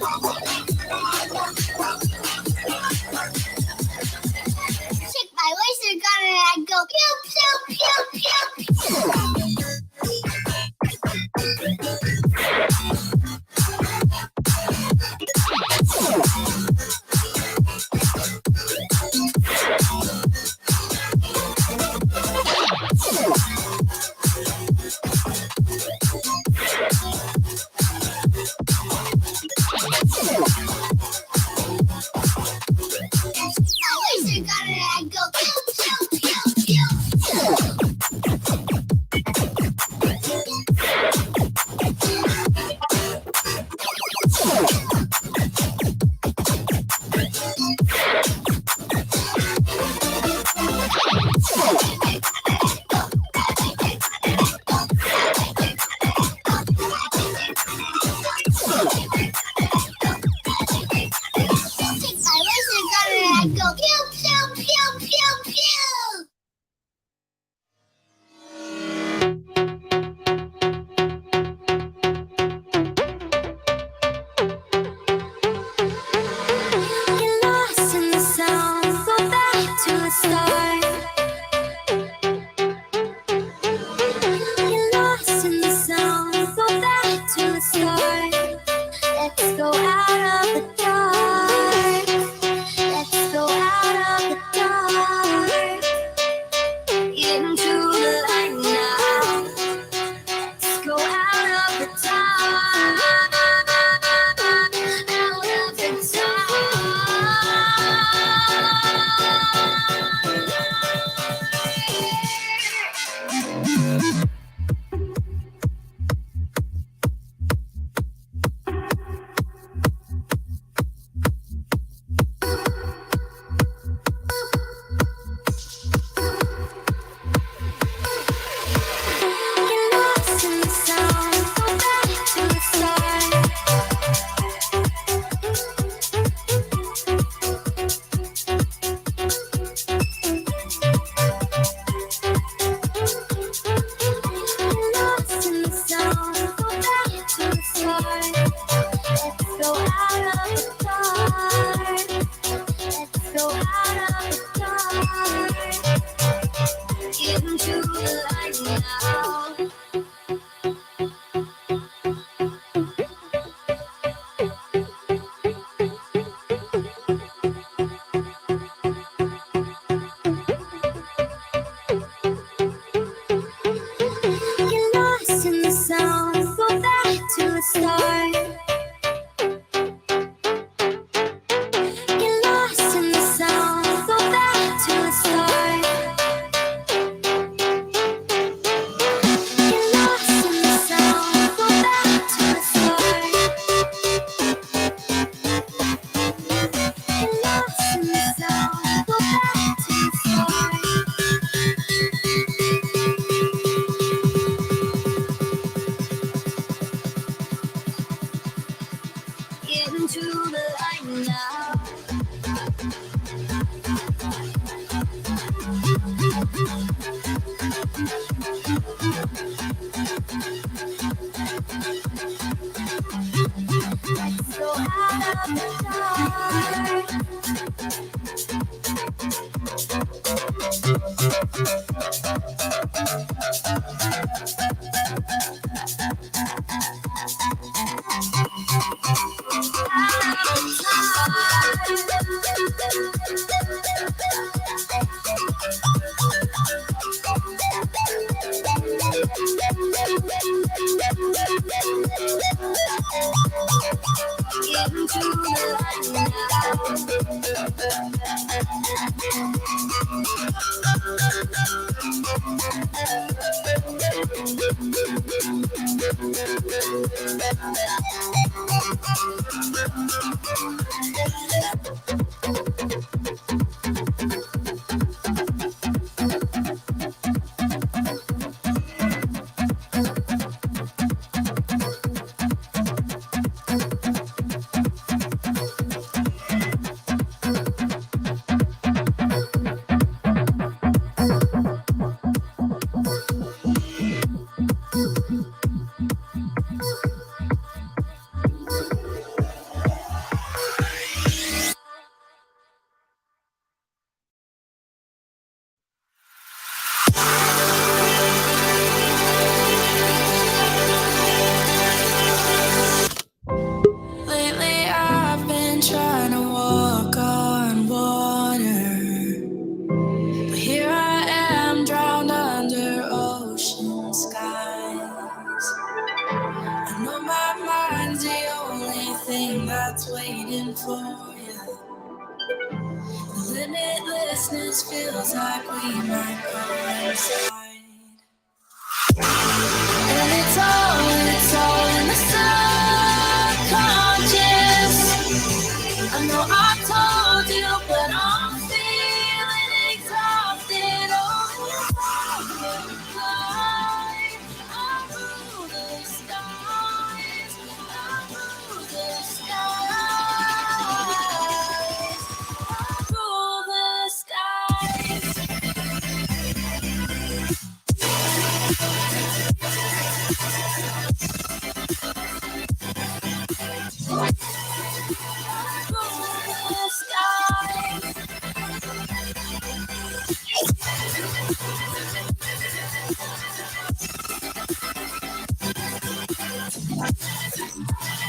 Take my laser gun and I go pew pew pew pew pew. trying to walk on water, but here I am drowned under ocean skies. I know my mind's the only thing that's waiting for you. The limitlessness feels like we might coincide. And it's all in the subconscious. I know I told you, but I'm feeling exhausted. I rule the skies. I rule the skies.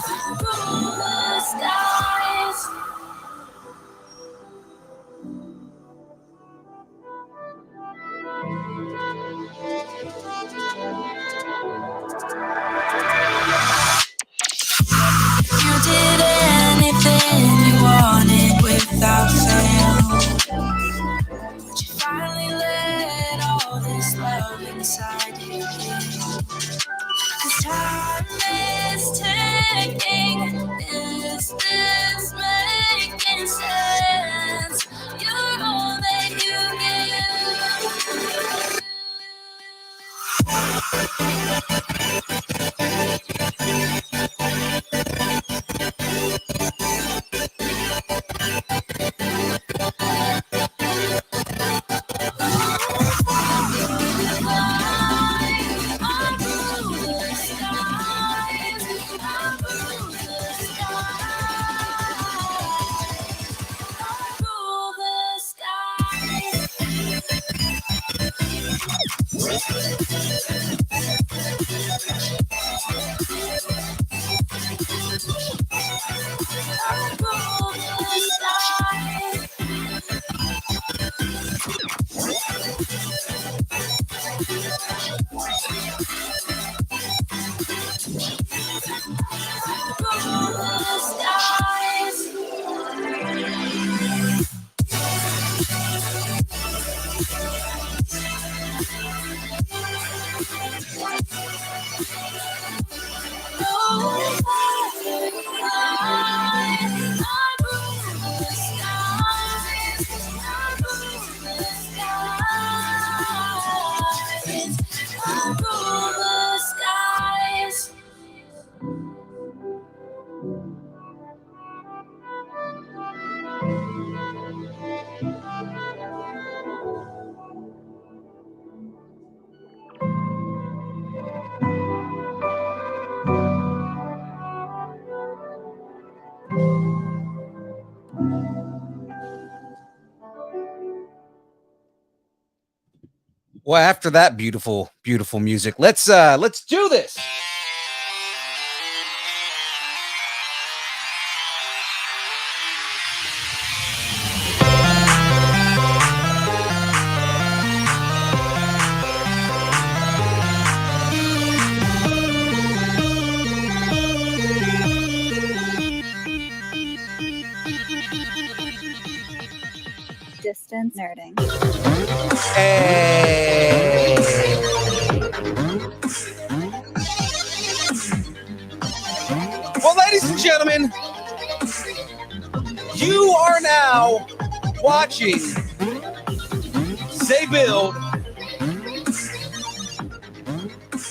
I rule the skies. You did anything you wanted without fail. But you finally let all this love inside you in. 'Cause time is ticking. Is this making sense? You're all that you give. Well, after that beautiful, beautiful music, let's do this. Distance nerding. Hey. Well, ladies and gentlemen, you are now watching Say Build.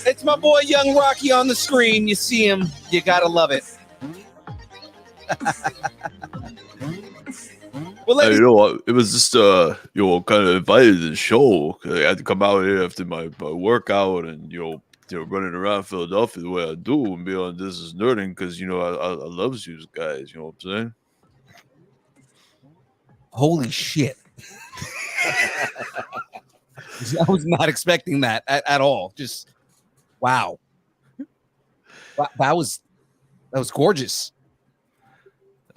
It's my boy Young Rocky on the screen. You see him, you gotta love it. Well, Hey, you know what? It was just kind of invited to the show 'cause I had to come out here after my workout and running around Philadelphia the way I do and be on This Is Nerding because I love you guys. You know what I'm saying? Holy shit! I was not expecting that at all. Just wow. That was gorgeous.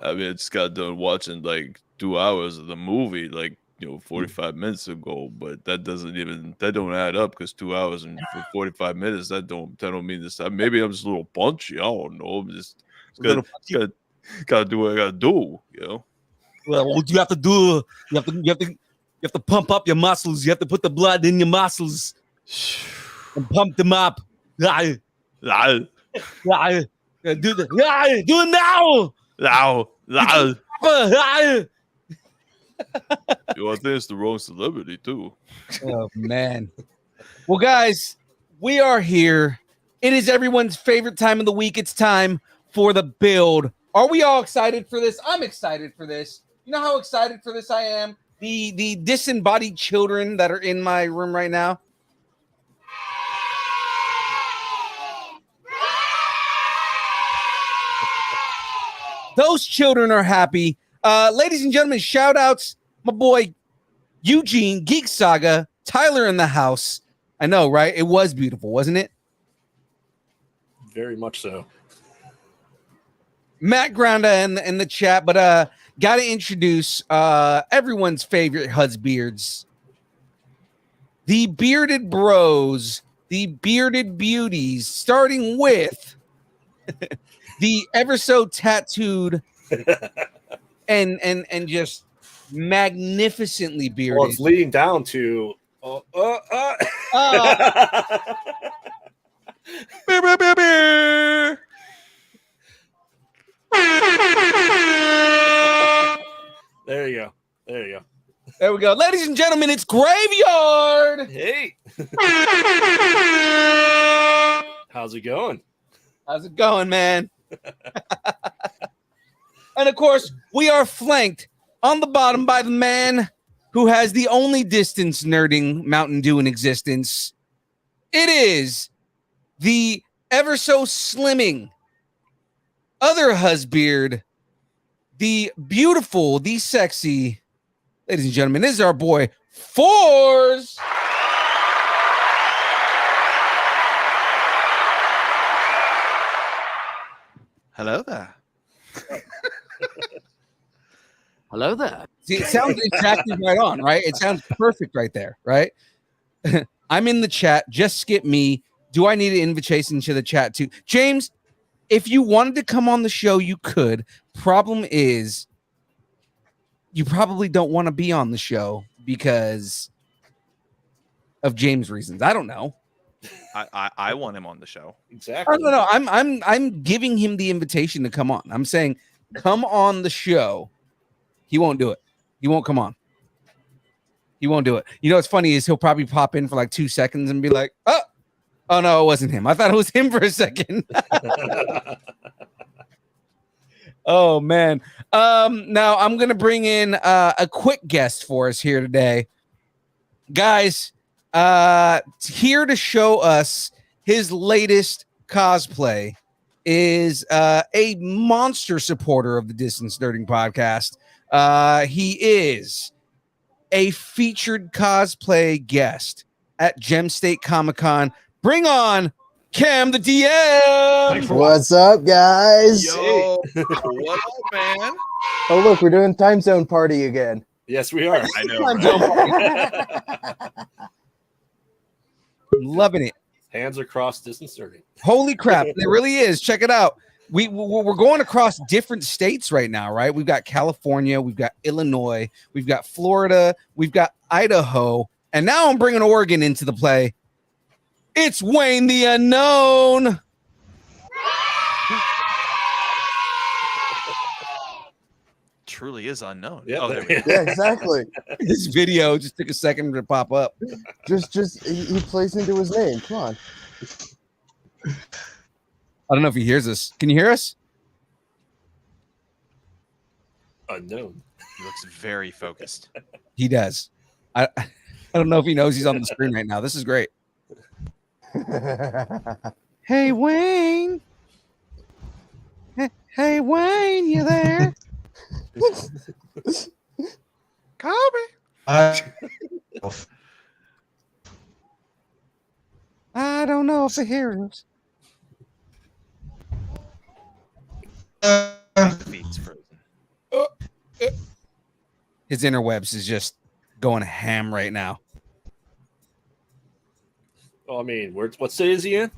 I mean, I just got done watching like 2 hours of the movie, like 45 minutes ago. But that don't add up because 2 hours and for 45 minutes that don't mean this. Maybe I'm just a little punchy. I don't know. I'm just gotta do what I gotta do. Well, what you have to do, you have to pump up your muscles. You have to put the blood in your muscles and pump them up. Do it now. Now. I think it's the wrong celebrity too. Oh man. Well, guys, we are here. It is everyone's favorite time of the week. It's time for the build. Are we all excited for this? I'm excited for this. You know how excited for this I am? The disembodied children that are in my room right now. Those children are happy. Ladies and gentlemen, shout outs. My boy Eugene, Geek Saga, Tyler in the house. I know, right? It was beautiful, wasn't it? Very much so. Matt Granda in the chat, but got to introduce everyone's favorite husbeards. The bearded bros, the bearded beauties, starting with the ever so tattooed and just magnificently bearded. Well, it's leading down to There you go. There we go. Ladies and gentlemen, it's Graveyard. Hey. How's it going? How's it going, man? And of course, we are flanked on the bottom by the man who has the only distance nerding Mountain Dew in existence. It is the ever so slimming other husbeard, the beautiful, the sexy, ladies and gentlemen, this is our boy Fours. Hello there. Hello there. See, it sounds exactly right on, right? It sounds perfect right there, right? I'm in the chat. Just skip me. Do I need an invitation to the chat too? James, if you wanted to come on the show, you could. Problem is, you probably don't want to be on the show because of James' reasons. I don't know. I want him on the show. Exactly. No. I'm giving him the invitation to come on. I'm saying, come on the show. He won't do it. He won't come on. He won't do it. You know what's funny is he'll probably pop in for like 2 seconds and be like, oh no, it wasn't him. I thought it was him for a second. Oh man. Now I'm gonna bring in a quick guest for us here today. Guys, here to show us his latest cosplay is a monster supporter of the Distance Nerding podcast. He is a featured cosplay guest at Gem State Comic-Con. Bring on Cam the DM. What's up, guys? Yo, what up, man? Oh, look, we're doing time zone party again. Yes, we are. I know. Right? Loving it. Hands across distance nerding. Holy crap. It really is. Check it out. We're going across different states right now, right? We've got California, we've got Illinois, we've got Florida, we've got Idaho, and now I'm bringing Oregon into the play. It's Wayne the Unknown. Truly is unknown. Yep. Oh, there we go. Yeah, exactly. This video just took a second to pop up. Just he plays into his name. Come on. I don't know if he hears us. Can you hear us? Unknown. He looks very focused. He does. I don't know if he knows he's on the screen right now. This is great. Hey, Wayne. Hey, Wayne, you there? Kobe. I don't know if he hears us. Feet's frozen. his interwebs is just going ham right now. Oh, I mean, what city is he in?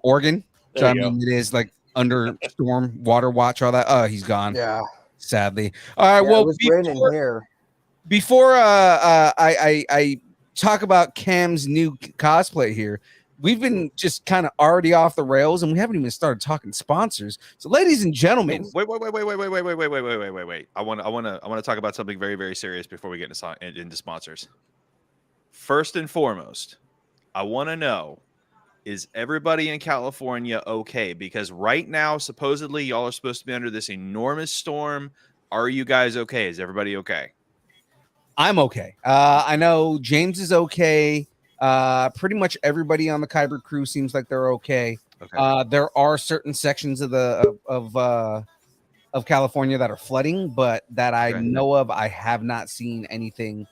Oregon. So There I you go. mean, it is like under storm water watch, all that. Oh, he's gone. Yeah. Sadly. All right. Yeah, Well, it was raining here. before I talk about Cam's new cosplay here, we've been just kind of already off the rails, and we haven't even started talking sponsors. So, ladies and gentlemen, Wait. I want to talk about something very, very serious before we get into sponsors. First and foremost, I want to know, is everybody in California okay? Because right now, supposedly, y'all are supposed to be under this enormous storm. Are you guys okay? Is everybody okay? I'm okay. I know James is okay. Pretty much everybody on the Kyber crew seems like they're okay. Okay. There are certain sections of California that are flooding, but that I Okay. know of, I have not seen anything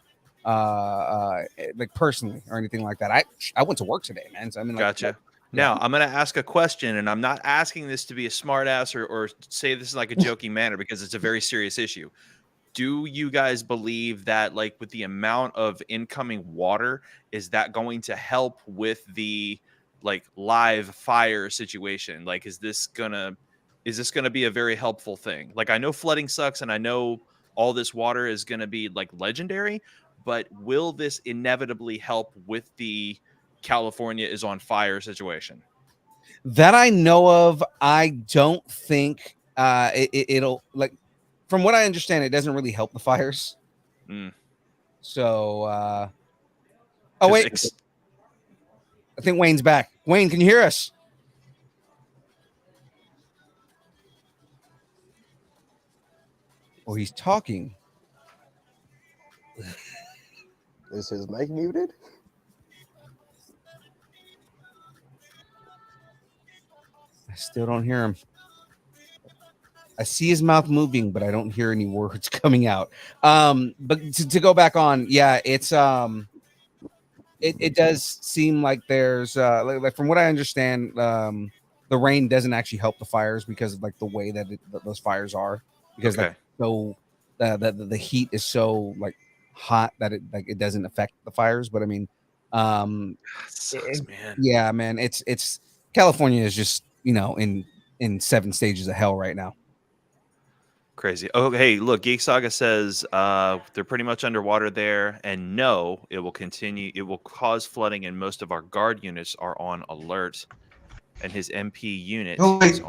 like personally or anything like that. I went to work today, man. So I mean, like, Gotcha. Now, I'm going to ask a question, and I'm not asking this to be a smart ass or say this in like a joking manner because it's a very serious issue. Do you guys believe that, like, with the amount of incoming water, is that going to help with the like live fire situation? Like, is this gonna be a very helpful thing? Like, I know flooding sucks, and I know all this water is gonna be like legendary, but will this inevitably help with the California is on fire situation? that I know of, I don't think it'll, like, from what I understand, it doesn't really help the fires. Mm. So, oh 'Cause wait, I think Wayne's back. Wayne, can you hear us? Oh, he's talking. Is his mic muted? I still don't hear him. I see his mouth moving, but I don't hear any words coming out. But to go back on, yeah, it's it does seem like there's like from what I understand, the rain doesn't actually help the fires because of like the way that those fires are, because Okay. like so the heat is so like hot that it doesn't affect the fires. But I mean, Sucks, man. yeah, man, it's California is just, you know, in 7 stages of hell right now. Crazy. Oh, hey, look, Geek Saga says they're pretty much underwater there, and no, it will continue. It will cause flooding, and most of our guard units are on alert, and his MP unit is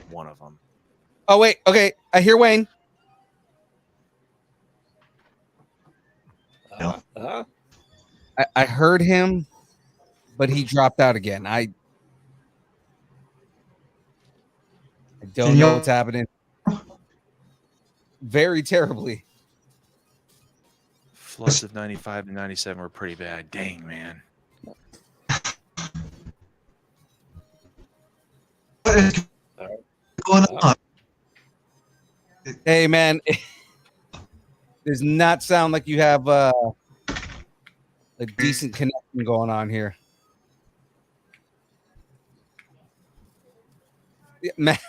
one of them. Oh wait, okay, I hear Wayne. I heard him, but he dropped out again. I don't know what's happening. Very terribly. Floods of 95 and 97 were pretty bad. Dang, man. What is going on? Hey man, it does not sound like you have a decent connection going on here. Yeah, Matt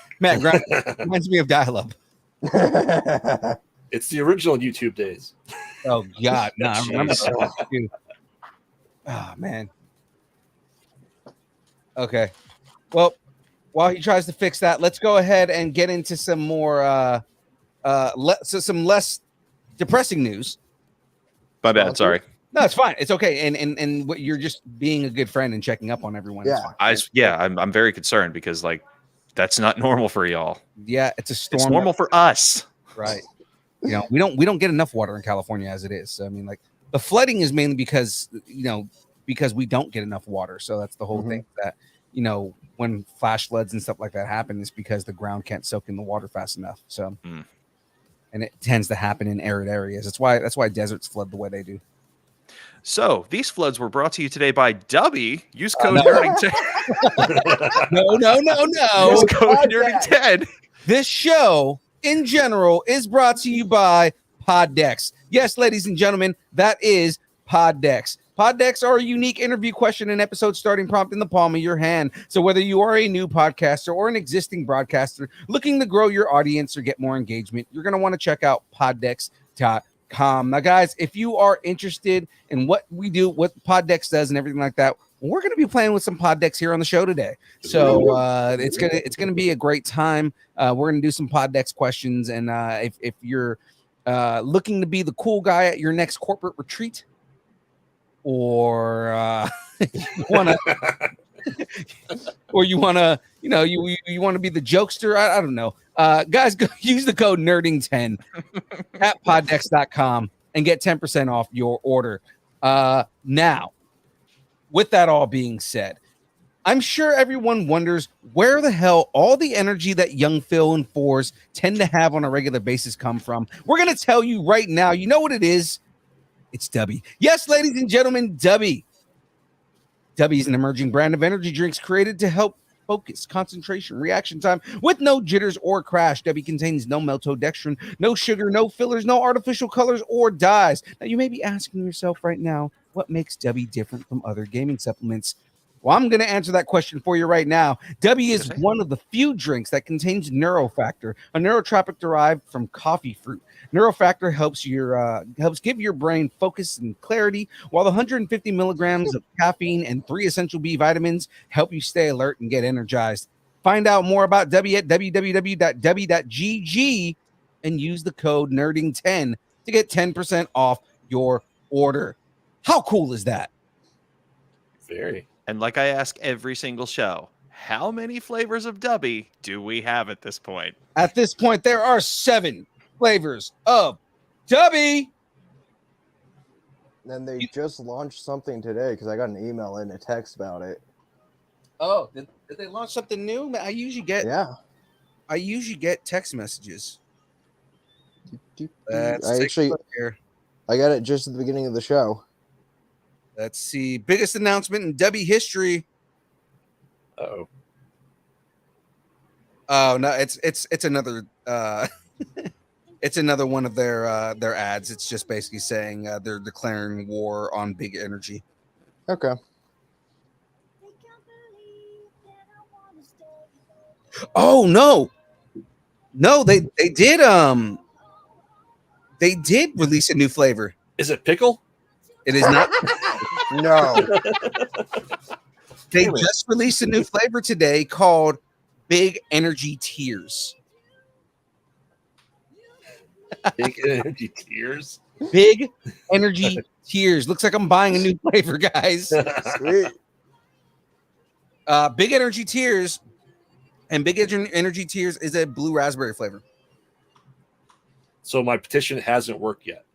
reminds me of dial-up. It's the original YouTube days. Oh God, no, I remember that too. Oh man. Okay. Well, while he tries to fix that, let's go ahead and get into some more some less depressing news. My bad. Sorry. No, it's fine. It's okay. And what, you're just being a good friend and checking up on everyone. It's fine. I'm very concerned because like that's not normal for y'all. Yeah, it's a storm. It's normal for us. Right. You know, we don't get enough water in California as it is. So, I mean, like the flooding is mainly because, you know, because we don't get enough water. So that's the whole thing that, you know, when flash floods and stuff like that happen, is because the ground can't soak in the water fast enough. So, and it tends to happen in arid areas. That's why deserts flood the way they do. So these floods were brought to you today by Dubby. Use code Nerding10. No. Use code Nerding10. This show in general is brought to you by Poddex. Yes, ladies and gentlemen, that is Poddex. Poddex are a unique interview question and episode starting prompt in the palm of your hand. So whether you are a new podcaster or an existing broadcaster looking to grow your audience or get more engagement, you're going to want to check out poddex.com. Now, guys, if you are interested in what we do, what Poddex does, and everything like that, we're going to be playing with some Poddex here on the show today. So it's gonna be a great time. We're going to do some Poddex questions, and if you're looking to be the cool guy at your next corporate retreat, or you want to. Or you want to, you want to be the jokester. I don't know. Guys, go use the code nerding10 at poddex.com and get 10% off your order. Now, with that all being said, I'm sure everyone wonders where the hell all the energy that young Phil and Fours tend to have on a regular basis come from. We're going to tell you right now. You know what it is? It's Dubby. Yes, ladies and gentlemen, Dubby. Dubby is an emerging brand of energy drinks created to help focus, concentration, reaction time with no jitters or crash. Dubby contains no maltodextrin, no sugar, no fillers, no artificial colors or dyes. Now, you may be asking yourself right now, what makes Dubby different from other gaming supplements? Well, I'm going to answer that question for you right now. Dubby is one of the few drinks that contains Neurofactor, a neurotropic derived from coffee fruit. Neurofactor helps give your brain focus and clarity, while the 150 milligrams of caffeine and 3 essential B vitamins help you stay alert and get energized. Find out more about Dubby at www.dubby.gg and use the code nerding10 to get 10% off your order. How cool is that? Very. And like I ask every single show, how many flavors of Dubby do we have at this point? At this point, there are 7 flavors of Dubby. And they just launched something today because I got an email and a text about it. Oh, did they launch something new? I usually get text messages. I got it just at the beginning of the show. Let's see. Biggest announcement in Dubby history. Oh no, it's another it's another one of their ads. It's just basically saying they're declaring war on big energy. Okay. Oh no, they did release a new flavor. Is it pickle? It is not. No. They just released a new flavor today called Big Energy Tears. Big Energy Tears? Big Energy Tears. Looks like I'm buying a new flavor, guys. Sweet. Big Energy Tears. And Big Energy Tears is a blue raspberry flavor. So my petition hasn't worked yet.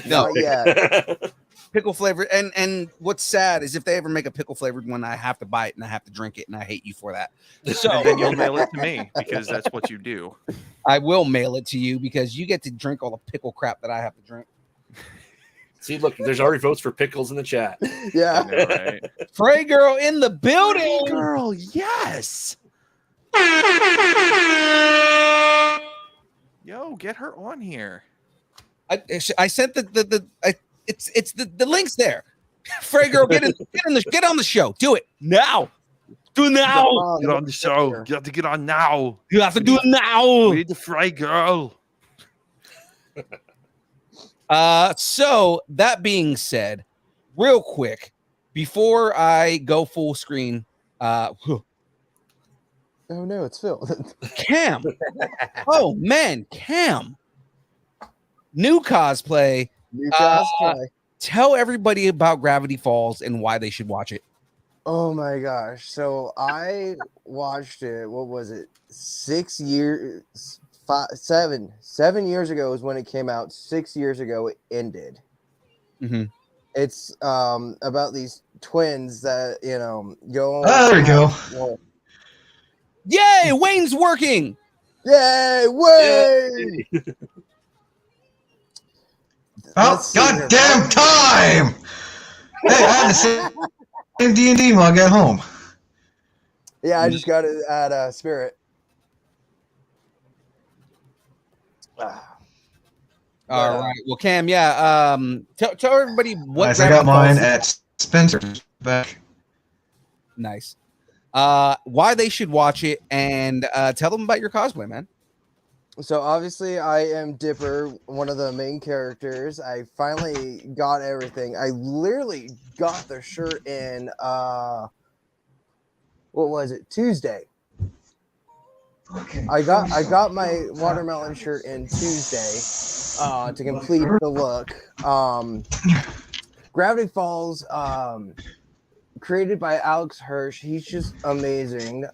No. Not yet. Pickle flavor. And what's sad is if they ever make a pickle flavored one, I have to buy it and I have to drink it, and I hate you for that. So And then you'll mail it to me because that's what you do. I will mail it to you because you get to drink all the pickle crap that I have to drink. See, look, there's already votes for pickles in the chat. Yeah. I know, right? Frey Girl in the building. Girl, yes. Yo, get her on here. I sent it's the links there. Frey Girl, get on the show. Do it now. Do it now. Get on the show. You have to get on now. You have to do it now. We need the Fry Girl. So that being said, real quick, before I go full screen, Oh no, it's Phil. Cam. Oh man, Cam. New cosplay. New cosplay. Tell everybody about Gravity Falls and why they should watch it. Oh my gosh. So I watched it, what was it? 7 years ago is when it came out. 6 years ago it ended. Mm-hmm. It's about these twins that, go. There we go. Well, Yay, Wayne's working. yay, Wayne! Oh, goddamn time! Hey, I had the same D&D when I got home. Yeah, I just got it at Spirit. All right. Well, Cam, yeah. Tell everybody what. Nice, I got mine at Spencer's back. Nice. Why they should watch it, and tell them about your cosplay, man. So obviously I am Dipper, one of the main characters. I finally got everything. I literally got the shirt in what was it? Tuesday. I got my watermelon shirt in Tuesday to complete the look. Gravity Falls, created by Alex Hirsch. He's just amazing.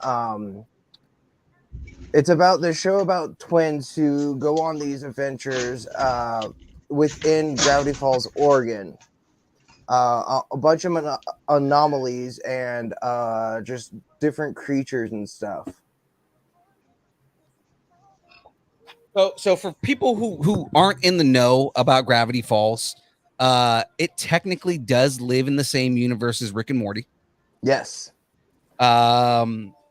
It's about the show about twins who go on these adventures within Gravity Falls, Oregon. A bunch of anomalies and just different creatures and stuff. So for people who aren't in the know about Gravity Falls, it technically does live in the same universe as Rick and Morty. Yes.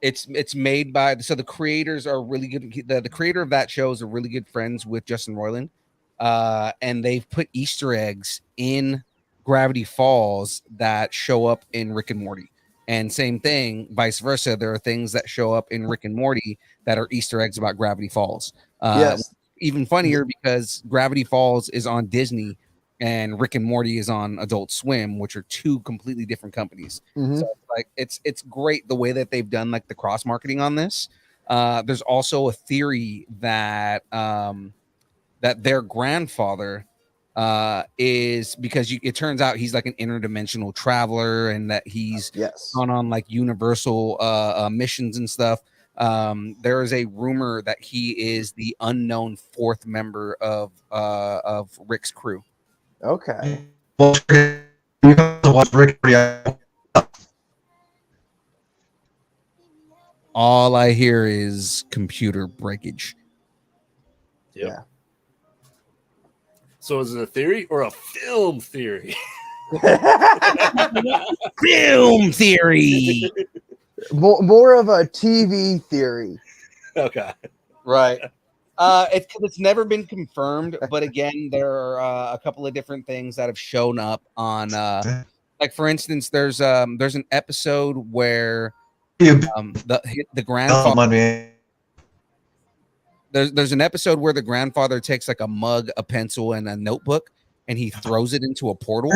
It's made by the creators are really good. The creator of that show is a really good friends with Justin Roiland, and they've put Easter eggs in Gravity Falls that show up in Rick and Morty. And same thing, vice versa. There are things that show up in Rick and Morty that are Easter eggs about Gravity Falls. Yes. Even funnier because Gravity Falls is on Disney and Rick and Morty is on Adult Swim, which are two completely different companies. Mhm. So like it's great the way that they've done like the cross marketing on this. There's also a theory that that their grandfather is because it turns out he's like an interdimensional traveler and that he's Yes. gone on like universal missions and stuff. There is a rumor that he is the unknown fourth member of Rick's crew. Okay. Well, you have to watch Rick and Morty. All I hear is computer breakage. Yep. Yeah. So is it a theory or a film theory? Film theory. More of a TV theory. Okay. Right. It's never been confirmed, but again, there are a couple of different things that have shown up on like for instance, there's an episode where the grandfather there's an episode where the grandfather takes like a mug, a pencil, and a notebook, and he throws it into a portal.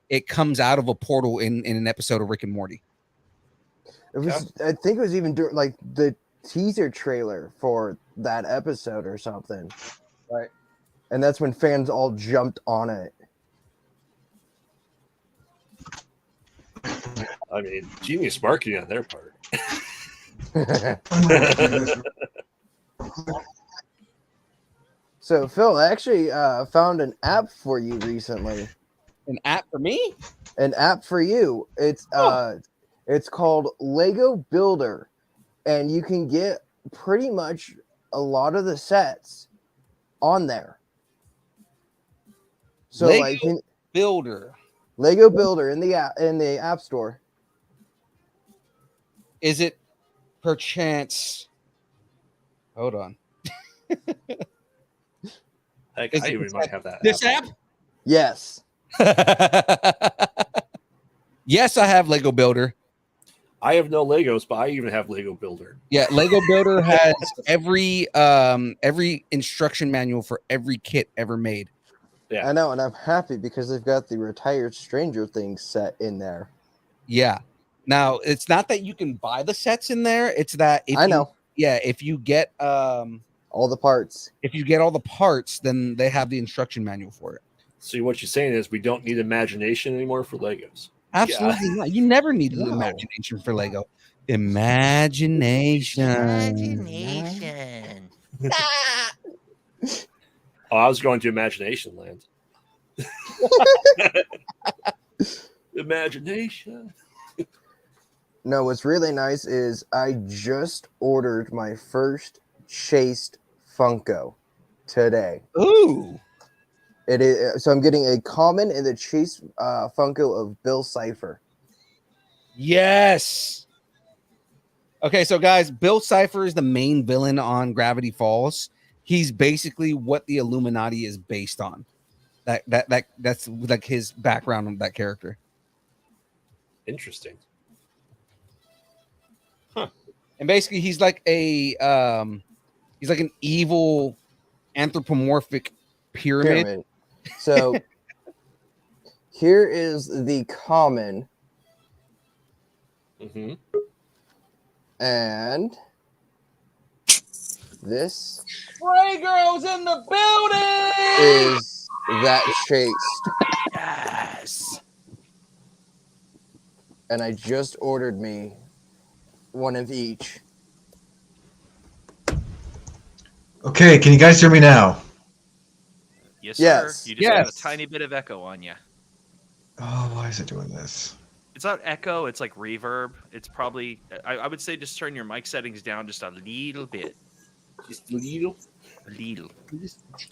It comes out of a portal in an episode of Rick and Morty. It was, I think it was even during like the teaser trailer for that episode or something. Right. And that's when fans all jumped on it. I mean, genius marketing on their part. So, Phil, I actually found an app for you recently. An app for me? An app for you. It's called Lego Builder, and you can get pretty much a lot of the sets on there. So, Lego Builder. Lego Builder in the App Store. Is it perchance? Hold on. I even might have that. This app? Yes. Yes, I have Lego Builder. I have no Legos, but I even have Lego Builder. Yeah, Lego Builder has every instruction manual for every kit ever made. Yeah, I know, and I'm happy because they've got the retired Stranger Things set in there. Yeah. Now, it's not that you can buy the sets in there, it's that if you get all the parts. If you get all the parts, then they have the instruction manual for it. So what you're saying is we don't need imagination anymore for Legos. Absolutely not. You never needed imagination for Lego. Imagination. Oh, I was going to Imagination Land. Imagination. No, what's really nice is I just ordered my first Chased Funko today. Ooh. It is, so I'm getting a common and the Chase Funko of Bill Cipher. Yes. Okay, so guys, Bill Cipher is the main villain on Gravity Falls. He's basically what the Illuminati is based on. That's like his background of that character. Interesting. Huh. And basically he's like a He's like an evil anthropomorphic pyramid. So here is the common. Mm-hmm. And this Spray Girl's in the building. is that chased. Yes. And I just ordered me one of each. Okay, can you guys hear me now? Yes, sir. Yes. You just have a tiny bit of echo on you. Oh, why is it doing this? It's not echo. It's like reverb. It's probably. I would say just turn your mic settings down just a little bit. Just little. A little.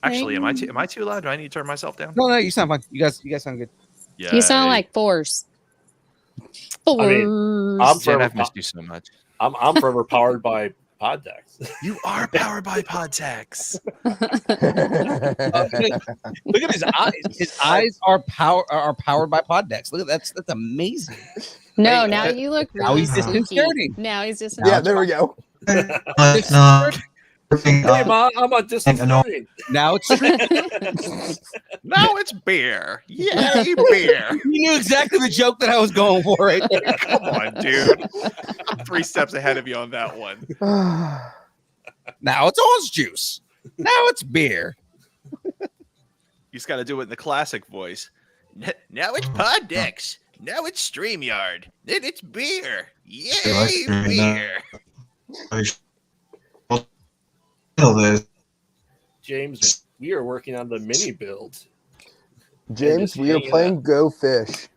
Actually, am I too loud? Do I need to turn myself down? No, you sound fine. You guys sound good. Yeah. You sound like fours. Fours. I mean, I'm Jen, forever, I've missed you so much. I'm forever powered by Poddex. You are powered by Podtex. Look at his eyes. His eyes are powered by Poddex. Look at that's amazing. No, Hey, now you look now really he's spooky. disconcerting. Now he's just Yeah, there we go. No. Hey, Ma, I'm a disconcerting. Now it's Now it's beer. Yay, beer. you knew exactly the joke that I was going for right there. Come on, dude. I'm 3 steps ahead of you on that one. Now it's orange juice. Now it's beer. You just got to do it in the classic voice. Now it's Poddex. Now it's StreamYard. Then it's beer. Yay, beer. James, we are working on the mini build. James, we are playing Go Fish.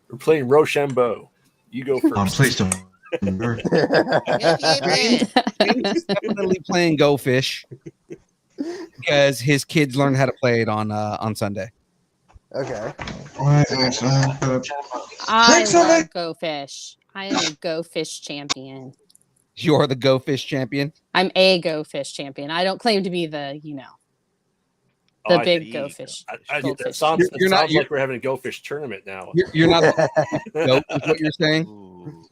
We're playing Rochambeau. You go first. Please don't. He's definitely playing Go Fish because his kids learned how to play it on Sunday. Okay. I love Go Fish. I am a Go Fish champion. You're the Go Fish champion. I'm a Go Fish champion. I don't claim to be the, the big Go Fish. It sounds like we're having a Go Fish tournament now. You're not the goat, is what you're saying.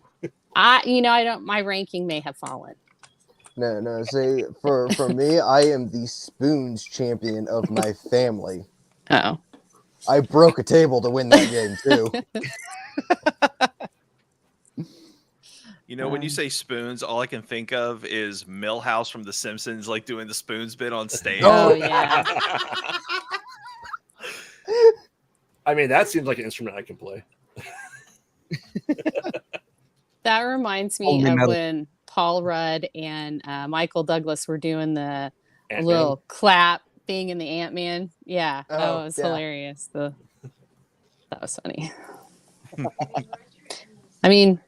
I don't. My ranking may have fallen. No. See, for me, I am the spoons champion of my family. Oh. I broke a table to win that game too. When you say spoons, all I can think of is Milhouse from The Simpsons, like doing the spoons bit on stage. Oh, yeah. I mean, that seems like an instrument I can play. That reminds me of when Paul Rudd and Michael Douglas were doing the Ant-Man. little clap thing in the Ant-Man. Yeah. Oh, it was yeah. hilarious. That was funny. I mean,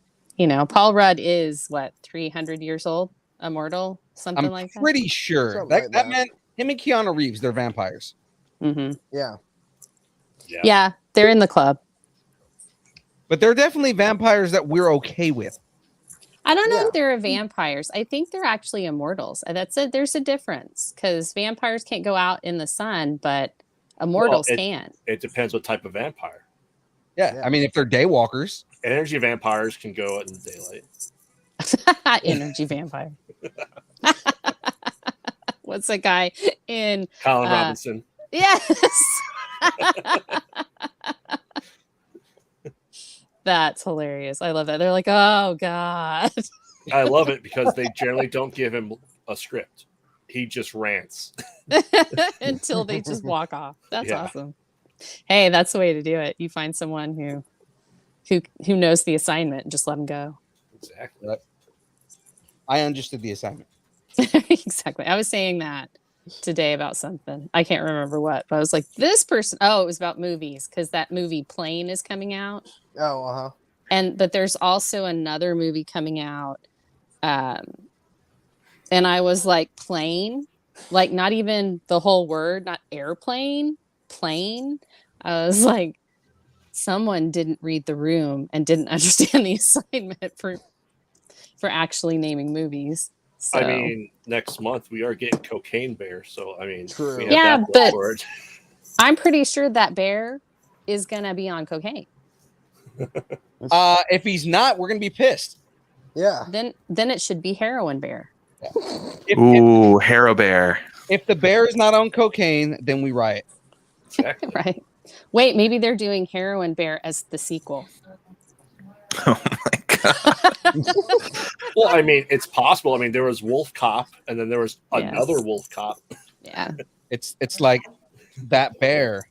Paul Rudd is 300 years old, immortal, something like that. I'm pretty sure Something like that man, him and Keanu Reeves, they're vampires. Mm-hmm. Yeah. They're in the club. But they're definitely vampires that we're okay with. I don't know if they're vampires. I think they're actually immortals. That's it. There's a difference because vampires can't go out in the sun, but immortals can. It depends what type of vampire. Yeah. I mean, if they're daywalkers. Energy vampires can go out in the daylight. Energy vampire. What's that guy in Colin Robinson? Yes. That's hilarious. I love that. They're like, oh God. I love it because they generally don't give him a script. He just rants until they just walk off. That's awesome. Hey, that's the way to do it. You find someone who knows the assignment and just let them go. Exactly. I understood the assignment. Exactly. I was saying that today about something. I can't remember what, but I was like, this person. Oh, it was about movies because that movie Plane is coming out. Oh, But there's also another movie coming out. And I was like, plane, like not even the whole word, not airplane, plane. I was like, someone didn't read the room and didn't understand the assignment for actually naming movies. So. I mean, next month we are getting Cocaine Bear, so I mean, true. Yeah, but I'm pretty sure that bear is gonna be on cocaine. If he's not, we're gonna be pissed. Yeah. Then it should be Heroin Bear. Ooh, Haro Bear. If the bear is not on cocaine, then we riot. Exactly. Right. Wait, maybe they're doing Heroin Bear as the sequel. Oh my god. Well, I mean, it's possible. I mean, there was Wolf Cop, and then there was another Yes. Wolf Cop. Yeah. It's like that bear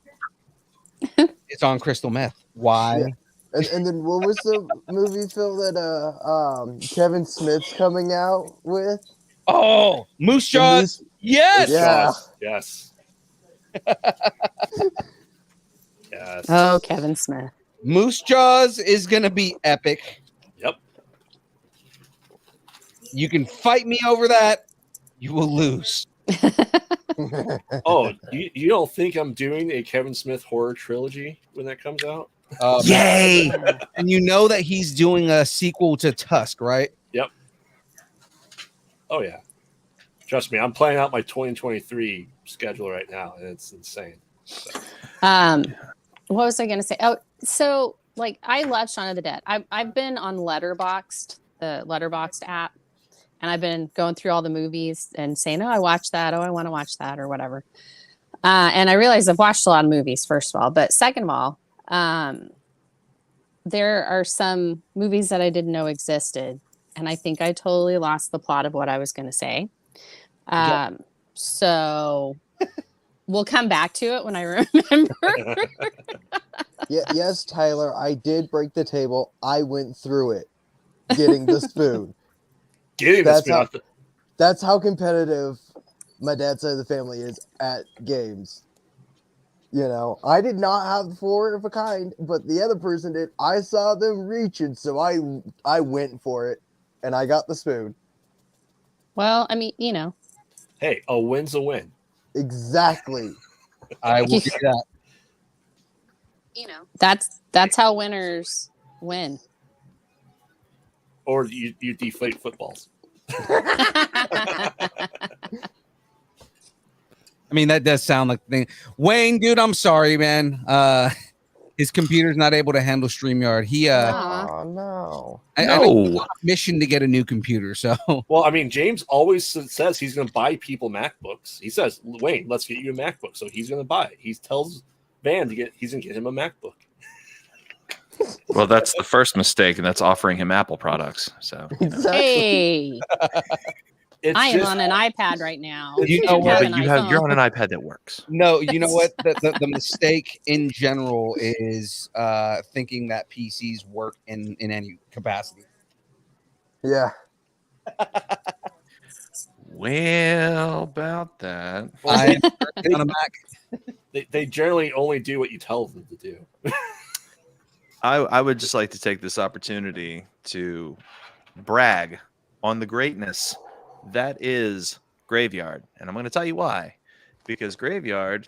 is on crystal meth. Why? Yeah. And then what was the movie, Phil, that Kevin Smith's coming out with? Oh, Moose Jaws. Yes. Yeah. Yes. Yes. Oh, Kevin Smith. Moose Jaws is gonna be epic. Yep. You can fight me over that. You will lose. Oh, you don't think I'm doing a Kevin Smith horror trilogy when that comes out? Yay! And you know that he's doing a sequel to Tusk, right? Yep. Oh yeah. Trust me, I'm planning out my 2023 schedule right now, and it's insane. So. What was I going to say? Oh, so like I love Shaun of the Dead. I've been on Letterboxd, the Letterboxd app, and I've been going through all the movies and saying, "Oh, I watched that. Oh, I want to watch that," or whatever. And I realized I've watched a lot of movies, first of all, but second of all, there are some movies that I didn't know existed, and I think I totally lost the plot of what I was going to say. So we'll come back to it when I remember. Yes, Tyler, I did break the table. I went through it, getting the spoon. That's how competitive my dad's side of the family is at games. You know, I did not have the four of a kind, but the other person did. I saw them reaching, so I went for it, and I got the spoon. Well, I mean, you know. Hey, a win's a win. Exactly. I will do that. You know, that's how winners win. Or you deflate footballs. I mean, that does sound like the thing. Wayne, dude, I'm sorry, man. His computer's not able to handle StreamYard. Oh no. I know a mission to get a new computer. So well, I mean, James always says he's going to buy people MacBooks. He says, "Wayne, let's get you a MacBook." So he's going to buy it. He tells Van he's going to get him a MacBook. Well, that's the first mistake, and that's offering him Apple products. So, Hey, I am just on an iPad right now. You know what? but you're on an iPad that works. no, you know what? The mistake in general is thinking that PCs work in any capacity. Yeah. Well, about that. I'm on a Mac. they generally only do what you tell them to do. I would just like to take this opportunity to brag on the greatness that is Graveyard. And I'm going to tell you why. Because Graveyard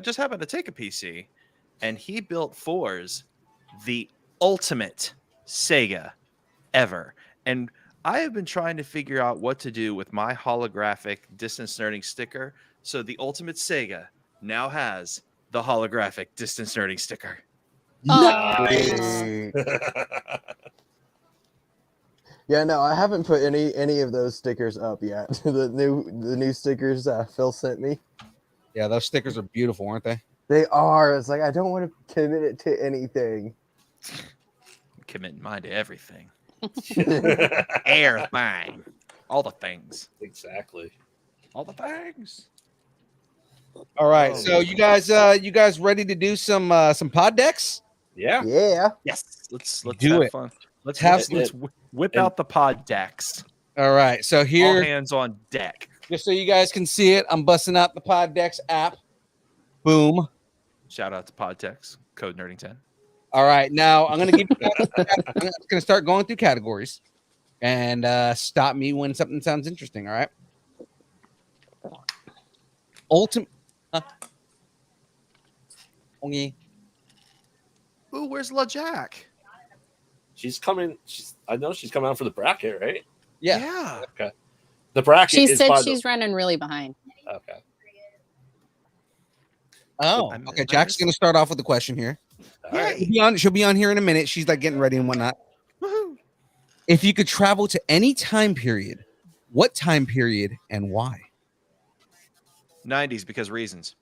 just happened to take a PC, and he built Fours the ultimate Sega ever. And I have been trying to figure out what to do with my holographic Distance Nerding sticker. So the ultimate Sega now has the holographic Distance Nerding sticker. Nice. Yeah, no, I haven't put any of those stickers up yet. the new stickers Phil sent me. Yeah, those stickers are beautiful, aren't they? They are. It's like I don't want to commit it to anything. Committing mine to everything. Everything. All the things. Exactly. All the things. All right, so you guys ready to do some pod decks? Yeah. Yeah. Yes. Let's Do have it. fun. Let's whip out the pod decks. All right, so All here, hands on deck. just so you guys can see it, I'm busting out the pod decks app. Boom. Shout out to Podtex, code Nerding10. All right, now I'm gonna give you guys, I'm gonna start going through categories, and stop me when something sounds interesting. All right. Ultimate. Okay. Ooh, where's LaJack? She's coming. I know she's coming out for the bracket, right? Yeah. Okay. The bracket. She is said by she's running really behind. Okay. Oh, okay. Jack's gonna start off with a question here. All right. She'll be on here in a minute. She's like getting ready and whatnot. Woohoo. If you could travel to any time period, what time period and why? 90s because reasons.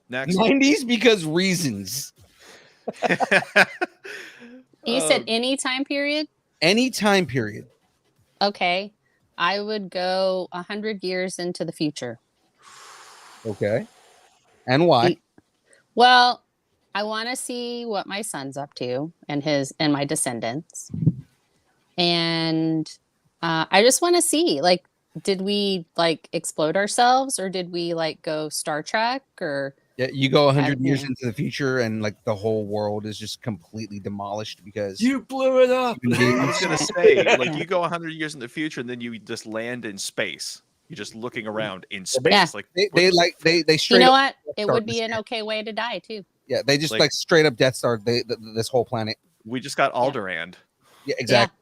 Next. 90s because reasons. You said any time period? Any time period. Okay. I would go 100 years into the future. Okay. And why? Well, I want to see what my son's up to and my descendants. And I just want to see, like, did we like explode ourselves, or did we like go Star Trek, or Yeah, you go 100 years into the future and like the whole world is just completely demolished because you blew it up. I was gonna say, like, you go 100 years in the future and then you just land in space. You're just looking around in space. Yeah. Like they straight you know up what? It would be an okay way to die too. Yeah, they just like straight up Death Star this whole planet. We just got Alderaan. Yeah, exactly.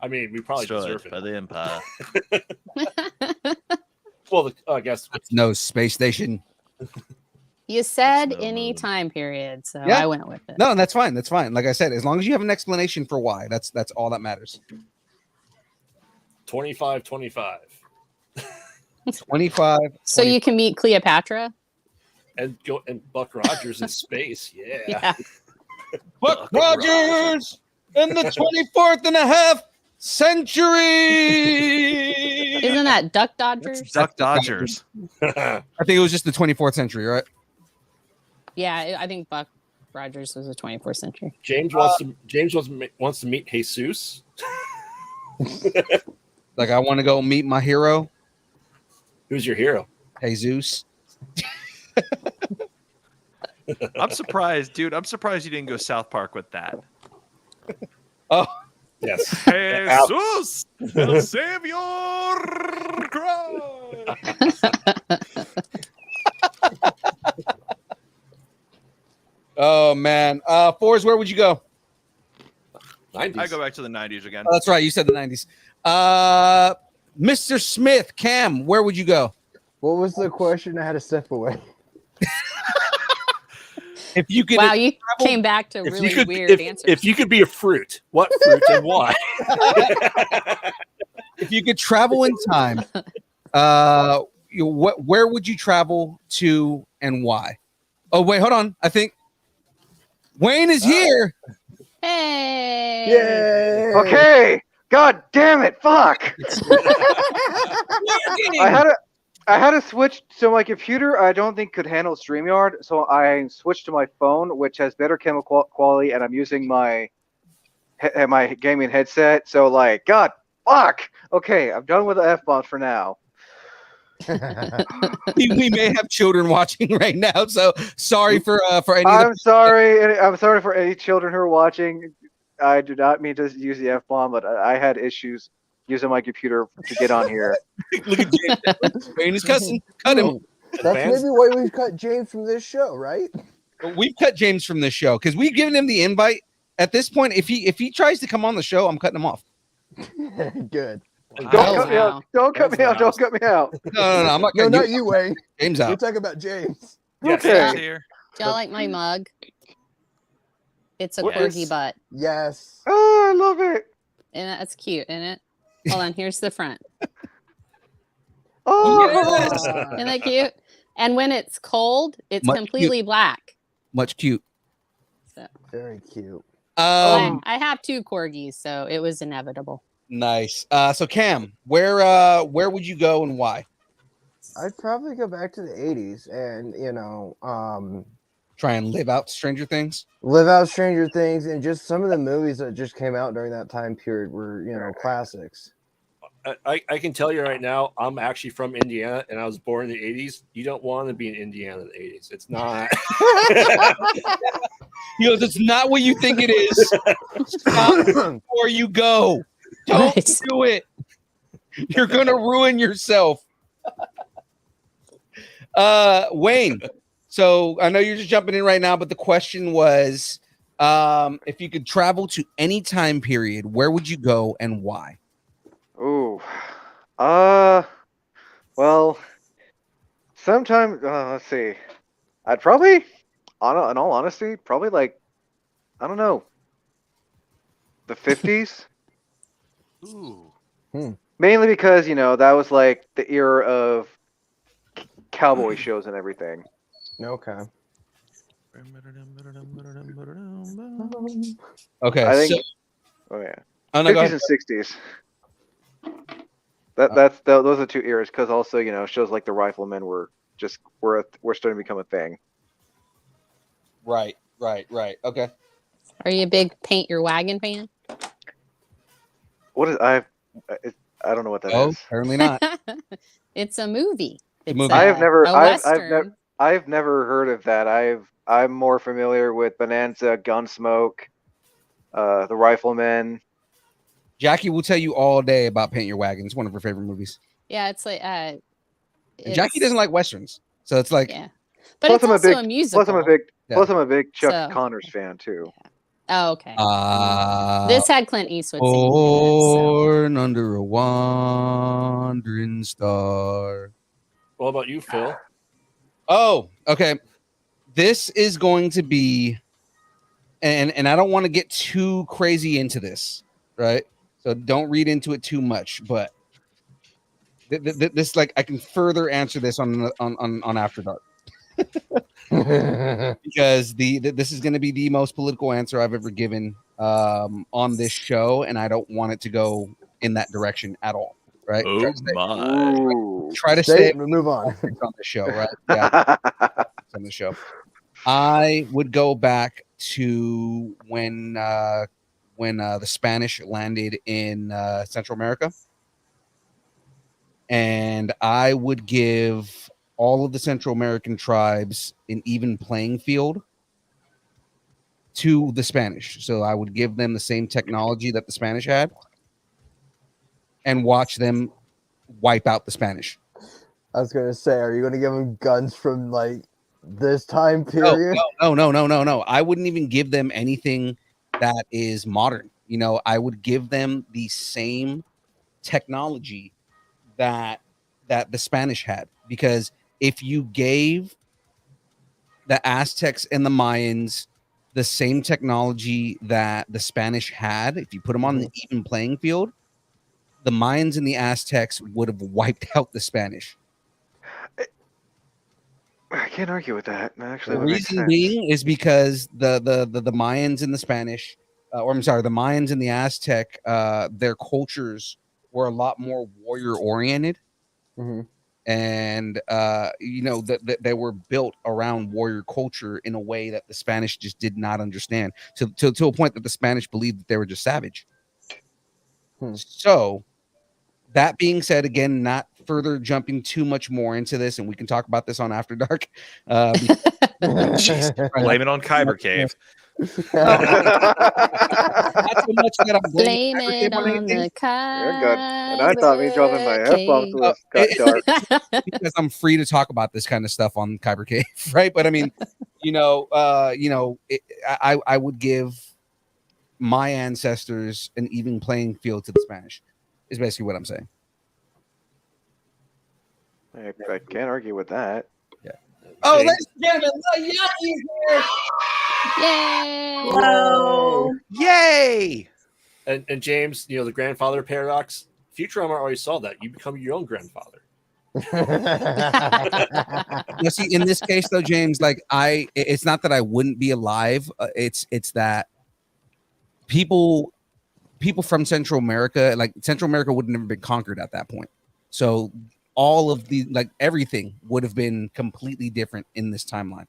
I mean, we probably deserve it. By the Empire. Well, I guess No space station. You said any time period, so Yeah. I went with it. No, that's fine. That's fine. Like I said, as long as you have an explanation for why, that's all that matters. 25. 25. So you can meet Cleopatra. And Buck Rogers in space. Yeah. Yeah. Buck Rogers in the 24th and a half century. Isn't that Duck Dodgers? Duck Dodgers. I think it was just the 24th century, right? Yeah, I think Buck Rogers was the 24th century. James wants to meet Jesus. Like, I want to go meet my hero. Who's your hero? Jesus. I'm surprised, dude. I'm surprised you didn't go South Park with that. Oh, yes. Jesus, el Savior Christ. Oh man. Fours, where would you go? 90s. I go back to the 90s again. Oh, that's right. You said the 90s. Mr. Smith, Cam, where would you go? What was the question? I had to step away. If you could, Wow, you came back to really weird answers. If you could be a fruit, what fruit and why? if you could travel in time, where would you travel to and why? Oh wait, hold on. I think Wayne is here. Hey. Yay! Okay. God damn it! Fuck. I had to switch. So my computer, I don't think could handle StreamYard, so I switched to my phone, which has better camera quality, and I'm using my gaming headset. So like, God, fuck. Okay, I'm done with the F-bombs for now. we may have children watching right now, so sorry for any. I'm sorry. I'm sorry for any children who are watching. I do not mean to use the F-bomb, but I had issues using my computer to get on here. Look at James. Wayne is cussing. Cut him. That's maybe why we've cut James from this show, right? We've cut James from this show because we've given him the invite. At this point, if he tries to come on the show, I'm cutting him off. Good. Don't cut me out. Don't cut me out. Don't cut me out. No, I'm not. No, not you, Wayne. James You're out. talking about James. Okay. Do y'all like my mug? It's a What corgi is- butt. Yes. Oh, I love it. And that's cute, isn't it? Hold on, here's the front. Oh, Isn't that cute? And when it's cold, it's Much completely black. Much cute. So Very cute. I have two corgis, so it was inevitable. Nice. So Cam, where would you go and why? I'd probably go back to the 80s and, Try and live out Stranger Things. live out Stranger Things, and just some of the movies that just came out during that time period were, classics. I can tell you right now, I'm actually from Indiana, and I was born in the 80s. You don't want to be in Indiana in the 80s. It's not. That's not what you think it is. Stop before you go. Don't Right. do it. You're gonna ruin yourself. Wayne. So I know you're just jumping in right now, but the question was, if you could travel to any time period, where would you go and why? Ooh. Well, sometime, let's see. I'd probably, in all honesty, probably like, I don't know, the 50s. Ooh. Mainly because that was like the era of cowboy shows and everything. Okay. Okay, I think. so Oh yeah. oh, no, go 50s ahead. and 60s. Those are two eras because also shows like The Riflemen were starting to become a thing. Right. Okay. Are you a big Paint Your Wagon fan? What is I don't know what that Oh, is. apparently not. It's a movie. It's movie. I have never a I've Western. never heard of that. I'm more familiar with Bonanza, Gunsmoke, The Riflemen. Jackie will tell you all day about Paint Your Wagon. It's one of her favorite movies. Yeah, it's like And Jackie doesn't like westerns, so it's like yeah, but Plus it's I'm a also big a musical. plus I'm a big Chuck So- Connors fan too. Oh, okay. This had Clint Eastwood singing in it. Born under a wandering star. What about you, Phil? Oh, okay. This is going to be, and I don't want to get too crazy into this, right? So don't read into it too much, but this, like, I can further answer this on After Dark. Because this is going to be the most political answer I've ever given on this show, and I don't want it to go in that direction at all. Right? Oh my! Try to stay move on on the show. Right? Yeah, on the show. I would go back to when the Spanish landed in Central America, and I would give all of the Central American tribes an even playing field to the Spanish. So I would give them the same technology that the Spanish had and watch them wipe out the Spanish. I was gonna say, are you gonna give them guns from like this time period? No. I wouldn't even give them anything that is modern. I would give them the same technology that the Spanish had, because if you gave the Aztecs and the Mayans the same technology that the Spanish had, if you put them on the even playing field, the Mayans and the Aztecs would have wiped out the Spanish. I can't argue with that. Actually, The that makes reason sense. being is because the Mayans and the Spanish, or I'm sorry, the Mayans and the Aztec, their cultures were a lot more warrior oriented. And that they were built around warrior culture in a way that the Spanish just did not understand, to a point that the Spanish believed that they were just savage. So that being said, again, not further jumping too much more into this, and we can talk about this on After Dark. Jeez, blame it on Kyber Cave. Not so much that I'm Blame it on the You're good. And I thought me dropping my F-bombs was got dark. because I'm free to talk about this kind of stuff on Kyber Cave, right? But I mean, I would give my ancestors an even playing field to the Spanish, is basically what I'm saying. I can't argue with that. Yeah. Oh, ladies and gentlemen, Yaki's here. Yay! Hello. Yay! And James, the grandfather paradox. Futurama already saw that. You become your own grandfather. Now, see, in this case, though, James, like it's not that I wouldn't be alive. It's that people from Central America, like Central America, would have never been conquered at that point. So all of the everything would have been completely different in this timeline.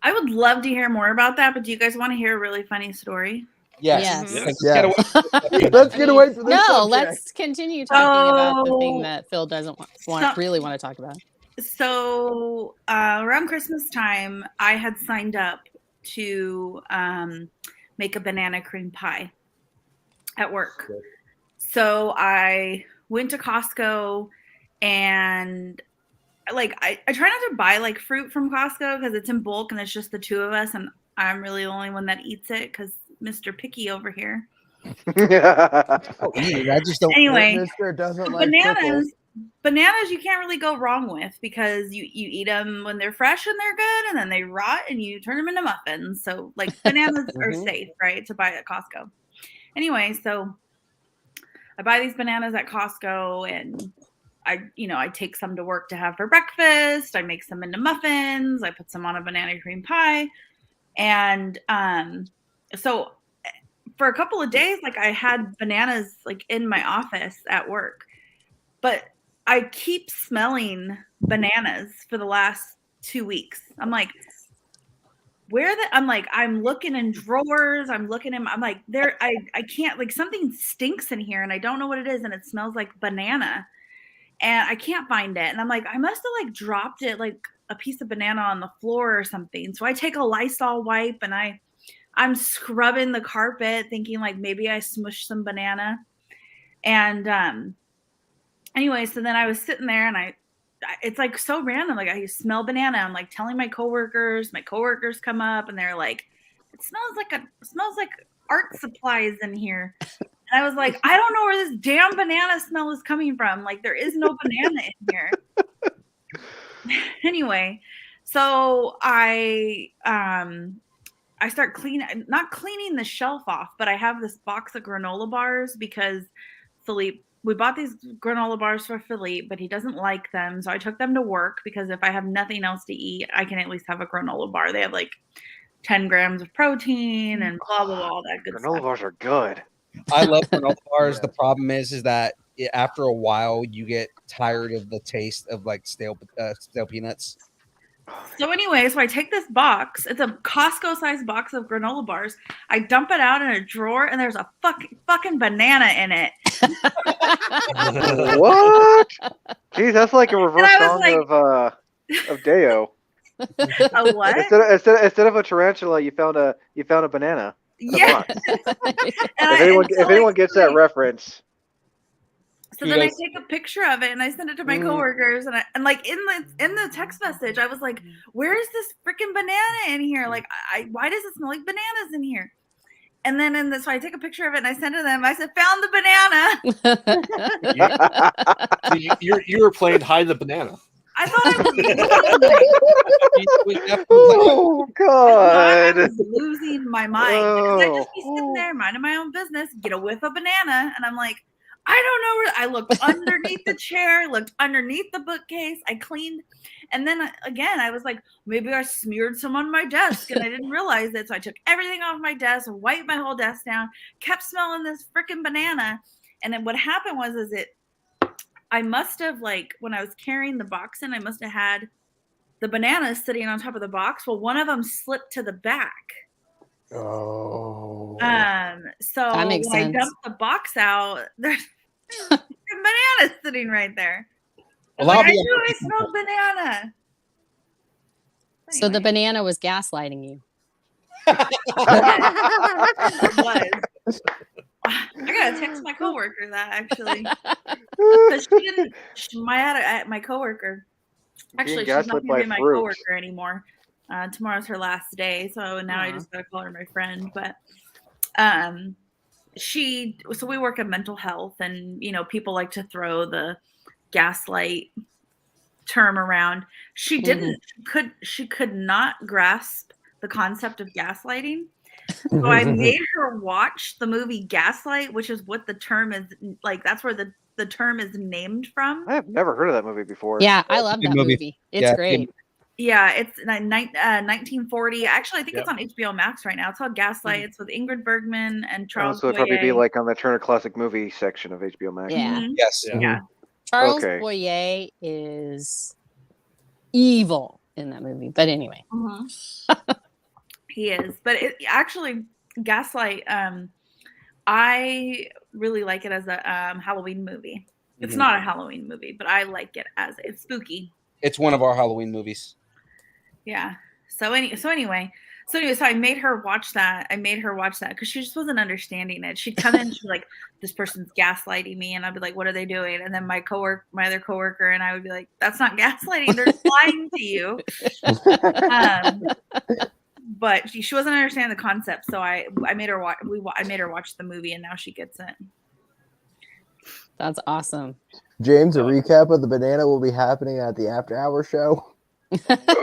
I would love to hear more about that, but do you guys want to hear a really funny story? Yes. Let's get away from this. No, subject. let's continue talking about the thing that Phil doesn't really want to talk about. So around Christmas time, I had signed up to make a banana cream pie at work. So I went to Costco, and I try not to buy fruit from Costco because it's in bulk and it's just the two of us, and I'm really the only one that eats it because Mr. Picky over here. I just don't. Anyway, Mr. doesn't like bananas you can't really go wrong with, because you eat them when they're fresh and they're good, and then they rot and you turn them into muffins. So bananas are safe, right, to buy at Costco. Anyway, so I buy these bananas at Costco, and I take some to work to have for breakfast. I make some into muffins. I put some on a banana cream pie. And so for a couple of days, like I had bananas like in my office at work, but I keep smelling bananas for the last 2 weeks. I'm like, I'm looking in drawers. I'm like, I can't, like, something stinks in here and I don't know what it is. And it smells like banana and I can't find it. And I'm like, I must have like dropped it, like a piece of banana on the floor or something. So I take a Lysol wipe and I'm scrubbing the carpet thinking like maybe I smushed some banana. And anyway, so then I was sitting there and it's like so random. Like I smell banana. I'm like telling my coworkers come up and they're like, it smells like art supplies in here. And I was like, I don't know where this damn banana smell is coming from. Like there is no banana in here. Anyway, so I start not cleaning the shelf off, but I have this box of granola bars because we bought these granola bars for Philippe, but he doesn't like them. So I took them to work because if I have nothing else to eat, I can at least have a granola bar. They have like 10 grams of protein and blah, blah, blah, all that good stuff. Granola bars are good. I love granola bars. The problem is that after a while, you get tired of the taste of like stale peanuts. So anyway, so I take this box. It's a Costco-sized box of granola bars. I dump it out in a drawer, and there's a fucking banana in it. What? Geez, that's like a reverse song of Deo. A what? Instead of a tarantula, you found a banana. Yeah. If anyone gets that reference. So then I take a picture of it and I send it to my coworkers and like in the text message, I was like, where is this freaking banana in here? Like, why does it smell like bananas in here? And then so I take a picture of it and I send it to them. I said, found the banana. So you were playing hide the banana. I thought I was oh God! I was losing my mind. I just be sitting there minding my own business, get a whiff of banana, and I'm like, I don't know where. I looked underneath the chair, looked underneath the bookcase. I cleaned, and then again, I was like, maybe I smeared some on my desk, and I didn't realize it. So I took everything off my desk, wiped my whole desk down, kept smelling this freaking banana, and then what happened was, I must have, like, when I was carrying the box in, I must have had the bananas sitting on top of the box. Well, one of them slipped to the back. Oh. So that makes when sense. I dumped the box out, there's bananas sitting right there. Well, I knew I smelled banana. So the banana was gaslighting you. It was. I gotta text my coworker that actually, because my coworker. Actually, she's not gonna be my coworker anymore. Tomorrow's her last day, so now I just gotta call her my friend. But so we work in mental health, and people like to throw the gaslight term around. She didn't she could not grasp the concept of gaslighting. So I made her watch the movie Gaslight, which is what the term is like. That's where the term is named from. I have never heard of that movie before. Yeah, I love that movie. It's great. Yeah, it's 1940. Actually, I think it's on HBO Max right now. It's called Gaslight. It's with Ingrid Bergman and Charles. So it'd probably be like on the Turner Classic Movie section of HBO Max. Yeah. Mm-hmm. Yes. Yeah. Charles Boyer is evil in that movie. But anyway. He is. But actually, Gaslight, I really like it as a Halloween movie. It's not a Halloween movie, but I like it as it's spooky. It's one of our Halloween movies. Yeah. So anyway, I made her watch that. Because she just wasn't understanding it. She'd come in, she'd be like, "This person's gaslighting me," and I'd be like, "What are they doing?" And then my other coworker, and I would be like, "That's not gaslighting. They're lying to you." But she wasn't understanding the concept, so I made her watch. I made her watch the movie, and now she gets it. That's awesome. James, a recap of the banana will be happening at the after hour show.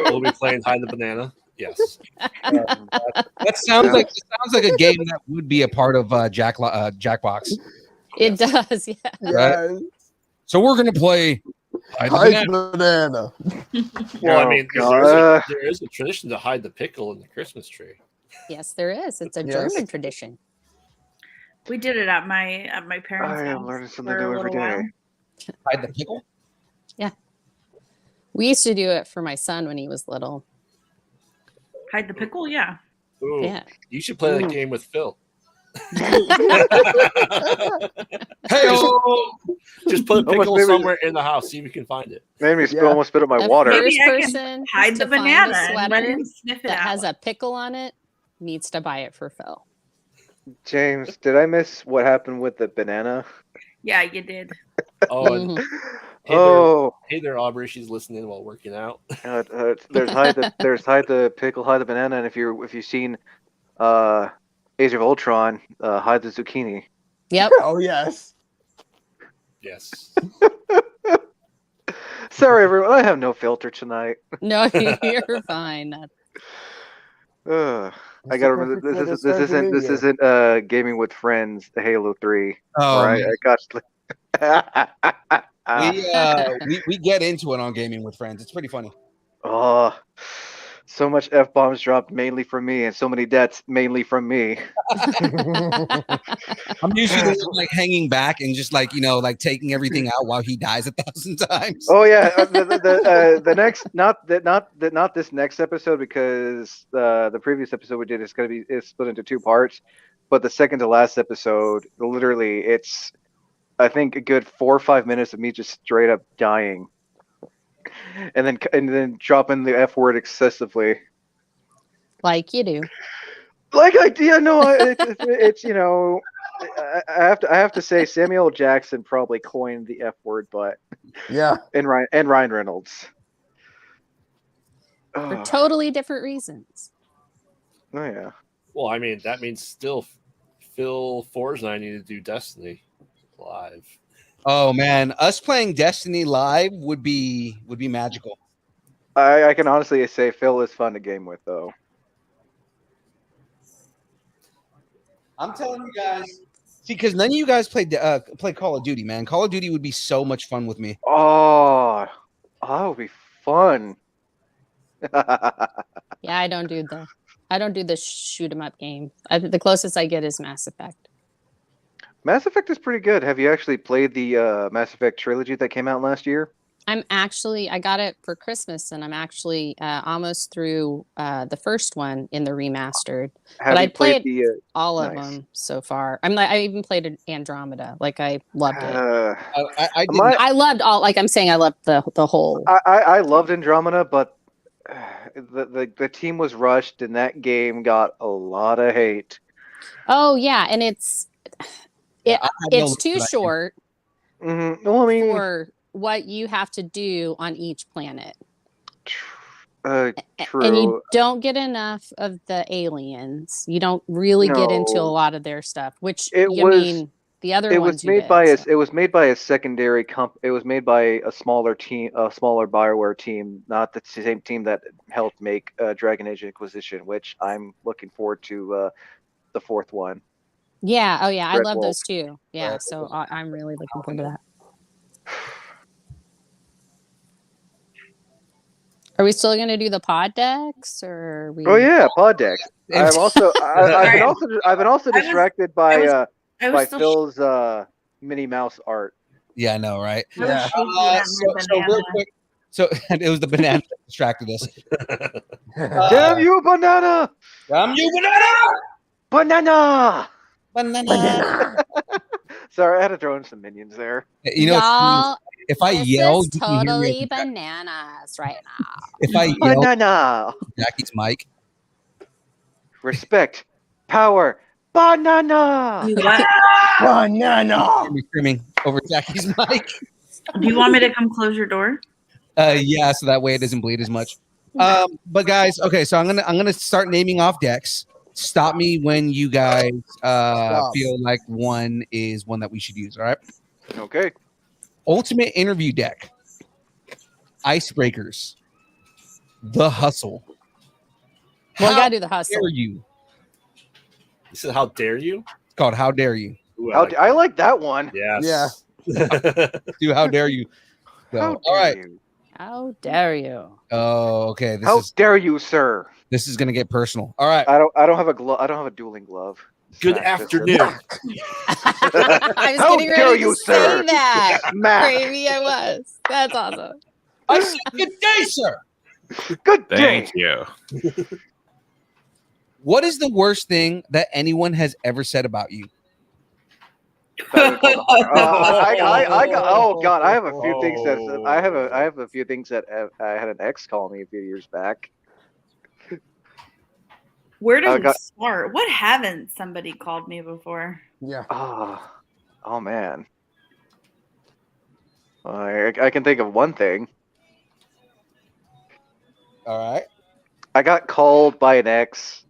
We'll be playing hide the banana. Yes. That sounds like a game that would be a part of Jackbox. It does, yeah. Right? So we're gonna play Hide the Hide Banana. banana. Well, I Oh, mean, God. there is a tradition to hide the pickle in the Christmas tree. Yes, there is. It's a Yes. German tradition. We did it at my parents' I am house learning something for a new every little day. while. Hide the pickle. We used to do it for my son when he was little. Hide the pickle, yeah. Ooh, Yeah. you should play that Ooh. game with Phil. Hey, Just put a Almost pickle maybe- somewhere in the house. See if you can find it. Made me Yeah. almost spit up my The water. first Maybe I can person hide to the find a banana and let sweater him sniff it that out. has a pickle on it needs to buy it for Phil. James, did I miss what happened with the banana? Yeah, you did. Oh, and Mhm. hey there, Aubrey. She's listening while working out. There's hide the pickle, hide the banana, and if you've seen Age of Ultron, hide the zucchini. Yep. Oh yes. Yes. Sorry, everyone. I have no filter tonight. No, you're fine. I That's gotta the remember perfect way to this start the new this year. isn't gaming with friends. The Halo 3. Oh, All right, man. We get into it on Gaming with Friends. It's pretty funny. Oh, so much F-bombs dropped mainly from me, and so many deaths mainly from me. I'm usually the one, like hanging back and just like like taking everything out while he dies 1,000 times. Oh yeah, the next not this next episode, because the previous episode we did is split into 2 parts, but the second to last episode, literally, it's I think a good 4 or 5 minutes of me just straight up dying, and then dropping the F word excessively. Like you do. Like it's I have to say Samuel Jackson probably coined the F word, but Yeah. and Ryan Reynolds. For Oh, totally different reasons. oh yeah. Well, I mean, that means still Phil Forza and I need to do Destiny live. Oh man, us playing Destiny live would be magical. I can honestly say Phil is fun to game with, though. I'm telling you guys. See, because none of you guys play Call of Duty, man. Call of Duty would be so much fun with me. Oh, that would be fun. Yeah, I don't do the shoot 'em up game. The closest I get is Mass Effect. Mass Effect is pretty good. Have you actually played the Mass Effect trilogy that came out last year? I got it for Christmas, and I'm actually almost through the first one in the remastered. Have But you I played the? all of nice. them so far. I even played Andromeda. Like I loved it. I did My- I loved all. Like I'm saying, I loved the whole. I loved Andromeda, but the team was rushed, and that game got a lot of hate. Oh yeah, and it's I had no it's love too for that short Well, I mean, for what you have to do on each planet. true. And you don't get enough of the aliens. You don't really get into a No. lot of their stuff, which It you was- mean the other It ones was you made did, by so. it was made by a secondary It was made by a smaller team, a smaller Bioware team, not the same team that helped make Dragon Age Inquisition, which I'm looking forward to the 4th one. Yeah. Oh yeah. I Red love Wolf. those too. Yeah. Red So I'm really looking forward to that. Are we still going to do the pod decks, or are we? Oh yeah, pod decks. I've been also I was- distracted by I was by still Phil's Minnie Mouse art. Yeah, I know, right? I was Yeah. shaking at my So real banana. quick, so it was the banana that distracted us. Damn you, banana! Damn you, Banana! banana! Sorry, I had to throw in some minions there. You know, Y'all, if I this yell, is you can hear totally me. bananas right now. If I yell, Banana! Jackie's mic. Respect, power, banana! You what? Banana. Hear me screaming over Jackie's mic. Do you want me to come close your door? Yeah, so that way it doesn't bleed as much. But guys, okay, so I'm gonna start naming off decks. Stop me when you guys feel like one is one that we should use. All right. Okay. Ultimate interview deck. Icebreakers. The Hustle. Well, I How gotta do the hustle. dare you? He said, "How dare you?" It's called How Dare You. Ooh, I like that one. Yes. Yeah. Do How Dare You. So, How all right. dare you? How dare you? Oh, okay. How dare you, sir? This is gonna get personal. All right. I don't have a glove. I don't have a dueling glove. Good Smack this afternoon. I was How getting dare ready you, to sir? say that. Smack. Gravy, I was. That's awesome. I said good day, sir. Good day. Thank you. What is the worst thing that anyone has ever said about you? I got. Oh God, I have a few things that I have a few things that I had an ex call me a few years back. Where do I we got- start? What haven't somebody called me before? Yeah. Oh man. I can think of one thing. All right. I got called by an ex.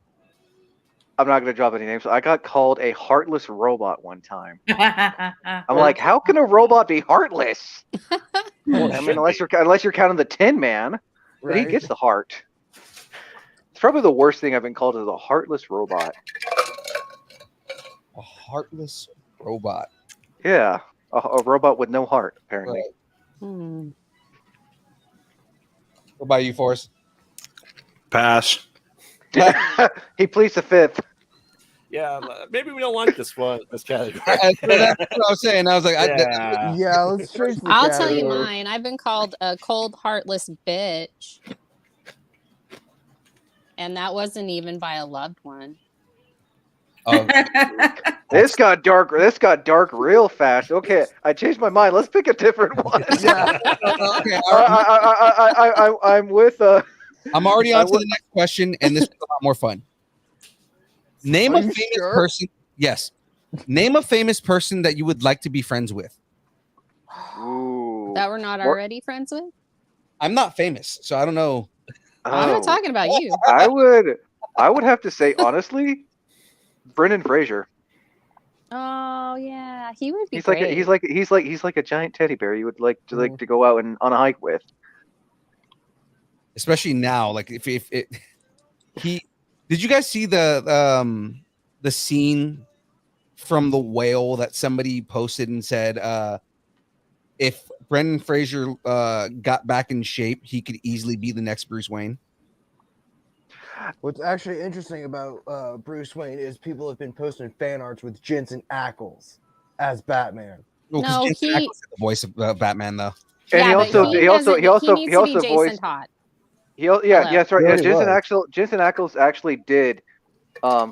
I'm not going to drop any names. I got called a heartless robot one time. I'm like, how can a robot be heartless? I mean, unless you're counting the Tin Man, but he Right. gets the heart. It's probably the worst thing I've been called is a heartless robot. A heartless robot. Yeah, a robot with no heart, apparently. Right. Hmm. What about you, Forrest? Pass. He pleads the fifth. Yeah, maybe we don't like this one, this category. That's what I was saying. I was like, Yeah. Yeah, let's change the I'll tell you category. mine. I've been called a cold, heartless bitch. And that wasn't even by a loved one. oh, This got dark. This got dark real fast. Okay, I changed my mind. Let's pick a different one. Yeah. okay. All right. I'm with. I'm already on to the next question, and this is a lot more fun. Name Are a you famous sure? person. Yes. Name a famous person that you would like to be friends with. Ooh. That we're not already friends with? I'm not famous, so I don't know. I'm not talking about you. I would have to say honestly, Brendan Fraser. Oh yeah, he would be He's great. like a giant teddy bear. You would like to go out and on a hike with. Especially now, like if it, he did you guys see the scene from The Whale that somebody posted and said if Brendan Fraser got back in shape, he could easily be the next Bruce Wayne. What's actually interesting about Bruce Wayne is people have been posting fan arts with Jensen Ackles as Batman. Well, 'cause No, Jensen he- Ackles is the voice of Batman, though. And yeah, he but also he he also needs to be Jason voiced. Todd. Yeah, Hello. that's right. He Yeah, already Jensen Ackles actually did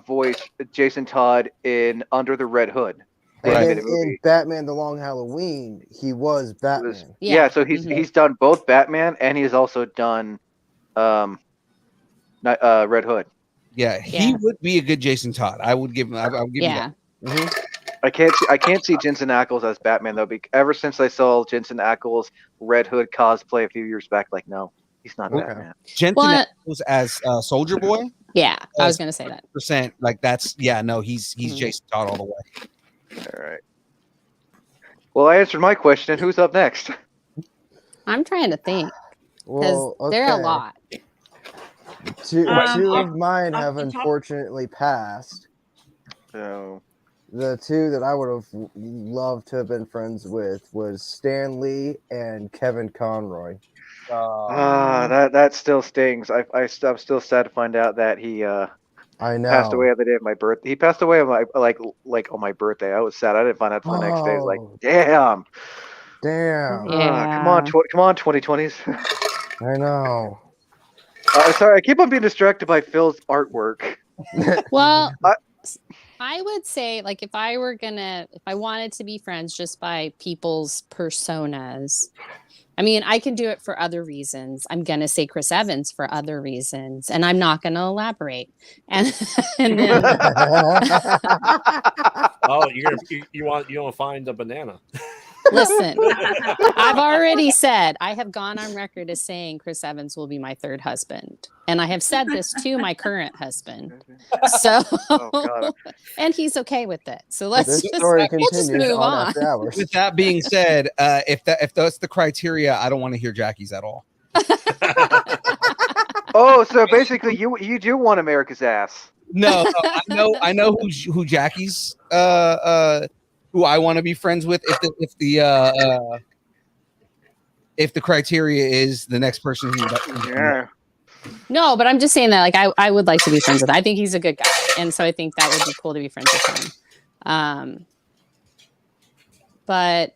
voice Jason Todd in Under the Red Hood. And Right. then animated in movie. Batman: The Long Halloween, he was Batman. Yeah, so he's Mhm. he's done both Batman and he's also done Red Hood. Yeah, he Yeah. would be a good Jason Todd. I would give him. I would give Yeah. you that. I can't see Jensen Ackles as Batman though. Ever since I saw Jensen Ackles Red Hood cosplay a few years back, like no, he's not Okay. Batman. Jensen What? Ackles as Soldier Boy. Yeah, I was gonna say that. Percent like that's no. He's Mhm. Jason Todd all the way. All right. Well, I answered my question. Who's up next? I'm trying to think because Well, they're a okay. lot. Two I'll- of mine have I'll talk- unfortunately passed. So The two that I would have loved to have been friends with was Stan Lee and Kevin Conroy. that still stings. I'm still sad to find out that he I know. passed away on the day of my birthday. He passed away on my on my birthday. I was sad. I didn't find out till the next day. I was like, Oh. damn. Damn. Come on, 2020s. I know. Sorry, I keep on being distracted by Phil's artwork. Well, I- I would say like if I wanted to be friends just by people's personas, I mean, I can do it for other reasons. I'm gonna say Chris Evans for other reasons, and I'm not gonna elaborate. And then Oh, you want to find a banana? listen, I've already said I have gone on record as saying Chris Evans will be my third husband, and I have said this to my current husband. So, Oh, God. and he's okay with it. So let's This just story we'll just continues move on on. after hours. With that being said, if that's the criteria, I don't want to hear Jackie's at all. Oh, so basically, you do want America's ass. No, I know who Jackie's who I want to be friends with if the criteria is the next person who Yeah. No, but I'm just saying that like I would like to be friends with him. I think he's a good guy, and so I think that would be cool to be friends with him. But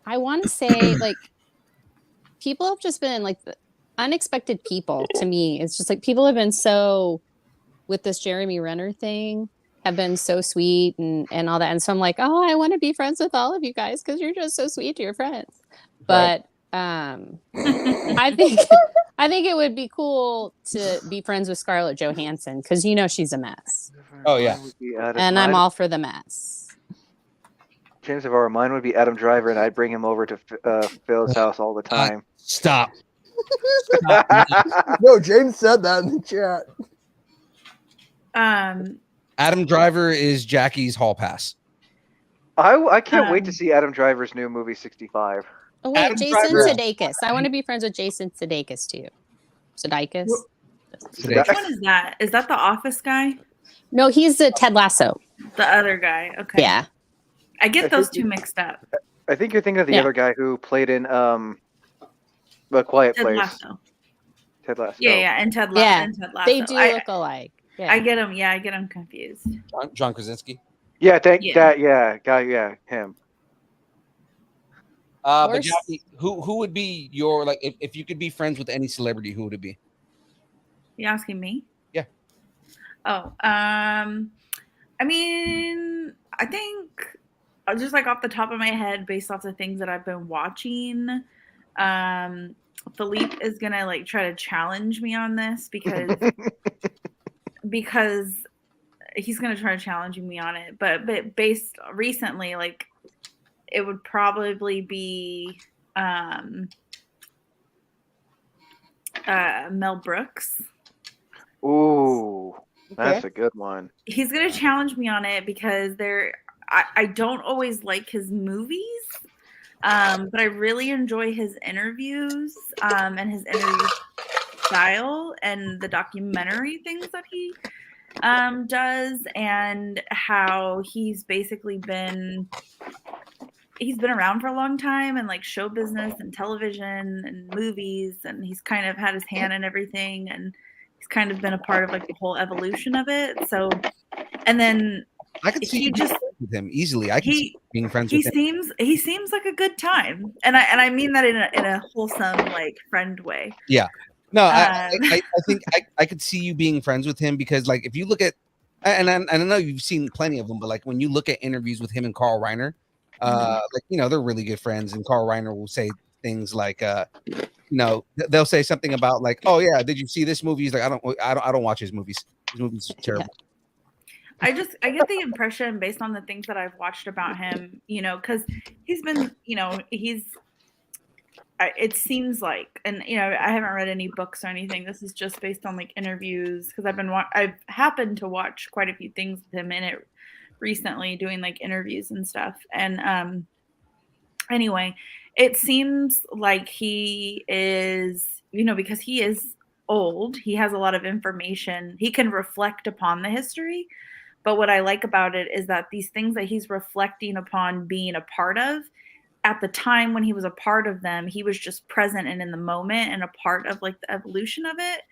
I want to say like people have just been like unexpected people to me. It's just like people have been so with this Jeremy Renner thing have been so sweet and all that. And so I'm like, oh, I want to be friends with all of you guys because you're just so sweet to your friends. But I think it would be cool to be friends with Scarlett Johansson because she's a mess. Oh yeah, and I'm all for the mess. Chances of mine would be Adam Driver, and I'd bring him over to Phil's house all the time. Stop. No, James said that in the chat. Adam Driver is Jackie's hall pass. I can't wait to see Adam Driver's new movie 65. Oh wait, Adam Jason Driver. Sudeikis. I want to be friends with Jason Sudeikis too. Sudeikis. Which one is that? Is that the Office guy? No, he's the Ted Lasso. The other guy. Okay. Yeah. I get those two mixed up. I think you're thinking of the other guy who played in The Quiet Ted Place. Lasso. Ted Lasso. Yeah, and Ted Lasso. Yeah, and Ted Lasso. they do look alike. Yeah. I get them. Yeah, I get them confused. John Krasinski. Yeah, Yeah. Him. But Jackie, who would be your like if you could be friends with any celebrity, who would it be? You asking me? Yeah. Oh, I mean, I think just like off the top of my head, based off the things that I've been watching, Philippe is gonna like try to challenge me on this because he's gonna try to challenge me on it. But based recently, like it would probably be Mel Brooks. Ooh, that's a good one. He's gonna challenge me on it because I don't always like his movies, but I really enjoy his interviews and his interview style and the documentary things that he does, and how he's basically been around for a long time and like show business and television and movies, and he's kind of had his hand in everything, and he's kind of been a part of like the whole evolution of it. So, and then I could see you just with him easily. I can see being friends with him. He seems like a good time, and I mean that in a wholesome like friend way. Yeah. No, I think I could see you being friends with him because like if you look at and I know you've seen plenty of them, but like when you look at interviews with him and Carl Reiner, like they're really good friends, and Carl Reiner will say things like they'll say something about like, oh yeah, did you see this movie? He's like, I don't watch his movies. His movies are terrible. I get the impression based on the things that I've watched about him, because he's been, it seems like, and I haven't read any books or anything. This is just based on like interviews because I've happened to watch quite a few things with him in it recently, doing like interviews and stuff. And anyway, it seems like he is, because he is old, he has a lot of information. He can reflect upon the history. But what I like about it is that these things that he's reflecting upon being a part of, at the time when he was a part of them, he was just present and in the moment and a part of like the evolution of it.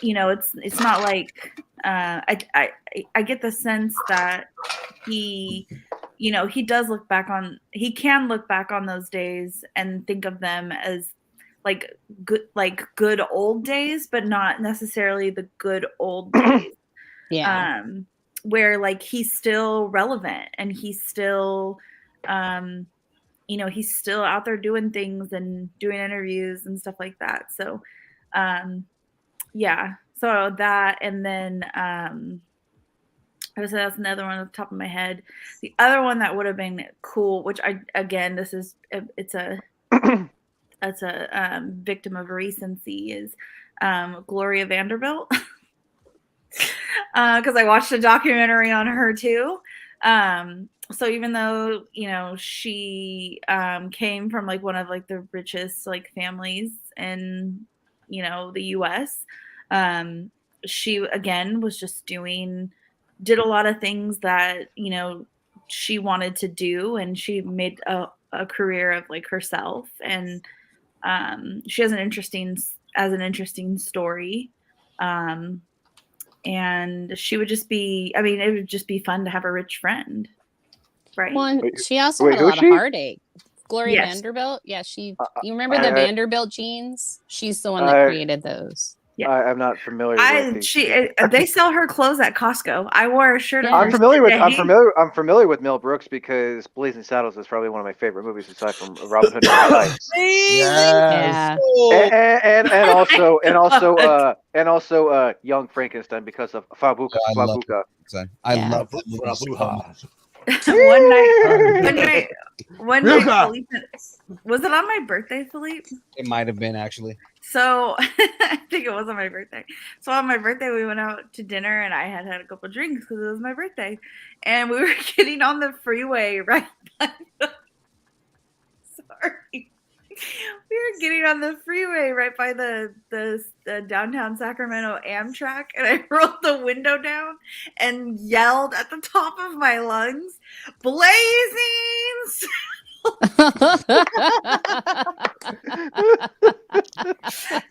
It's not like I get the sense that he can look back on those days and think of them as like good old days, but not necessarily the good old days. Yeah. Where like he's still relevant and he's still he's still out there doing things and doing interviews and stuff like that. So yeah. So that, and then I would say that's another one off the top of my head. The other one that would have been cool, which it's a victim of recency, is Gloria Vanderbilt. Because I watched a documentary on her too. so even though she came from like one of like the richest like families in the US, she again was just did a lot of things that she wanted to do, and she made a career of like herself, and she has an interesting story. And she would just be, I mean, it would just be fun to have a rich friend, right? Well, and she also Wait, had a who's lot of she? heartache. Gloria Yes. Vanderbilt. Yeah, you remember the I- Vanderbilt jeans? She's the one that I- created those. Yeah. I'm not familiar with these. They sell her clothes at Costco. I wore a shirt of Yeah. hers today. I'm familiar with Mel Brooks because Blazing Saddles is probably one of my favorite movies aside from Robin Hood and the Tights. Yeah. And also Young Frankenstein because of Fabuka. I Yeah. love that movie so much. One night, Felipe, was it on my birthday, Philippe? It might have been actually. So I think it was on my birthday. So on my birthday, we went out to dinner, and I had a couple drinks because it was my birthday, and we were getting on the freeway right by sorry. We were getting on the freeway right by the downtown Sacramento Amtrak, and I rolled the window down and yelled at the top of my lungs, "Blazing!"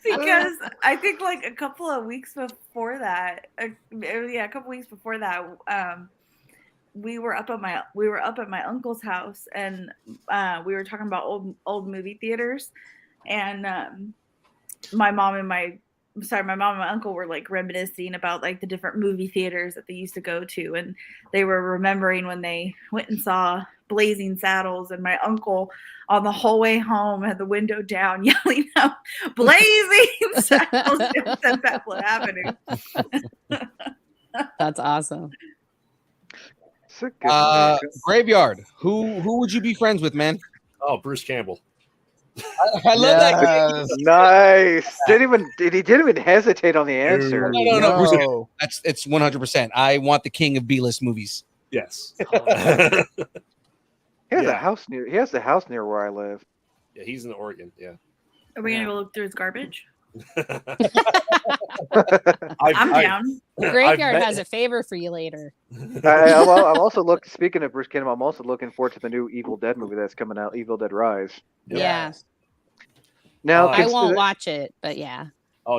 Because I think like a couple weeks before that, we were up at my uncle's house, and we were talking about old movie theaters, and my mom and my uncle were like reminiscing about like the different movie theaters that they used to go to, and they were remembering when they went and saw Blazing Saddles, and my uncle on the whole way home had the window down yelling out "Blazing Saddles" down 10th Avenue. That's awesome. Graveyard. Who would you be friends with, man? Oh, Bruce Campbell. I love that. Nice. He didn't even hesitate on the answer. No. Bruce Campbell. It's 100%. I want the king of B-list movies. Yes. He has the house near where I live. Yeah, he's in Oregon. Yeah. Are we gonna go look through his garbage? I'm down. Graveyard has a favor for you later. I'm also speaking of Bruce Campbell, I'm also looking forward to the new Evil Dead movie that's coming out, Evil Dead Rise. Yeah. Now I won't watch it, but yeah.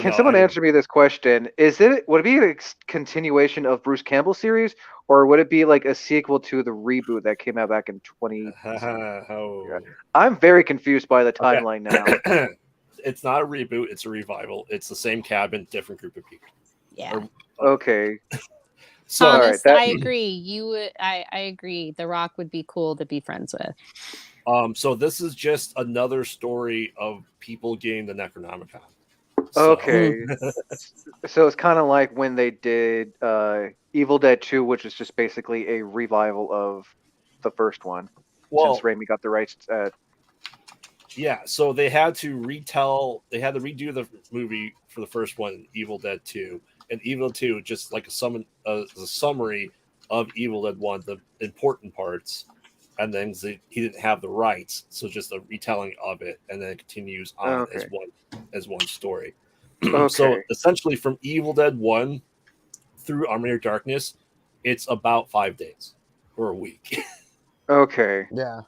Can someone answer me this question? Would it be a continuation of Bruce Campbell's series, or would it be like a sequel to the reboot that came out back in 20? I'm very confused by the timeline now. It's not a reboot; it's a revival. It's the same cabin, different group of people. Yeah. Okay. So Thomas, I agree. I agree. The Rock would be cool to be friends with. So this is just another story of people getting the Necronomicon. Okay. So it's kind of like when they did Evil Dead 2, which is just basically a revival of the first one. Well, since Raimi got the rights. Yeah, so they had to redo the movie for the first one, Evil Dead 2, and Evil 2 just like a summary of Evil Dead 1, the important parts, and then he didn't have the rights, so just a retelling of it, and then it continues on as one story. So essentially, from Evil Dead 1 through Army of Darkness, it's about 5 days or a week. Okay. Yeah.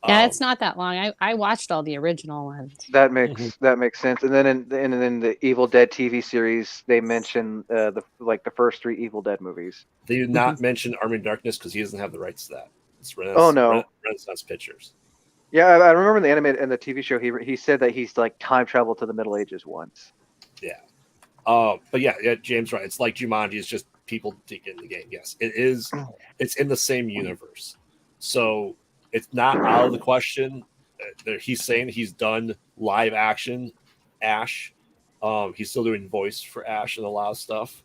Yeah, it's not that long. I watched all the original ones. That makes sense. And then in the Evil Dead TV series, they mention the first 3 Evil Dead movies. They did not mention Army of Darkness because he doesn't have the rights to that. It's Renaissance Pictures. Yeah, I remember in the animated and the TV show, he said that he's like time traveled to the Middle Ages once. Yeah. But yeah, James, right. It's like Jumanji. It's just people to get in the game. Yes, it is. It's in the same universe, so it's not out of the question. He's saying he's done live action Ash. He's still doing voice for Ash and a lot of stuff.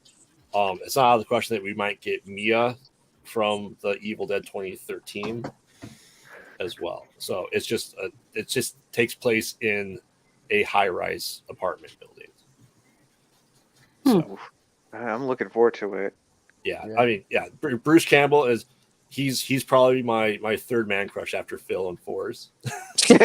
It's not out of the question that we might get Mia from the Evil Dead 2013 as well. So it just takes place in a high-rise apartment building. So, I'm looking forward to it. Yeah. I mean, yeah, Bruce Campbell is He's probably my third man crush after Phil and Fours. Wait.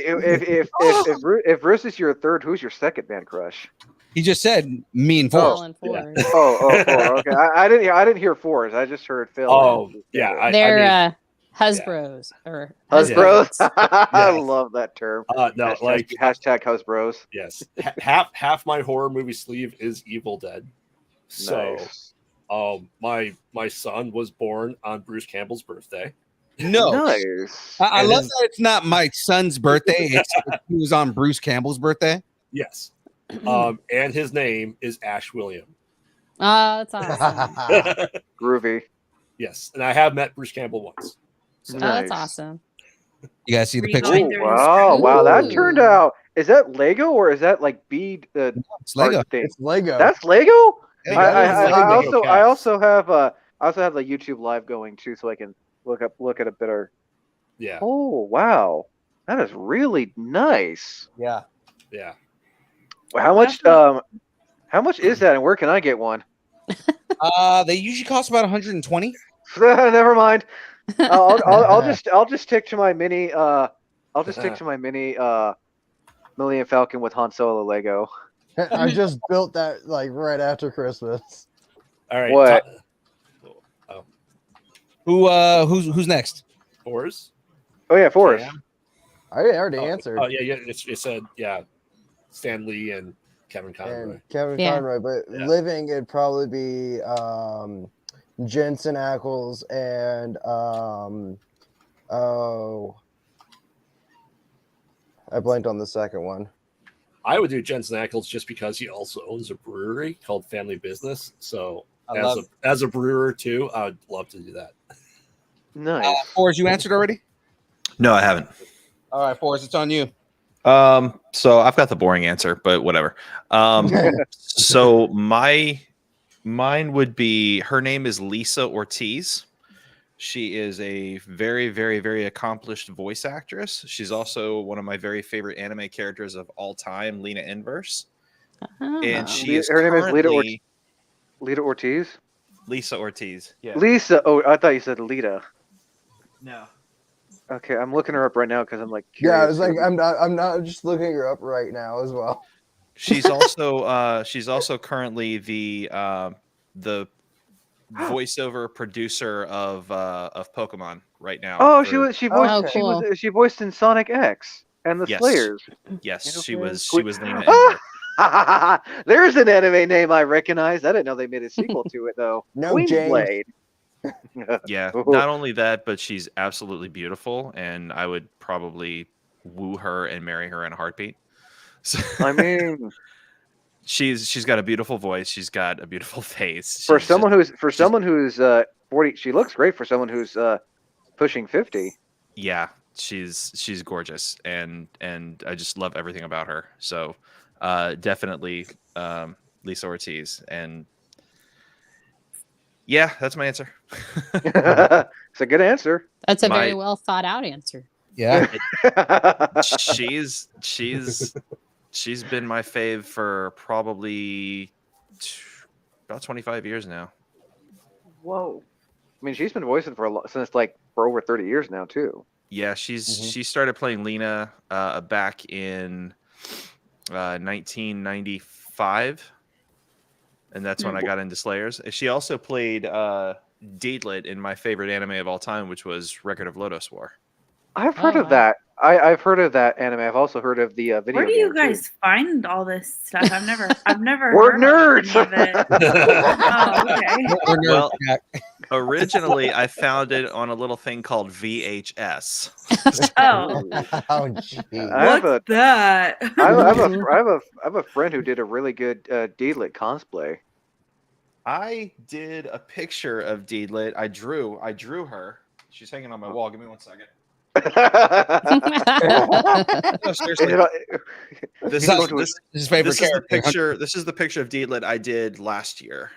If Bruce is your third, who's your second man crush? He just said me and Forrest. Phil and Fours. Four. Okay, I didn't hear Fours. I just heard Phil. Oh, yeah. They're husbros or husbros. I Yeah. love that term. No, hashtag, like hashtag husbros. yes, half my horror movie sleeve is Evil Dead. So, Nice. my son was born on Bruce Campbell's birthday. No, Nice. I And love his- that it's not my son's birthday. It's he was on Bruce Campbell's birthday. Yes. And his name is Ash William. Oh, that's awesome. Groovy. Yes, and I have met Bruce Campbell once. So, Oh, that's awesome. You guys see the Were you picture? going Oh, through his wow, screen? wow, that Ooh. turned out. Is that Lego or is that like bead? It's Lego. art thing? It's Lego. That's Lego. Yeah, I also have the YouTube live going too, so I can look at a better. yeah, Oh wow, that is really nice. yeah. yeah. How much is that, and where can I get one? They usually cost about 120. Never mind. I'll just stick to my mini. I'll just stick to my mini. Millennium Falcon with Han Solo Lego. I just built that like right after Christmas. All right. What? Who's next? Fours? Oh yeah, Forrest. Cam? I already answered. Oh yeah. It said Stan Lee and Kevin Conroy. And Kevin Yeah. Conroy, but Yeah. living it'd probably be Jensen Ackles and I blanked on the second one. I would do Jensen Ackles just because he also owns a brewery called Family Business. So as a brewer too, I would love to do that. Nice. Forrest, you answered already? No, I haven't. All right, Forrest, it's on you. So I've got the boring answer, but whatever. So mine would be, her name is Lisa Ortiz. She is a very, very, very accomplished voice actress. She's also one of my very favorite anime characters of all time, Lena Inverse. And she is Her name is currently Lita Ortiz. Lisa Ortiz. Yeah. Lisa. Oh, I thought you said Lita. No. Okay, I'm looking her up right now because I'm like. Yeah, I Curious. was like, I'm not just looking her up right now as well. She's also currently the voiceover producer of Pokemon right now. Oh, for- she voiced Oh, cool. she voiced in Sonic X and the Yes. Slayers. Yes, she Okay. was Lena Inverse. There's an anime name I recognize. I didn't know they made a sequel to it though. No, Queen's James. Blade. Yeah, Ooh. not only that, but she's absolutely beautiful, and I would probably woo her and marry her in a heartbeat. So I mean, she's got a beautiful voice. She's got a beautiful face. for She's someone just- who's 40, she looks great for someone who's pushing 50. yeah, she's gorgeous, and I just love everything about her. So definitely Lisa Ortiz, and yeah, that's my answer. It's a good answer. That's a very My- well thought out answer. Yeah. she's been my fave for probably about 25 years now. Whoa. I mean, she's been voicing for for over 30 years now too. Yeah, she started playing Lena back in 1995, and that's when I got into Slayers. She also played Deedlit in my favorite anime of all time, which was Record of Lodoss War. I've heard Oh, of that. I've heard of that anime. I've also heard of the video. Where do you game, too. guys find all this stuff? I've never. We're heard nerds. of any of it. Oh, okay. We're nerds, Well, Jack. Originally, I found it on a little thing called VHS. Oh, Oh, gee. I have what's that? I have a friend who did a really good Deedlit cosplay. I did a picture of Deedlit. I drew her. She's hanging on my wall. Give me 1 second. No, seriously. This You go is to a- this, His favorite this is the character. picture. This is the picture of Deedlit I did last year.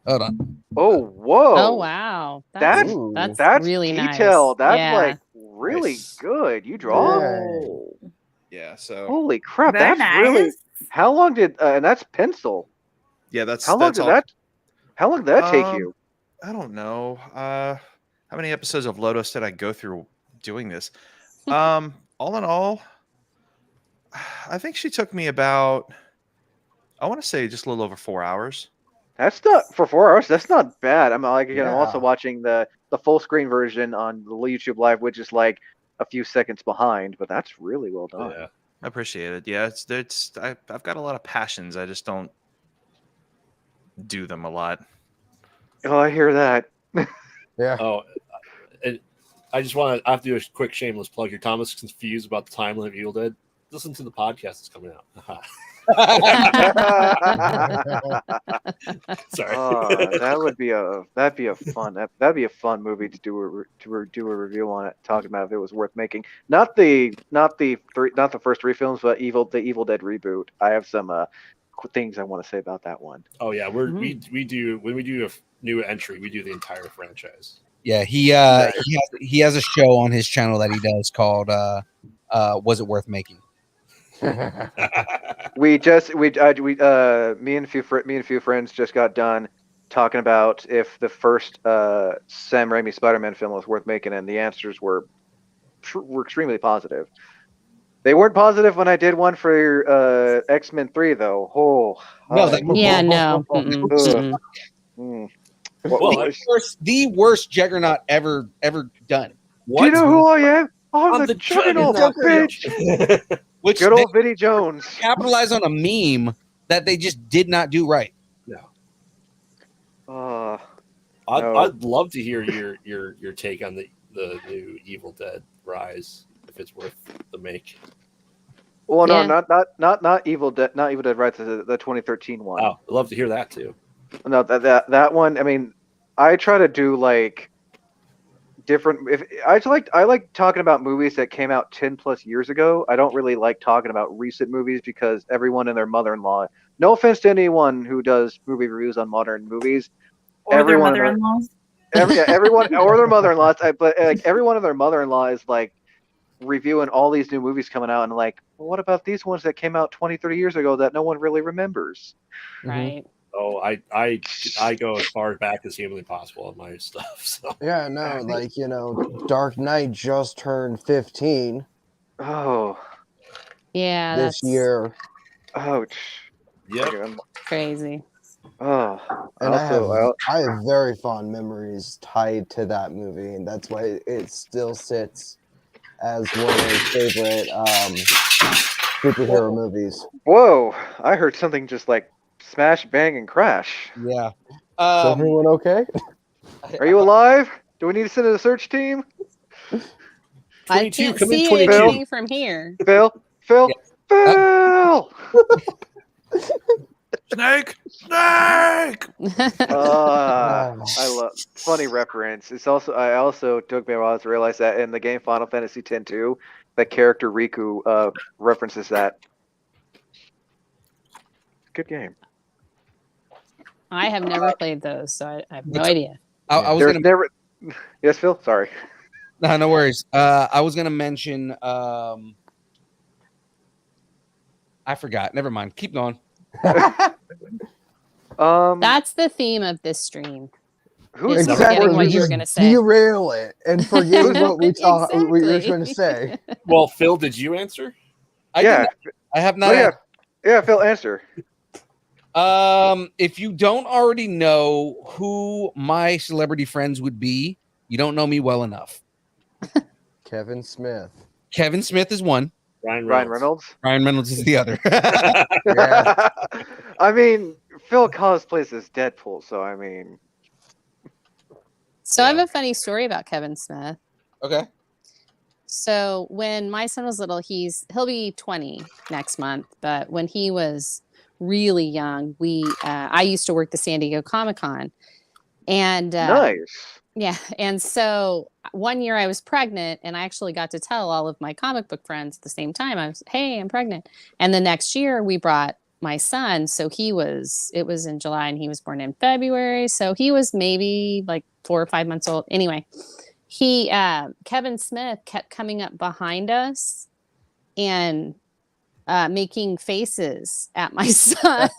Hold on. Oh, whoa. Oh wow, That's that's really detailed. nice. That's Yeah. like really Nice. good. You draw. Yeah. Yeah. So Holy crap! Very That's really. nice. How long did and that's pencil? yeah, that's How long that's did all. that? How long did that take Um, you? I don't know. How many episodes of Lotus did I go through doing this? All in all, I think she took me about, I want to say just a little over 4 hours. That's not for 4 hours. That's not bad. I'm like again. I'm also Yeah. watching the full screen version on the YouTube Live, which is like a few seconds behind, but that's really well done. Yeah. I appreciate it. Yeah, I've got a lot of passions. I just don't do them a lot. Oh, I hear that. Yeah. Oh, and I just want to. I have to do a quick shameless plug here. Thomas is confused about the timeline of Evil Dead. Listen to the podcast that's coming out. Sorry. That'd be a fun movie to do a review on it, talking about if it was worth making. Not the first three films, but the Evil Dead reboot. I have some things I want to say about that one. Oh yeah, we do when we do a new entry, we do the entire franchise. Yeah, he has a show on his channel that he does called Was It Worth Making? Me and a few friends just got done talking about if the first Sam Raimi Spider-Man film was worth making, and the answers were extremely positive. They weren't positive when I did one for X-Men 3, though. Oh, Yeah, no. The worst Juggernaut ever done. Do you know who I am? I'm the Juggernaut, bitch. Which good old Vinnie Jones capitalized on a meme that they just did not do right. No. I'd love to hear your take on the new Evil Dead Rise, if it's worth the make. Well, no, not Evil Dead, not Evil Dead Rise, the 2013 one. Oh, I'd love to hear that too. No, that one. I mean, I try to do like different. I like talking about movies that came out 10+ years ago. I don't really like talking about recent movies because everyone and their mother-in-law. No offense to anyone who does movie reviews on modern movies. Or their mother-in-laws. Everyone or their mother-in-laws. But like every one of their mother-in-law is like reviewing all these new movies coming out and like, well, what about these ones that came out 20, 30 years ago that no one really remembers? Right. Oh, I go as far back as humanly possible on my stuff. So. Yeah, no, like, Dark Knight just turned 15. Oh. Yeah. This year. Ouch. Yep. Crazy. Oh. And I have very fond memories tied to that movie, and that's why it still sits as one of my favorite superhero movies. Whoa! I heard something just like smash, bang, and crash. Yeah. Is everyone okay? Are you alive? Do we need to send a search team? I can't see anything from here. Phil. Snake! I love funny reference. I also took me a while to realize that in the game Final Fantasy X-2, that character Riku references that. Good game. I have never played those, so I have no idea. I was gonna never. Yes, Phil. Sorry. No worries. I was gonna mention. I forgot. Never mind. Keep going. That's the theme of this stream. Who's forgetting what you were going to say? Derail it and forget what we what you're trying to say. Well, Phil, did you answer? I have not. Oh, yeah, Phil, answer. If you don't already know who my celebrity friends would be, you don't know me well enough. Kevin Smith. Kevin Smith is one. Ryan Reynolds. Ryan Reynolds is the other. Yeah. I mean, Phil cosplays as Deadpool, so I mean. So I have a funny story about Kevin Smith. Okay. So when my son was little, he'll be 20 next month, but when he was really young, I used to work the San Diego Comic-Con, and nice. Yeah, and so one year I was pregnant, and I actually got to tell all of my comic book friends at the same time, hey, I'm pregnant. And the next year we brought my son, so it was in July and he was born in February, so he was maybe like 4 or 5 months old. Anyway, Kevin Smith kept coming up behind us and making faces at my son.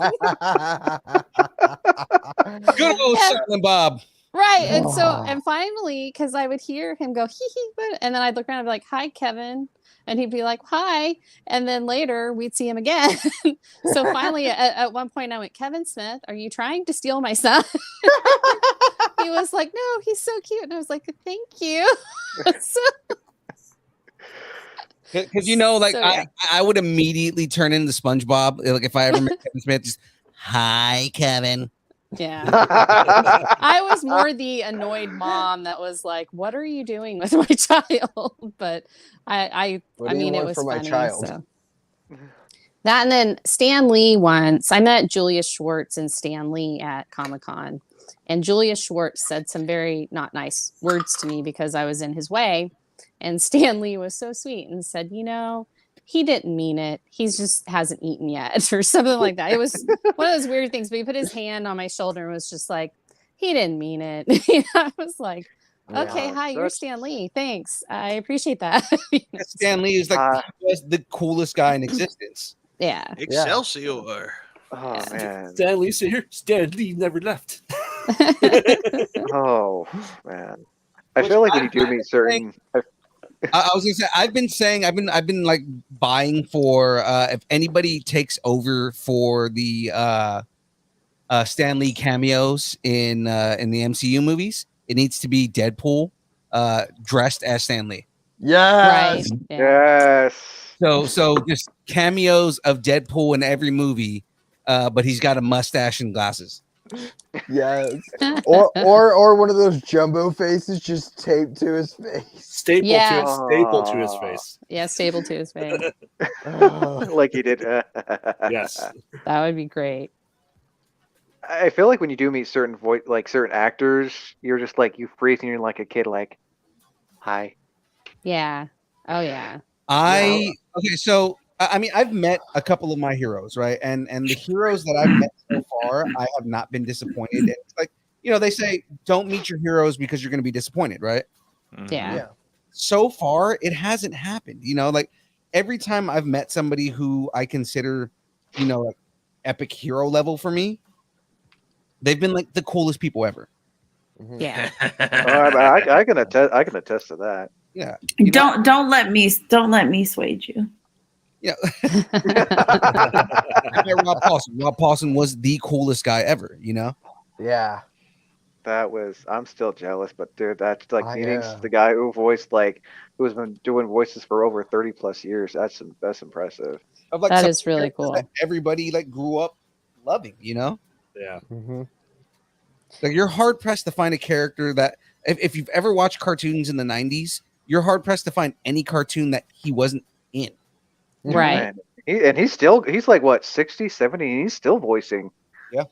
Good old Silent Bob. Right. And so, and finally, because I would hear him go, hee hee, and then I'd look around and be like, hi, Kevin. And he'd be like, hi. And then later we'd see him again. So finally, at one point, I went, Kevin Smith, are you trying to steal my son? He was like, no, he's so cute. And I was like, thank you. Because, you know, like, So, yeah. I would immediately turn into SpongeBob. Like, if I ever met Kevin Smith, just, hi, Kevin. Yeah. I was more the annoyed mom that was like, what are you doing with my child? But I mean, it was funny. So. That, and then Stan Lee once, I met Julius Schwartz and Stan Lee at Comic-Con. And Julius Schwartz said some very not nice words to me because I was in his way. And Stan Lee was so sweet and said, you know, he didn't mean it. He just hasn't eaten yet or something like that. It was one of those weird things. But he put his hand on my shoulder and was just like, he didn't mean it. I was like, okay, hi, you're Stan Lee. Thanks. I appreciate that. Stan Lee is like he was the coolest guy in existence. Yeah. Excelsior. Oh, man. Stan Lee's here. Stan Lee never left. Oh, man. I feel like when you do meet certain... I was gonna say I've been like buying for if anybody takes over for the Stan Lee cameos in the MCU movies, it needs to be Deadpool dressed as Stan Lee. Yes. Right. Yeah. Yes. So just cameos of Deadpool in every movie, but he's got a mustache and glasses. Yes. Or one of those jumbo faces just taped to his face. Staple to his face. Yeah, staple to his face. Like he did. Yes. That would be great. I feel like when you do meet certain certain actors, you're just like you freeze and you're like a kid, like, hi. Yeah. Oh yeah. Okay, so I mean, I've met a couple of my heroes, right? And the heroes that I've met so far, I have not been disappointed. And it's like, you know, they say don't meet your heroes because you're going to be disappointed, right? Yeah. So far, it hasn't happened. You know, like every time I've met somebody who I consider, you know, like epic hero level for me, they've been like the coolest people ever. Yeah. I can attest to that. Yeah. Don't let me sway you. Yeah. I met Rob Paulson. Rob Paulson was the coolest guy ever, you know? Yeah. I'm still jealous, but dude, that's like meeting the guy who voiced who's been doing voices for over 30 plus years. That's impressive. Like that is really cool. That everybody like grew up loving, you know? Yeah. Mm-hmm. Like you're hard pressed to find a character that if you've ever watched cartoons in the 90s, you're hard pressed to find any cartoon that he wasn't in. Right. He's like what, 60, 70, and he's still voicing. Yeah.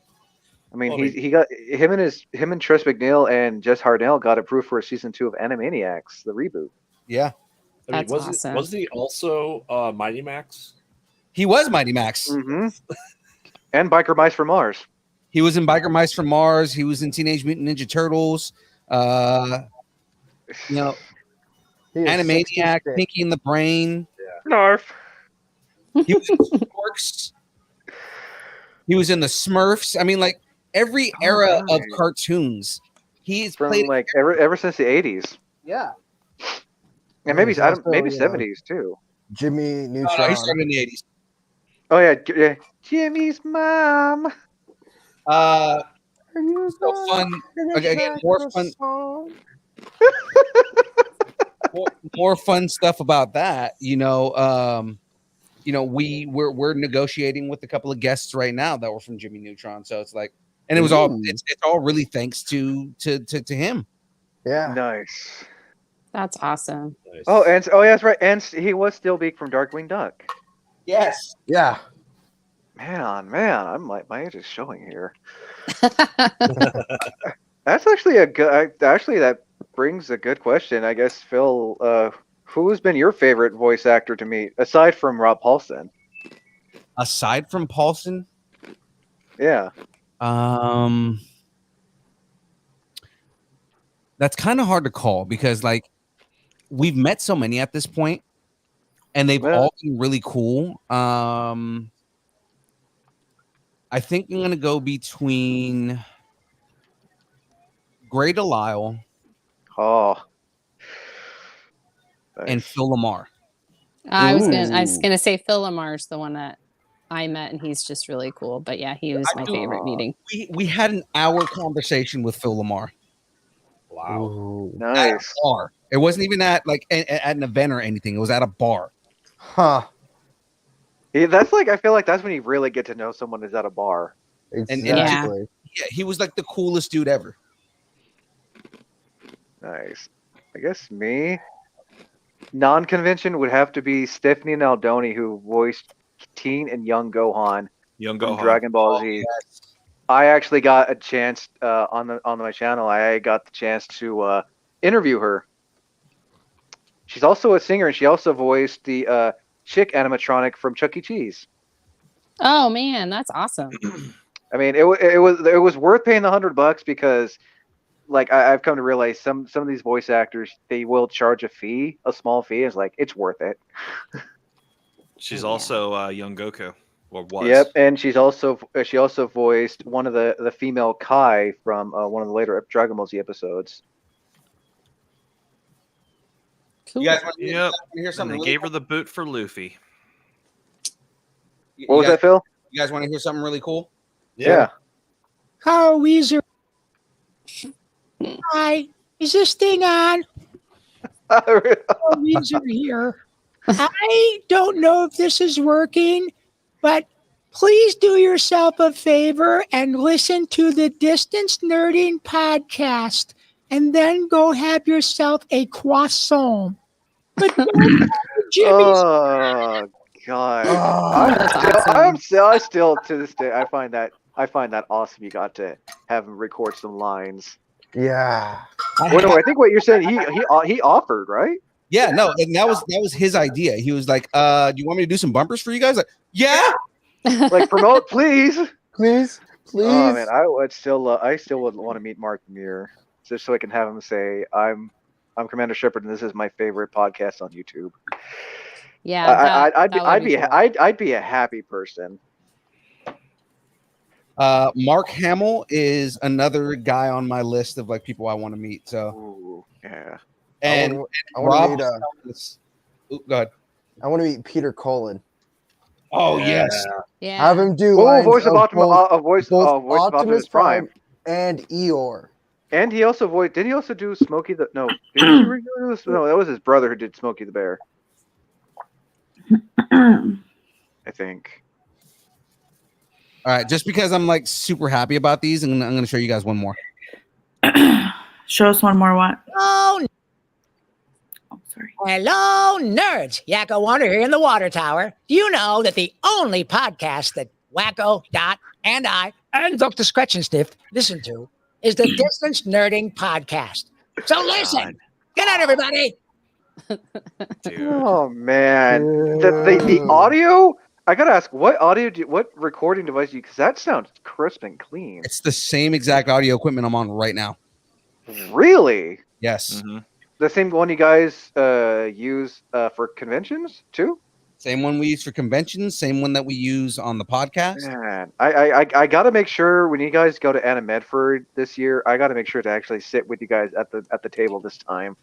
I mean, he got him and Tress MacNeille and Jess Harnell got approved for a season 2 of Animaniacs, the reboot. Yeah. I mean, That's awesome. wasn't he also Mighty Max? He was Mighty Max. Mm-hmm. And Biker Mice from Mars. He was in Biker Mice from Mars. He was in Teenage Mutant Ninja Turtles. You know, Animaniac, Pinky and the Brain. Yeah. Narf. He was in Storks. He was in the Smurfs. I mean, like every era of cartoons, he's from played like ever since the 80s. Yeah. And maybe 70s too. Jimmy Neutron. No, he started in the 80s. Oh yeah, Jimmy's mom. So fun. Again, more fun. more fun stuff about that. You know, we're negotiating with a couple of guests right now that were from Jimmy Neutron. So it's like, and it was all it's all really thanks to him. Yeah. Nice. That's awesome. Nice. Oh, yeah, that's right. And he was Steelbeak from Darkwing Duck. Yes. Yeah. Man, I'm like my age is showing here. That's actually a good. Actually, that brings a good question. I guess Phil, who's been your favorite voice actor to meet aside from Rob Paulson? Aside from Paulson, yeah. That's kind of hard to call because like we've met so many at this point, and they've all been really cool. I think I'm gonna go between Grey DeLisle Oh. and Phil Lamar. I was gonna say Phil Lamar's the one that I met, and he's just really cool. But yeah, he was my favorite meeting. We had an hour conversation with Phil Lamar. Wow. Ooh. At a Nice. bar. It wasn't even at like at an event or anything. It was at a bar. Huh. Yeah, that's like, I feel like that's when you really get to know someone is at a bar. Exactly. Yeah, he was like the coolest dude ever. Nice. I guess me, non-convention would have to be Stephanie Naldoni, who voiced Teen and Young Gohan Young from Gohan. Dragon Ball Z. I actually got a chance on my channel. I got the chance to interview her. She's also a singer, and she also voiced the chick animatronic from Chuck E. Cheese. Oh man, that's awesome. I mean, it was worth paying the $100 because, like, I've come to realize some of these voice actors, they will charge a fee, a small fee. It's like, it's worth it. She's also young Goku, or was. Yep, and she also voiced one of the female Kai from one of the later Dragon Ball Z episodes. Cool. You guys want to hear And something? they Really gave cool? her the boot for Luffy. What was that, Phil? You guys want to hear something really cool? Yeah. How Weezer? Hi, is this thing on? Weezer here. I don't know if this is working, but please do yourself a favor and listen to the Distance Nerding podcast, and then go have yourself a croissant. But Jimmy's. Oh God! I still to this day I find that awesome. You got to have him record some lines. Yeah. Well, no, I think what you're saying, he offered, right? Yeah, no, and that was his idea. He was like, "Do you want me to do some bumpers for you guys?" Like, yeah, Like, promote, please. Please. Oh man, I still would want to meet Mark Muir just so I can have him say, "I'm Commander Shepard, and this is my favorite podcast on YouTube." Yeah, I'd be a happy person. Mark Hamill is another guy on my list of like people I want to meet. So, Ooh, yeah. and I want Rob, to meet. go ahead. I want to meet Peter Cullen. Oh yes, yeah. Have him do voice of Optimus Prime and Eeyore. And he also voiced. Did he also do Smokey the? No, did he do this? No, that was his brother who did Smokey the Bear. I think. All right, just because I'm like super happy about these, and I'm going to show you guys one more. Show us one more. What? Oh, sorry. Hello, nerds. Yakko Wonder here in the water tower. Do you know that the only podcast that Wacko, Dot, and I, and Dr. Scratch and Stiff listen to is the Distance Nerding podcast. So listen. Good night, everybody. Oh man, the audio. I gotta ask, what recording device do you? Because that sounds crisp and clean. It's the same exact audio equipment I'm on right now. Really? Yes. Mm-hmm. The same one you guys use for conventions too? Same one we use for conventions. Same one that we use on the podcast. Man, I gotta make sure when you guys go to Anna Medford this year, I gotta make sure to actually sit with you guys at the table this time.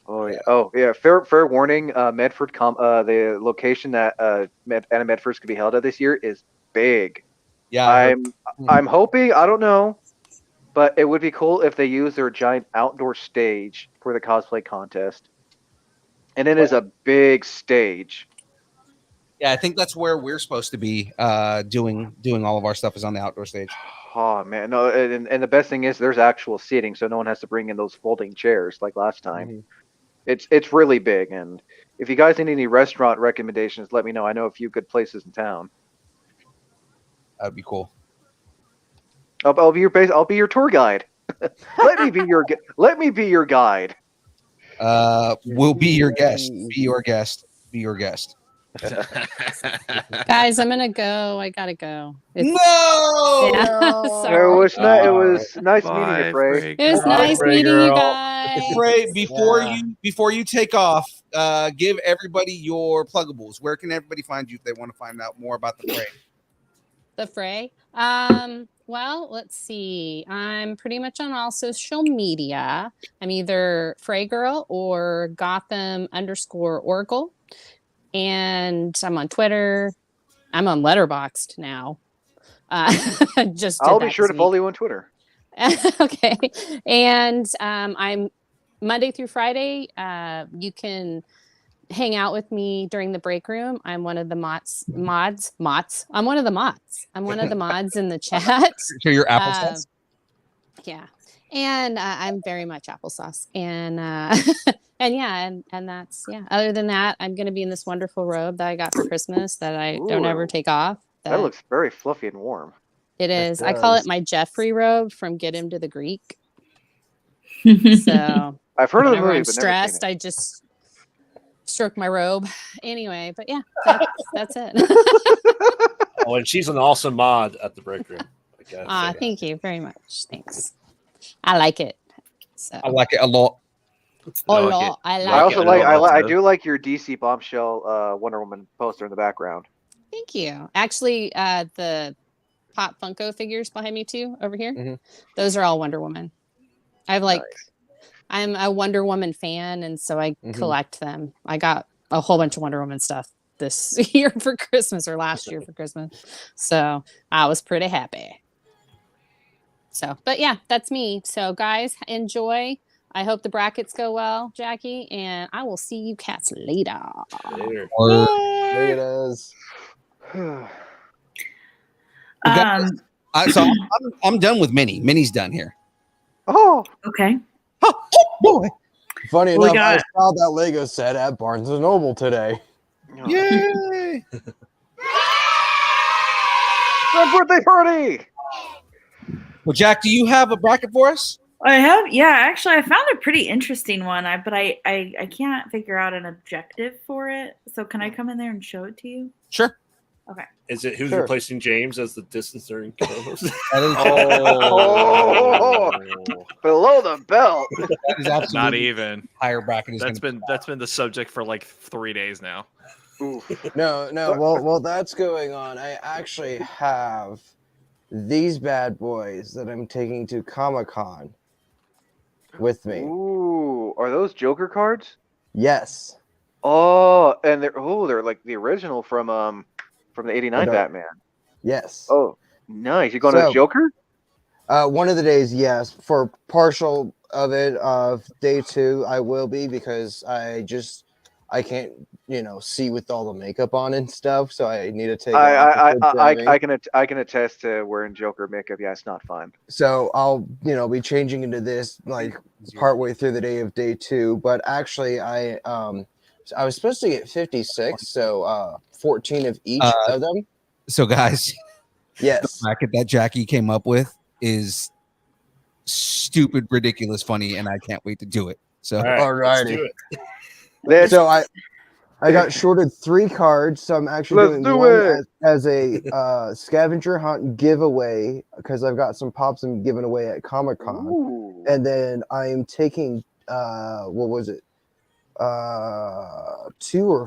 Oh yeah. Fair warning. Medford, the location that Anna Medford's could be held at this year is big. Yeah. I'm hoping. I don't know, but it would be cool if they use their giant outdoor stage for the cosplay contest. And it is a big stage. Yeah, I think that's where we're supposed to be doing all of our stuff is on the outdoor stage. Oh man, no, and the best thing is there's actual seating, so no one has to bring in those folding chairs like last time. Mm-hmm. It's really big, and if you guys need any restaurant recommendations, let me know. I know a few good places in town. That'd be cool. I'll be your tour guide. Let me be your guide. We'll be your guest. Be your guest. Be your guest. Guys, I'm gonna go. I gotta go. No! Yeah, It sorry. was nice meeting you, Frey. It was nice meeting you guys. Frey, before you take off, give everybody your pluggables. Where can everybody find you if they want to find out more about the Frey? The Fray. Well, let's see. I'm pretty much on all social media. I'm either Fray Girl or Gotham_Oracle. And I'm on Twitter. I'm on Letterboxd now. Just I'll did be that sure this to follow week. you on Twitter. Okay. And I'm Monday through Friday. You can hang out with me during the break room. I'm one of the mods. I'm one of the mods. I'm one of the mods in the chat. So you're applesauce? Yeah. And I'm very much applesauce. And and yeah, and that's other than that, I'm gonna be in this wonderful robe that I got for Christmas that I don't ever take off. That looks very fluffy and warm. It It is. I call does. it my Jeffrey robe from Get Him to the Greek. So I've heard of the whenever movie, I'm but never seen stressed, it. I just stroke my robe. Anyway, but yeah, that's it. Oh, and she's an awesome mod at the break room. Thank you very much. Thanks. I like it. So I like it a lot. a lot. I I also like. I do. do like your DC Bombshell Wonder Woman poster in the background. Thank you. Actually, the Pop Funko figures behind me too, over here. Those are all Wonder Woman. I'm a Wonder Woman fan, and so I collect them. I got a whole bunch of Wonder Woman stuff this year for Christmas or last year for Christmas. So I was pretty happy. So, but yeah, that's me. So guys, enjoy. I hope the brackets go well, Jackie, and I will see you cats later. Later. Laters. So I'm done with Minnie. Minnie's done here. Oh, okay. Boy. Funny We enough, I got- saw that Lego set at Barnes & Noble today. Yay! birthday party! Well, Jack, do you have a bracket for us? I have, yeah. Actually, I found a pretty interesting one, but I can't figure out an objective for it. So can I come in there and show it to you? Sure. Okay. Is it who's Sure. replacing James as the distance learning co-host? Oh, below the belt. That is absolutely Not even. higher bracket. That's been the subject for like 3 days now. No. Well, that's going on. I actually have these bad boys that I'm taking to Comic-Con with me. Ooh, are those Joker cards? Yes. Oh, and they're like the original from the '89 Batman. Yes. Oh, nice. You going to Joker? One of the days, yes. For partial of it, of day 2, I will be, because I can't, see with all the makeup on and stuff. So I need to take. I can attest to wearing Joker makeup. Yeah, it's not fun. So I'll, be changing into this like partway through the day of day 2. But actually, I was supposed to get 56, so 14 of each of them. So, guys, yes, the bracket that Jackie came up with is stupid, ridiculous, funny, and I can't wait to do it. So, alrighty. So I got shorted 3 cards, so I'm actually doing one as a scavenger hunt giveaway, because I've got some pops I'm giving away at Comic-Con. And then I am taking what was it? 2 or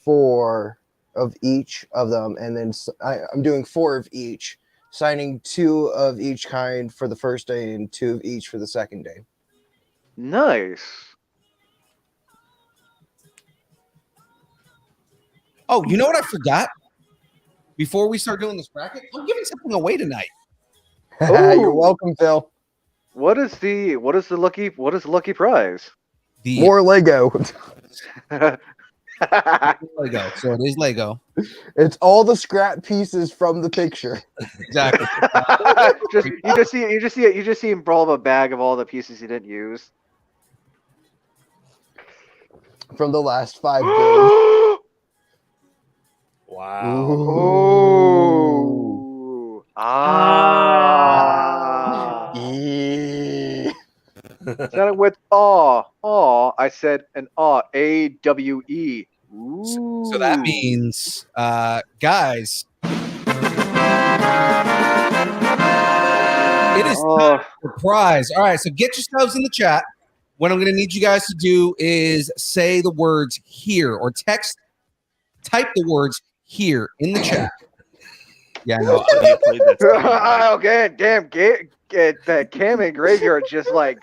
4 of each of them, and then I'm doing 4 of each, signing 2 of each kind for the first day and 2 of each for the second day. Nice. Oh, you know what I forgot? Before we start doing this bracket, I'm giving something away tonight. You're welcome, Phil. What is the lucky prize? More Lego. Lego. So it is Lego. It's all the scrap pieces from the picture. Exactly. You just see him brawl a bag of all the pieces he didn't use from the last 5 days. Wow. Ooh. Said it with awe. Awe. I said an awe. AWE. So that means, guys, it is time for prize. All right, so get yourselves in the chat. What I'm going to need you guys to do is say the words here, or type the words here in the chat. Yeah, no. You played that spinning ball. Okay, damn, that Cam and Graveyard just went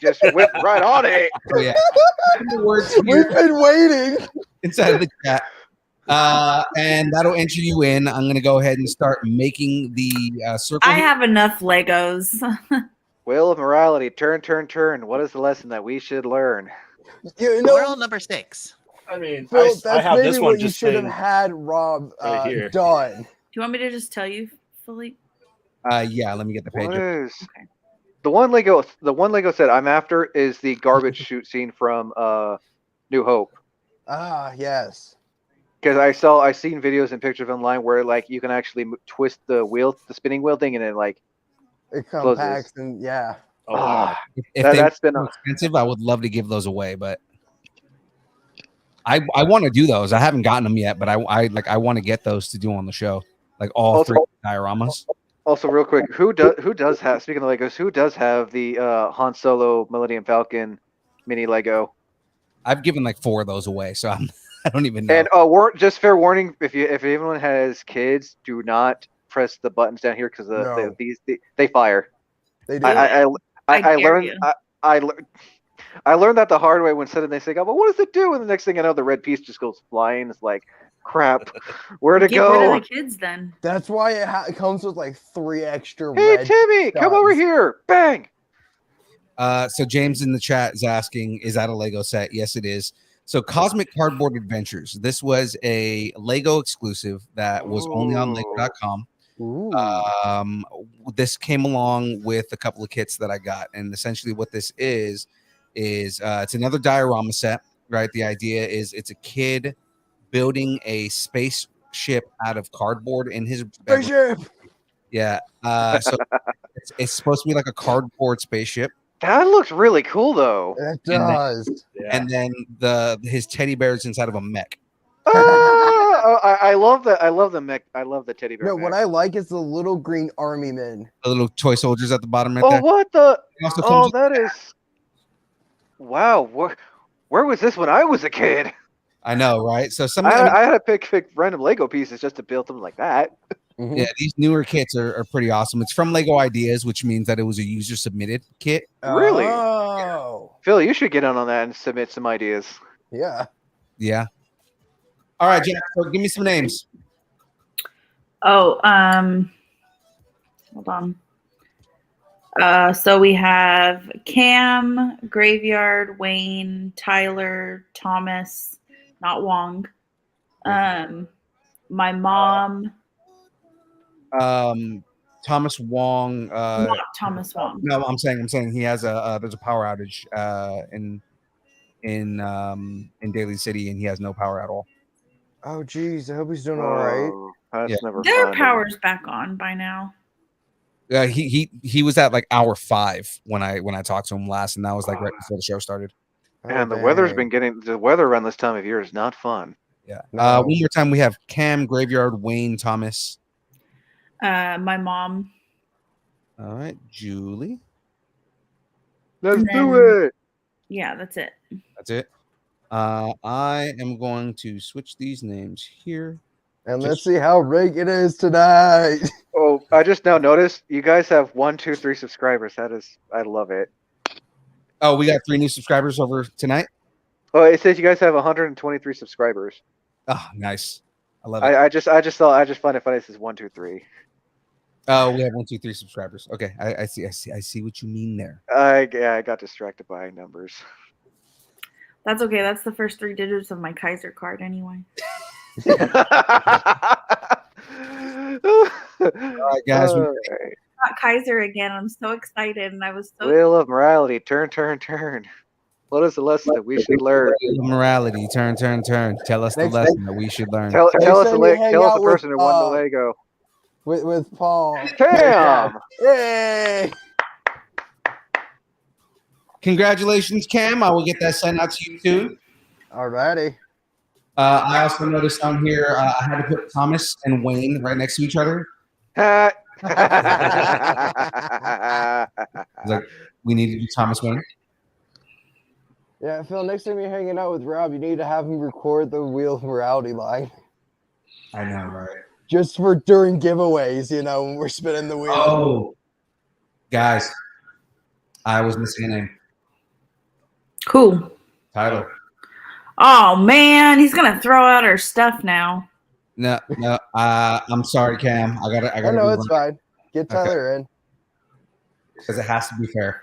right on it. Oh yeah. The words We've here been waiting. inside of the chat. And that'll enter you in. I'm gonna go ahead and start making the circle. I have enough Legos. Wheel of morality, turn. What is the lesson that we should learn? You know, Moral number 6. I mean, Phil, I that's have maybe this one what you just should have pinned had Rob right here. done. Do you want me to just tell you, Philippe? Yeah, let me get the page. What is the one Lego? The one Lego set I'm after is the garbage chute scene from New Hope. Ah, yes. Because I seen videos and pictures online where like you can actually twist the spinning wheel thing, and it like It closes. compacts and yeah. Oh, wow. If That's they been were expensive, I would love to give those away, but I want to do those. I haven't gotten them yet, but I want to get those to do on the show, like all Also- 3 dioramas. Also, real quick, who does have, speaking of Legos, who does have the Han Solo Millennium Falcon mini Lego? I've given like 4 of those away, so I don't even know. And just fair warning, if anyone has kids, do not press the buttons down here because No. they fire. They do. I dare learned you. I learned that the hard way when suddenly they say, "Oh, but what does it do?" And the next thing I know, the red piece just goes flying. It's like, crap, where to Get go? rid of the kids then. That's why it comes with like 3 extra Hey, red Timmy, come over studs. here! Bang! So James in the chat is asking, is that a Lego set? Yes, it is. So Cosmic Cardboard Adventures. This was a Lego exclusive that was only on Lego.com. Ooh. This came along with a couple of kits that I got, and essentially what this is it's another diorama set, right? The idea is it's a kid building a spaceship out of cardboard in his bedroom. Spaceship. Yeah. So it's supposed to be like a cardboard spaceship. That looks really cool, though. It And then- does. And then his teddy bear is inside of a mech. I love that. I love the mech. I love the teddy bear. No, what mech. I like is the little green army men. The little toy soldiers at the bottom right Oh, there. what the? It also Oh, comes with- that is. Wow. Where was this when I was a kid? I know, right? So some I had to pick random Lego pieces just to build them like that. Mhm. yeah, these newer kits are pretty awesome. It's from Lego Ideas, which means that it was a user submitted kit. Really? Oh. Phil, you should get on that and submit some ideas. Yeah. Yeah. All right, Jack. So give me some names. Oh, hold on. So we have Cam, Graveyard, Wayne, Tyler, Thomas, not Wong. My mom, Thomas Wong. not Thomas Wong. No, I'm saying he has there's a power outage in Daly City, and he has no power at all. Oh, geez. I hope he's doing all right. Oh, that's Yeah. never Their fun. power's back on by now. He was at like hour 5 when I talked to him last, and that was like right before the show started. Oh, And the weather's dang. been the weather around this time of year is not fun. Yeah. No. One more time, we have Cam, Graveyard, Wayne, Thomas. My mom. All right, Julie. Let's And do then- it. Yeah, that's it. That's it. I am going to switch these names here. And let's see how big it is tonight. Oh, I just now noticed you guys have 1, 2, 3 subscribers. I love it. Oh, we got 3 new subscribers over tonight. Oh, it says you guys have 123 subscribers. Oh, nice. I love it. I just find it funny. It says 1, 2, 3. Oh, we have 1, 2, 3 subscribers. Okay, I see what you mean there. I got distracted by numbers. That's okay. That's the first 3 digits of my Kaiser card anyway. All right, guys. All right. Got Kaiser again. I'm so excited, and I was so Wheel of morality, turn. What is the lesson that we should learn? Morality, turn. Tell us the Next- lesson that we should learn. Tell us time you hang tell us out the with, person who won the Lego. With Paul. Cam! Yay! Congratulations, Cam. I will get that sent out to you soon. Alrighty. I also noticed on here I had to put Thomas and Wayne right next to each other. Ha. I was like, we need to do Thomas Wayne. Yeah, Phil, next time you're hanging out with Rob, you need to have him record the Wheel of Morality line. I know, right? just for during giveaways, when we're spinning the wheel. Oh, guys, I was missing a name. Cool. Tyler. Oh man, he's gonna throw out our stuff now. No. I'm sorry, Cam. I gotta. No, it's fine. Get Tyler in. Because it has to be fair.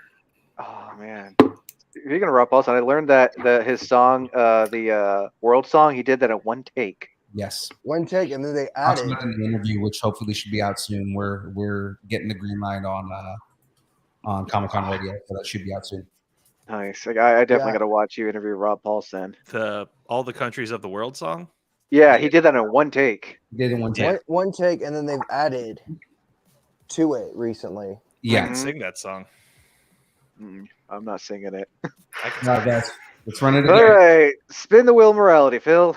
Oh man. Speaking of Rob Paulson, I learned that his song, the World song, he did that at one take. Yes. One take, and then they Talks added about in the interview, which hopefully should be out soon. We're getting the green light on Comic-Con Radio, so that should be out soon. Nice. Like, I definitely got to watch you interview Rob Paulson. The All the Countries of the World song? Yeah, he did that in one take. He did in one take. One take, and then they've added to it recently. Yeah. I can sing that song. I'm not singing it. All right, guys. Let's run it again. All right. Spin the wheel of morality, Phil.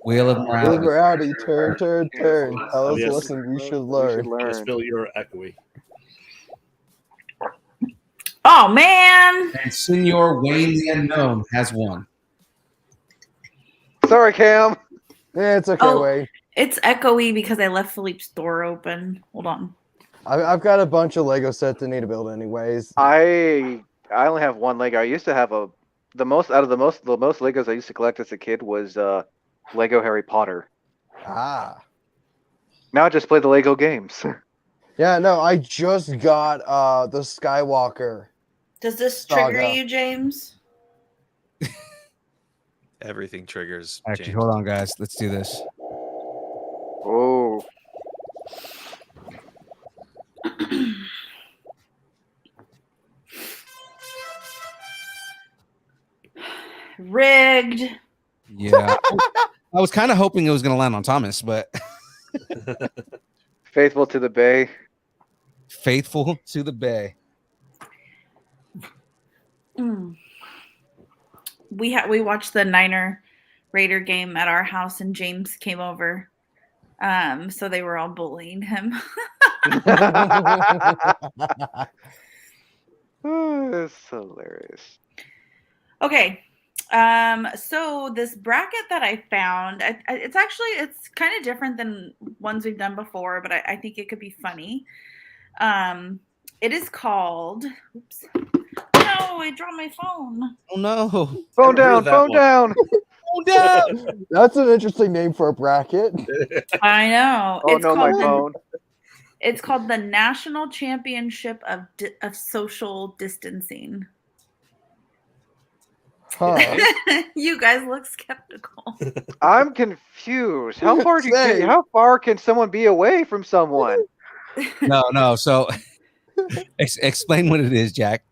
Wheel of morality. Wheel of morality. Turn. Tell us a lesson we should learn. Yes, Phil, you're echoey. Oh man! And Senor Wayne the Unknown has won. Sorry, Cam. Yeah, it's okay, Wayne. It's echoey because I left Philippe's door open. Hold on. I've got a bunch of Lego sets I need to build anyways. I only have one Lego. I used to have the most Legos I used to collect as a kid was Lego Harry Potter. Ah. Now I just play the Lego games. Yeah, no, I just got the Skywalker. Does this Saga. trigger you, James? Everything triggers. Actually, James. hold on, guys. Let's do this. Oh. Rigged. Yeah. I was kind of hoping it was going to land on Thomas, but Faithful to the Bay. faithful to the Bay. We watched the Niner Raider game at our house, and James came over. So they were all bullying him. Oh, that's hilarious. Okay. So this bracket that I found, it's kind of different than ones we've done before, but I think it could be funny. It is called, oops. No, I dropped my phone. Oh no. Phone down. Phone down. That's an interesting name for a bracket. I know. Oh no, my phone. It's called the National Championship of Social Distancing. Huh. You guys look skeptical. I'm confused. How far can someone be away from someone? No. So explain what it is, Jack.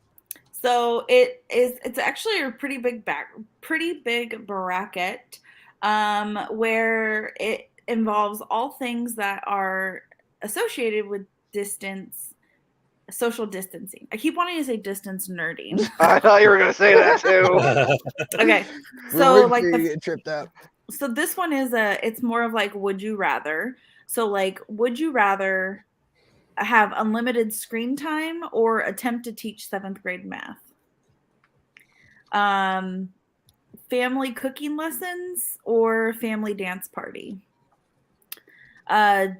So it's actually a pretty big bracket, where it involves all things that are associated with social distancing. I keep wanting to say distance nerding. I thought you were going to say that too. Okay. So like get tripped up. So this one is it's more of like, would you rather? So like, would you rather have unlimited screen time or attempt to teach 7th grade math? Family cooking lessons or family dance party?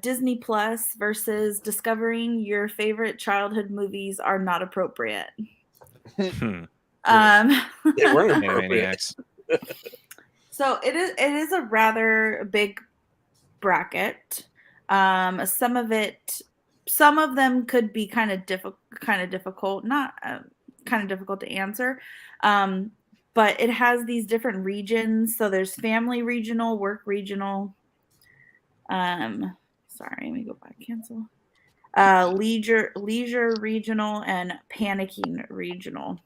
Disney Plus versus discovering your favorite childhood movies are not appropriate. Yeah, we're inappropriate. So it is a rather big bracket. Some of them could be kind of difficult, not kind of difficult to answer. But it has these different regions. So there's family regional, work regional. Sorry, let me go back. Cancel. Leisure regional and panicking regional.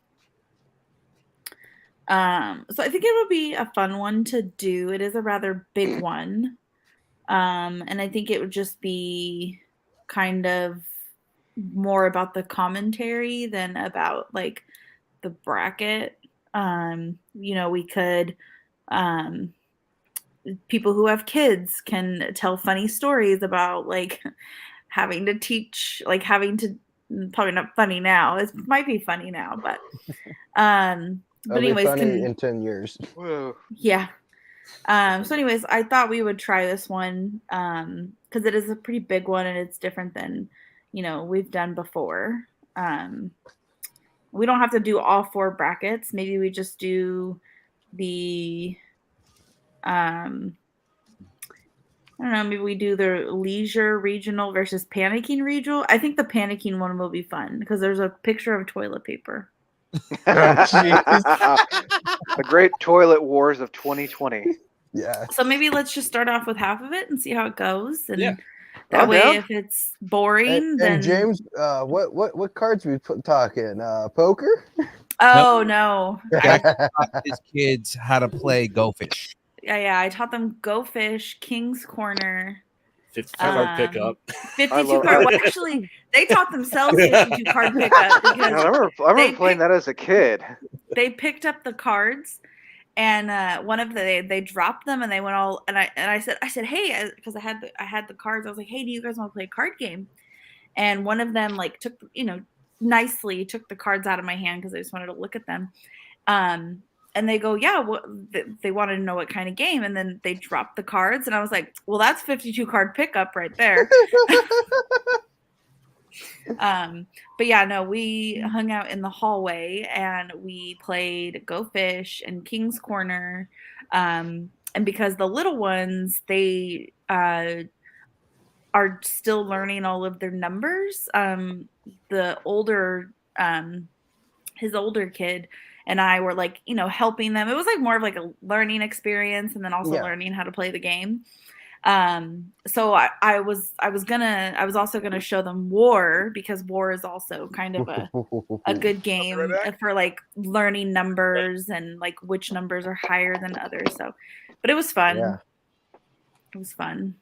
So I think it would be a fun one to do. It is a rather big one. And I think it would just be kind of more about the commentary than about like the bracket. We could, people who have kids can tell funny stories about like having to teach, like having to, probably not funny now. It might be funny now, but anyways, funny in 10 years. yeah. So anyways, I thought we would try this one because it is a pretty big one and it's different than, we've done before. We don't have to do all 4 brackets. Maybe we just do the, I don't know, maybe we do the leisure regional versus panicking regional. I think the panicking one will be fun because there's a picture of toilet paper. The great toilet wars of 2020. Yeah. So maybe let's just start off with half of it and see how it goes. And that I'm way, down. if it's boring, then And James, what cards we talking? Poker? oh no, Jack taught his kids how to play Go Fish. yeah, I taught them Go Fish, King's Corner, 52 card pickup. 52 card. Well, actually, they taught themselves 52 card pickup I because remember playing that as a kid. they picked up the cards. And one of they dropped them and they went all and I said hey, because I had the cards. I was like, hey, do you guys want to play a card game? And one of them like took nicely took the cards out of my hand because I just wanted to look at them. And they go, yeah, they wanted to know what kind of game. And then they dropped the cards and I was like, well, that's 52 card pickup right there. But yeah, no, we hung out in the hallway and we played Go Fish and King's Corner. And because the little ones, they are still learning all of their numbers. The older, his older kid and I were like, helping them. It was like more of like a learning experience and then also learning how to play the game. So I was also gonna show them War because War is also kind of a good game for like learning numbers and like which numbers are higher than others. So, but it was fun. Yeah. It was fun.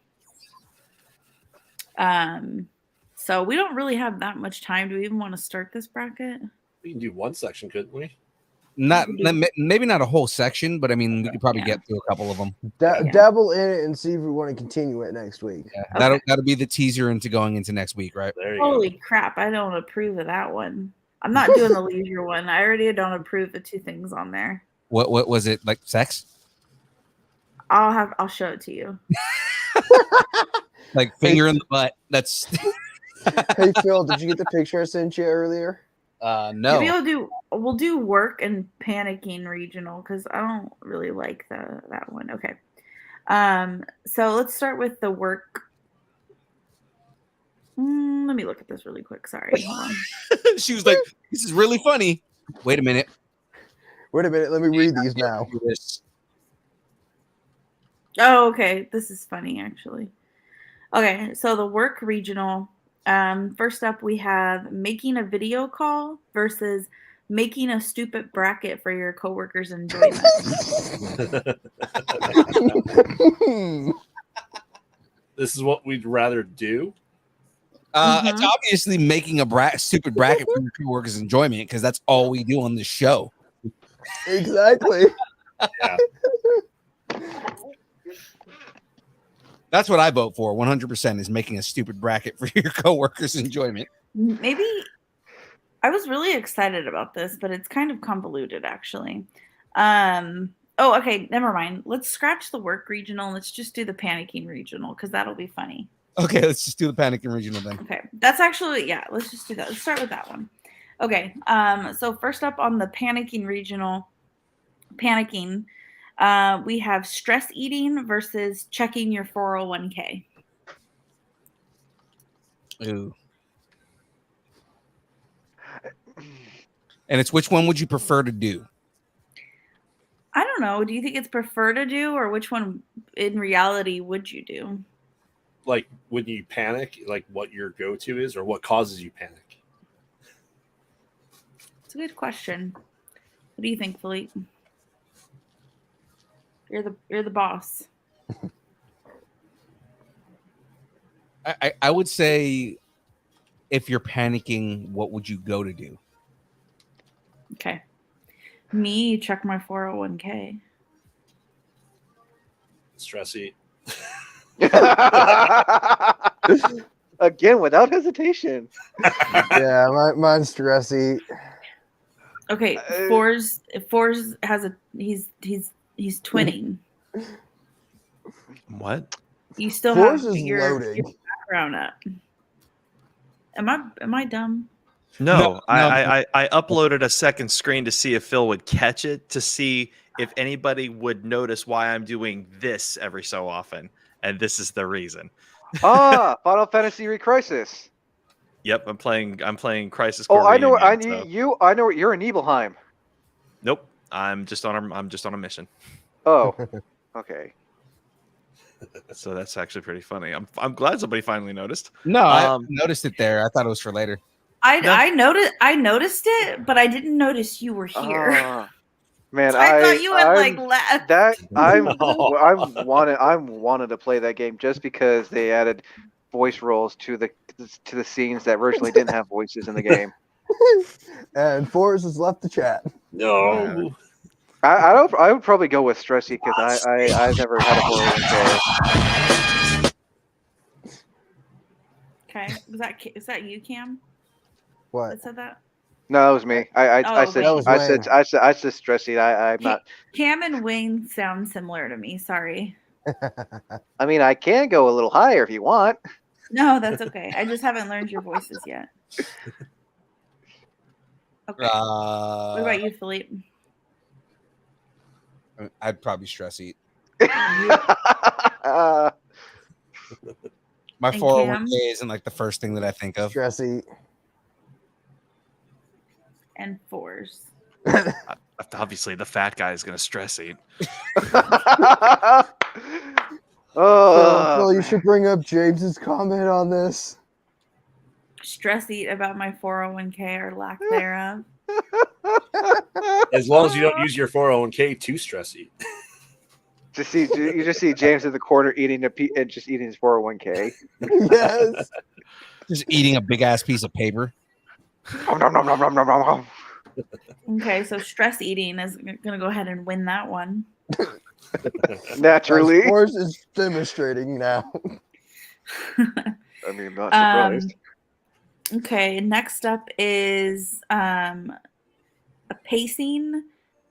So we don't really have that much time. Do we even want to start this bracket? We can do one section, couldn't we? Maybe not a whole section, but I mean, we could probably get through a couple of them. Dabble in it and see if we want to continue it next week. Yeah, that'll be the teaser into going into next week, right? There you Holy crap! I don't approve of that one. I'm not doing the leisure one. I already don't approve the 2 things on there. What was it, like sex? I'll show it to you. Like finger in the butt. That's. Hey Phil, did you get the picture I sent you earlier? No. Maybe we'll do work and panicking regional because I don't really like that one. Okay. So let's start with the work. Let me look at this really quick. Sorry. Hold on. She was like, "This is really funny." Wait a minute. Let me read these now. Oh, okay. This is funny actually. Okay, so the work regional. First up, we have making a video call versus making a stupid bracket for your coworkers' enjoyment. This is what we'd rather do. It's obviously making a stupid bracket for your coworkers' enjoyment because that's all we do on this show. Exactly. Yeah. That's what I vote for. 100% is making a stupid bracket for your coworkers' enjoyment. Maybe I was really excited about this, but it's kind of convoluted actually. Oh, okay, never mind. Let's scratch the work regional. Let's just do the panicking regional because that'll be funny. Okay, let's just do the panicking regional then. Okay, that's actually let's just do that. Let's start with that one. Okay, so first up on the panicking regional, we have stress eating versus checking your 401k. Ooh. And it's which one would you prefer to do? I don't know. Do you think it's prefer to do or which one in reality would you do? Like when you panic, like what your go-to is or what causes you panic? It's a good question. What do you think, Philippe? You're the boss. I would say if you're panicking, what would you go to do? Okay. Me, check my 401k. Stress eat. Again, without hesitation. Yeah, mine's stress eat. Okay, Fours has he's twinning. What? You still Forrest have is your loading. background up. Am I dumb? No, No. I uploaded a second screen to see if Phil would catch it, to see if anybody would notice why I'm doing this every so often, and this is the reason. Final Fantasy Recrisis. Yep, I'm playing Crisis Oh, Core I know. Reunion, so- I know. You're in Nibelheim. Nope, I'm just on a mission. Oh, okay. So that's actually pretty funny. I'm glad somebody finally noticed. No, I noticed it there. I thought it was for later. I noticed it, but I didn't notice you were here. Man, So I thought you had like left. That I'm wanted to play that game just because they added voice roles to the scenes that originally didn't have voices in the game. And Forrest has left the chat. No. I would probably go with Stressy because I've never had a 401k. Okay, is that you, Cam? What? That said that? No, that was me. I said Stressy. I'm not. Cam and Wayne sound similar to me. Sorry. I mean, I can go a little higher if you want. No, that's okay. I just haven't learned your voices yet. Okay. What about you, Philippe? I'd probably stress eat. Uh, My And 401k isn't like the first thing that I think of. Stress eat. And fours. Obviously, the fat guy is going to stress eat. Phil, you should bring up James's comment on this. Stress eat about my 401k or lack thereof. As long as you don't use your 401k to stress eat. You just see James in the corner eating and just eating his 401k. Yes. Just eating a big ass piece of paper. Okay, so stress eating is gonna go ahead and win that one. Naturally. Forrest is demonstrating now. I mean, I'm not surprised. Okay, next up is a pacing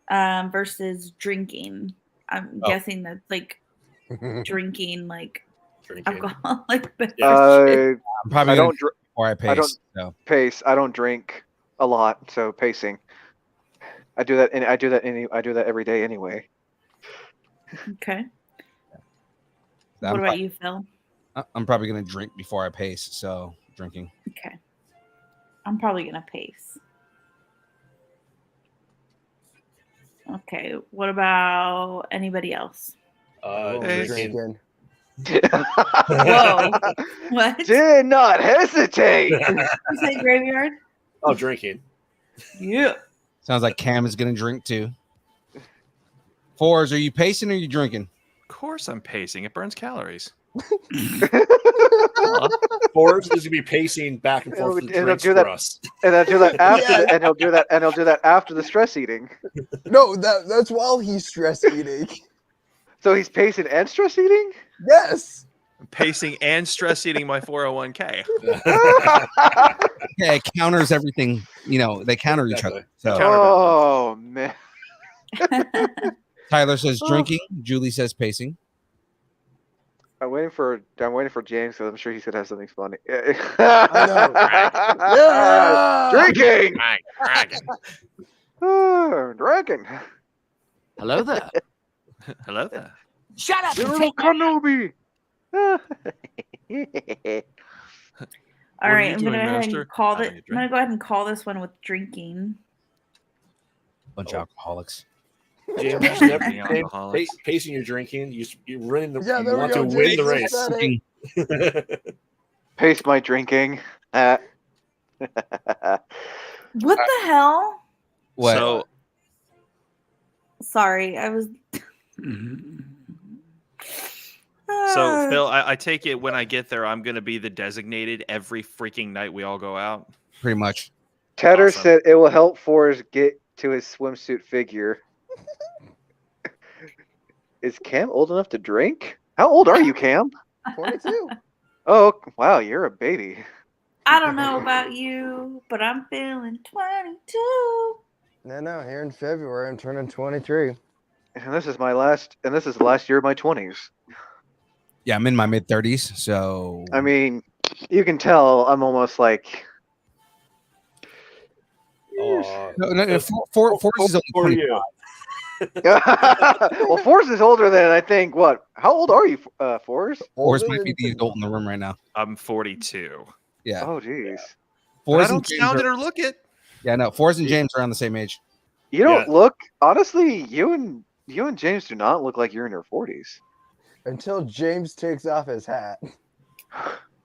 versus drinking. I'm guessing that's like drinking alcoholic beverages. I'm probably I don't before I pace. I don't pace. I don't drink a lot, so pacing. I do that every day anyway. Okay. I'm What about you, Phil? I'm probably gonna drink before I pace, so drinking. Okay. I'm probably gonna pace. Okay. What about anybody else? Drinking. Whoa. What? Did not hesitate. You say graveyard? Oh, drinking. Yeah. Sounds like Cam is gonna drink too. Fours, are you pacing or are you drinking? Of course, I'm pacing. It burns calories. Forbes is gonna be pacing back and forth. And he'll do that us. And he'll do that after. And he'll do that after the stress eating. No, that's while he's stress eating. So he's pacing and stress eating. Yes. Pacing and stress eating my 401k. Yeah, it counters everything. You know, they counter each other. So Oh man. Tyler says drinking. Julie says pacing. I'm waiting for James because I'm sure he's gonna have something funny. I know. Yeah. Drinking. Dragon. Dragon. Hello there. Hello there. Shut up. Little Kenobi. All What are right, you I'm doing, gonna go ahead Master? and call Having it. a I'm gonna go ahead and call this one with drinking. Bunch of alcoholics. James, James, never, being alcoholics. pacing your drinking. You're running the. Yeah, you there we want go. to win the James said race. it. Pace my drinking. What the hell? What? So Sorry, I was. So, Phil, I take it when I get there, I'm going to be the designated every freaking night we all go out. Pretty much. Tedder Awesome. said it will help Forrest get to his swimsuit figure. Is Cam old enough to drink? How old are you, Cam? 22. Oh, wow, you're a baby. I don't know about you, but I'm feeling 22. No, here in February, I'm turning 23. And this is the last year of my 20s. Yeah, I'm in my mid 30s, so I mean, you can tell I'm almost like. no, Forrest is only 25. Well, Forrest is older than I think. What? How old are you, Forrest? Forrest might be the adult in the room right now. I'm 42. Yeah. Oh, geez. Forrest I and don't James sound it are- or look it. Yeah, no. Forrest and James are around the same age. You don't look. Honestly, you and James do not look like you're in your 40s. Until James takes off his hat.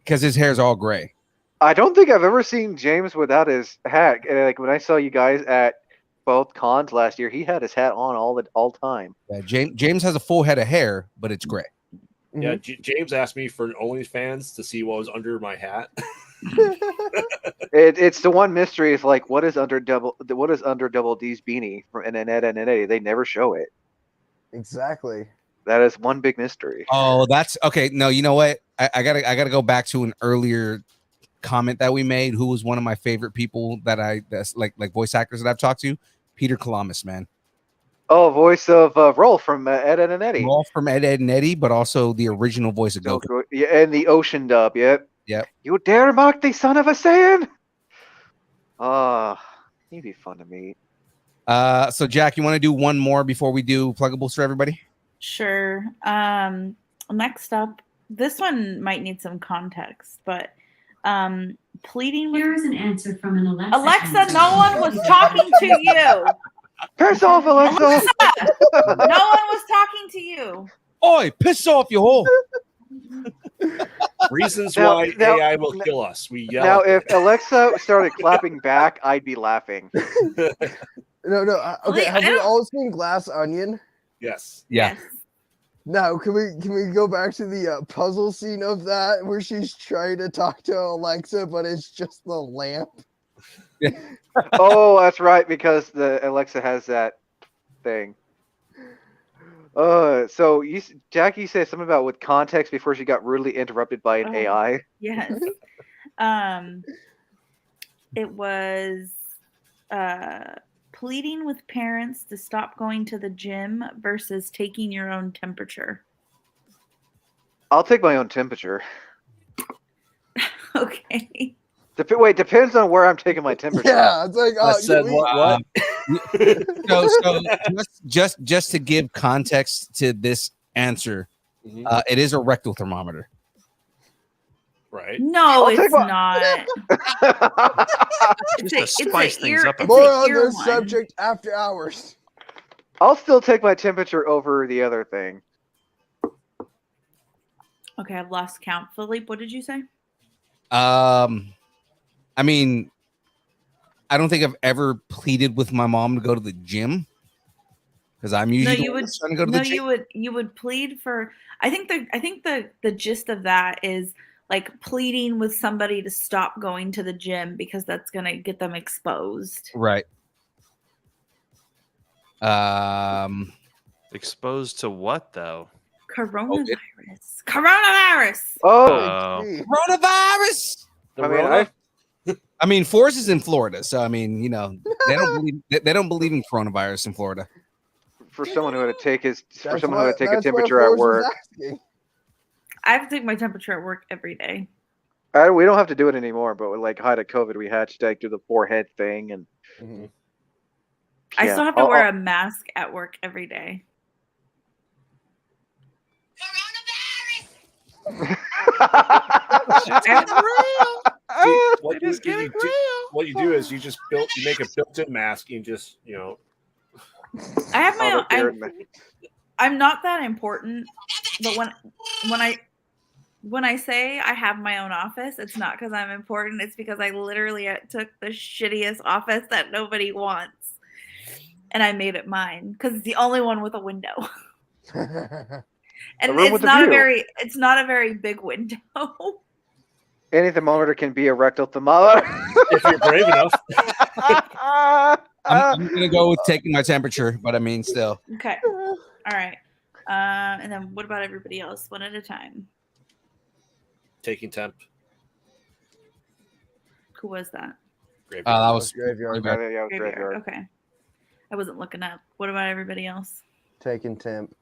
Because his hair's all gray. I don't think I've ever seen James without his hat. Like when I saw you guys at both cons last year, he had his hat on all time. Yeah, James has a full head of hair, but it's gray. Yeah, James asked me for OnlyFans to see what was under my hat. It's the one mystery. Is like what is under Double D's beanie from Ed and Eddie? They never show it. Exactly. That is one big mystery. Oh, that's okay. No, you know what? I gotta go back to an earlier comment that we made. Who was one of my favorite people that's like voice actors that I've talked to? Peter Kalamis, man. Oh, voice of Rolf from Ed and Eddie. Rolf from Ed and Eddie, but also the original voice of Goku. Yeah, and the Ocean dub. Yep. Yep. You dare mock the son of a Saiyan? He'd be fun to meet. So Jack, you want to do one more before we do pluggables for everybody? Sure. Next up, this one might need some context, but pleading with. Here is an answer from an Alexa. Alexa, no one was talking to you. Piss off, Alexa. No one was talking to you. Oi, piss off, you hole. Reasons Now- why now- AI will kill us. We yell. Now, at if Alexa started clapping back, I'd be laughing. No. Okay, Wait, have I we don't- all seen Glass Onion? Yes. Yeah. Now, can we go back to the puzzle scene of that where she's trying to talk to Alexa, but it's just the lamp? Oh, that's right, because the Alexa has that thing. So Jackie said something about with context before she got rudely interrupted by an AI. Yes. It was pleading with parents to stop going to the gym versus taking your own temperature. I'll take my own temperature. Okay. Wait, depends on where I'm taking my temperature. Yeah, it's like I said what? So just to give context to this answer, it is a rectal thermometer. Right. No, I'll take it's not. Just to spice things up. More on this subject after hours. I'll still take my temperature over the other thing. Okay, I've lost count. Philippe, what did you say? I mean, I don't think I've ever pleaded with my mom to go to the gym because I'm usually the one that's trying to go to the gym. you would plead for. I think the gist of that is like pleading with somebody to stop going to the gym because that's gonna get them exposed. Right. Exposed to what though? Coronavirus. Oh, coronavirus. I mean, Forrest is in Florida, so I mean, you know, they don't believe in coronavirus in Florida. For someone who had to take a That's temperature at Forrest was work. asking. I have to take my temperature at work every day. We don't have to do it anymore, but with like height of COVID, we had to do the forehead thing, and I still have to wear a mask at work every day. What you do is you make a built-in mask. You just I have my own. I'm not that important, but when I say I have my own office, it's not because I'm important. It's because I literally took the shittiest office that nobody wants, and I made it mine because it's the only one with a window. And it's not a very big window. Any thermometer can be a rectal thermometer if you're brave enough. I'm gonna go with taking my temperature, but I mean, still. Okay. All right. And then what about everybody else? One at a time. Taking temp. Who was that? That was Graveyard. Yeah, it was Graveyard. Okay. I wasn't looking up. What about everybody else? Taking temp.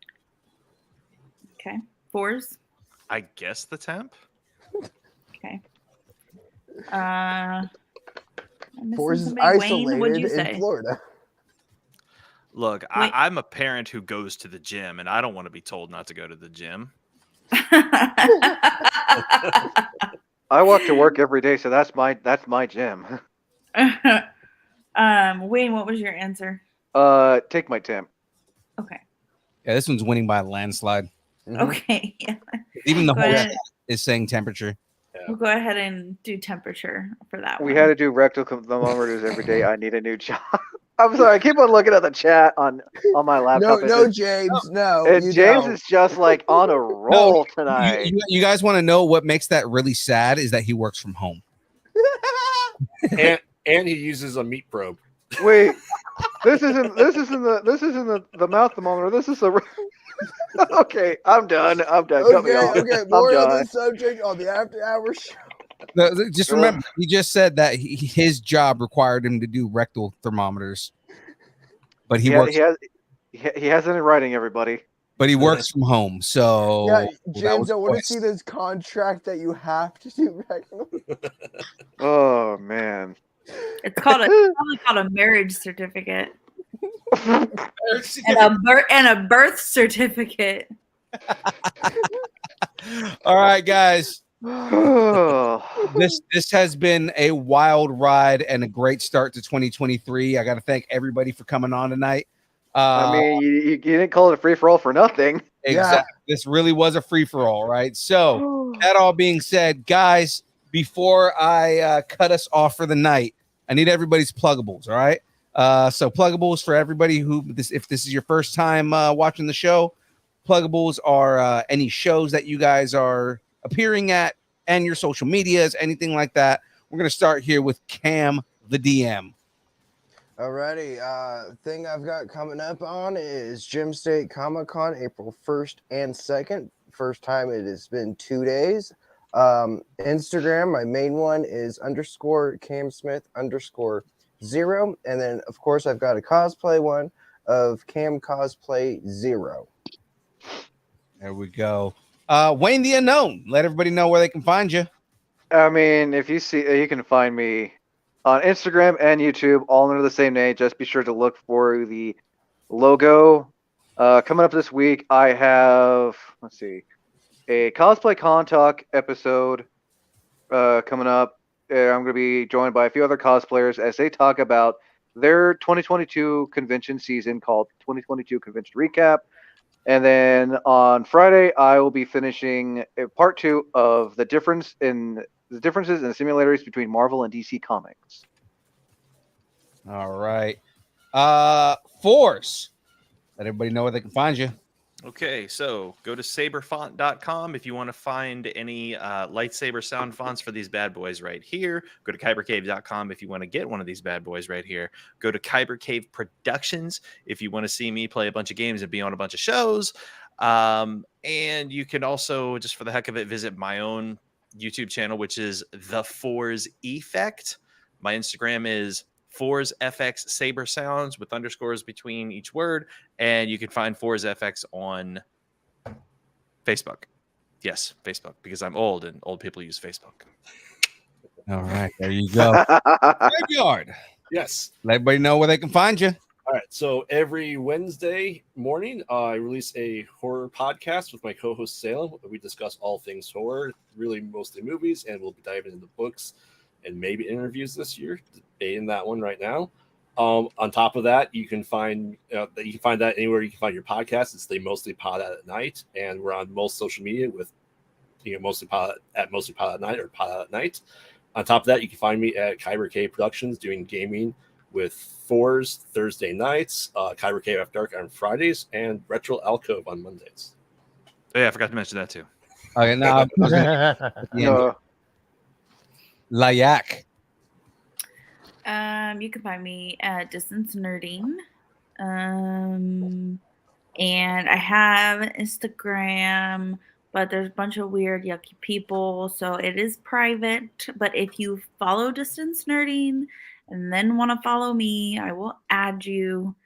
Okay. Fours. I guess the temp. Okay. I'm missing Fours is somebody. Wayne, what'd isolated you in say? Florida. Look, Wait. I'm a parent who goes to the gym, and I don't want to be told not to go to the gym. I walk to work every day, so that's my gym. Wayne, what was your answer? Take my temp. Okay. Yeah, this one's winning by a landslide. Okay. Yeah. Even the Go whole ahead. chat is saying temperature. We'll go ahead and do temperature for that We one. had to do rectal thermometers every day. I need a new job. I'm sorry. I keep on looking at the chat on my laptop. No, James, no. And you James don't. is just like on a roll tonight. You guys want to know what makes that really sad is that he works from home. and he uses a meat probe. Wait, this isn't the mouth thermometer. This is a. Okay, I'm done. Cut me off. Okay. I'm More on done. this subject on the after hours show. Just remember, he just said that his job required him to do rectal thermometers, but he works. He has it in writing, everybody. But he works from home, so Yeah, that James, was I want to twice. see this contract that you have to do regularly. Oh man, It's probably called a marriage certificate. and a birth certificate. All right, guys. This has been a wild ride and a great start to 2023. I got to thank everybody for coming on tonight. I mean, you didn't call it a free for all for nothing. Exactly. This really was a free for all, right? So, that all being said, guys, before I cut us off for the night, I need everybody's pluggables. All right. So pluggables for everybody if this is your first time watching the show, pluggables are any shows that you guys are appearing at and your social medias, anything like that. We're going to start here with Cam the DM. Alrighty, thing I've got coming up on is Gym State Comic Con, April 1st and 2nd. First time it has been 2 days. Instagram, my main one is _CamSmith_0. And then, of course, I've got a cosplay one of Cam Cosplay 0. There we go. Wayne the Unknown. Let everybody know where they can find you. I mean, if you see, you can find me on Instagram and YouTube, all under the same name. Just be sure to look for the logo. Coming up this week, I have, a Cosplay Con Talk episode coming up. I'm going to be joined by a few other cosplayers as they talk about their 2022 convention season called 2022 Convention Recap. And then on Friday, I will be finishing part 2 of the differences and the similarities between Marvel and DC Comics. All right. Force. Let everybody know where they can find you. Okay, so go to saberfont.com if you want to find any lightsaber sound fonts for these bad boys right here. Go to kybercave.com if you want to get one of these bad boys right here. Go to Kyber Cave Productions if you want to see me play a bunch of games and be on a bunch of shows. And you can also, just for the heck of it, visit my own YouTube channel, which is The Fours Effect. My Instagram is Fours FX Saber Sounds with underscores between each word, and you can find Fours FX on Facebook. Yes, Facebook, because I'm old and old people use Facebook. All right, there you go. Graveyard. Yes. Let everybody know where they can find you. All right. So every Wednesday morning, I release a horror podcast with my co-host Salem. We discuss all things horror, really mostly movies, and we'll be diving into books and maybe interviews this year. Debating that one right now. On top of that, you can find that anywhere you can find your podcast. It's the Mostly Pod at Night, and we're on most social media with Mostly Pod at Night or Pod at Night. On top of that, you can find me at Kyber Cave Productions doing gaming with Fours Thursday nights, Kyber Cave After Dark on Fridays, and Retro Alcove on Mondays. Oh, yeah, I forgot to mention that too. Okay, now Layak. You can find me at Distance Nerding. And I have Instagram, but there's a bunch of weird, yucky people, so it is private. But if you follow Distance Nerding and then want to follow me, I will add you.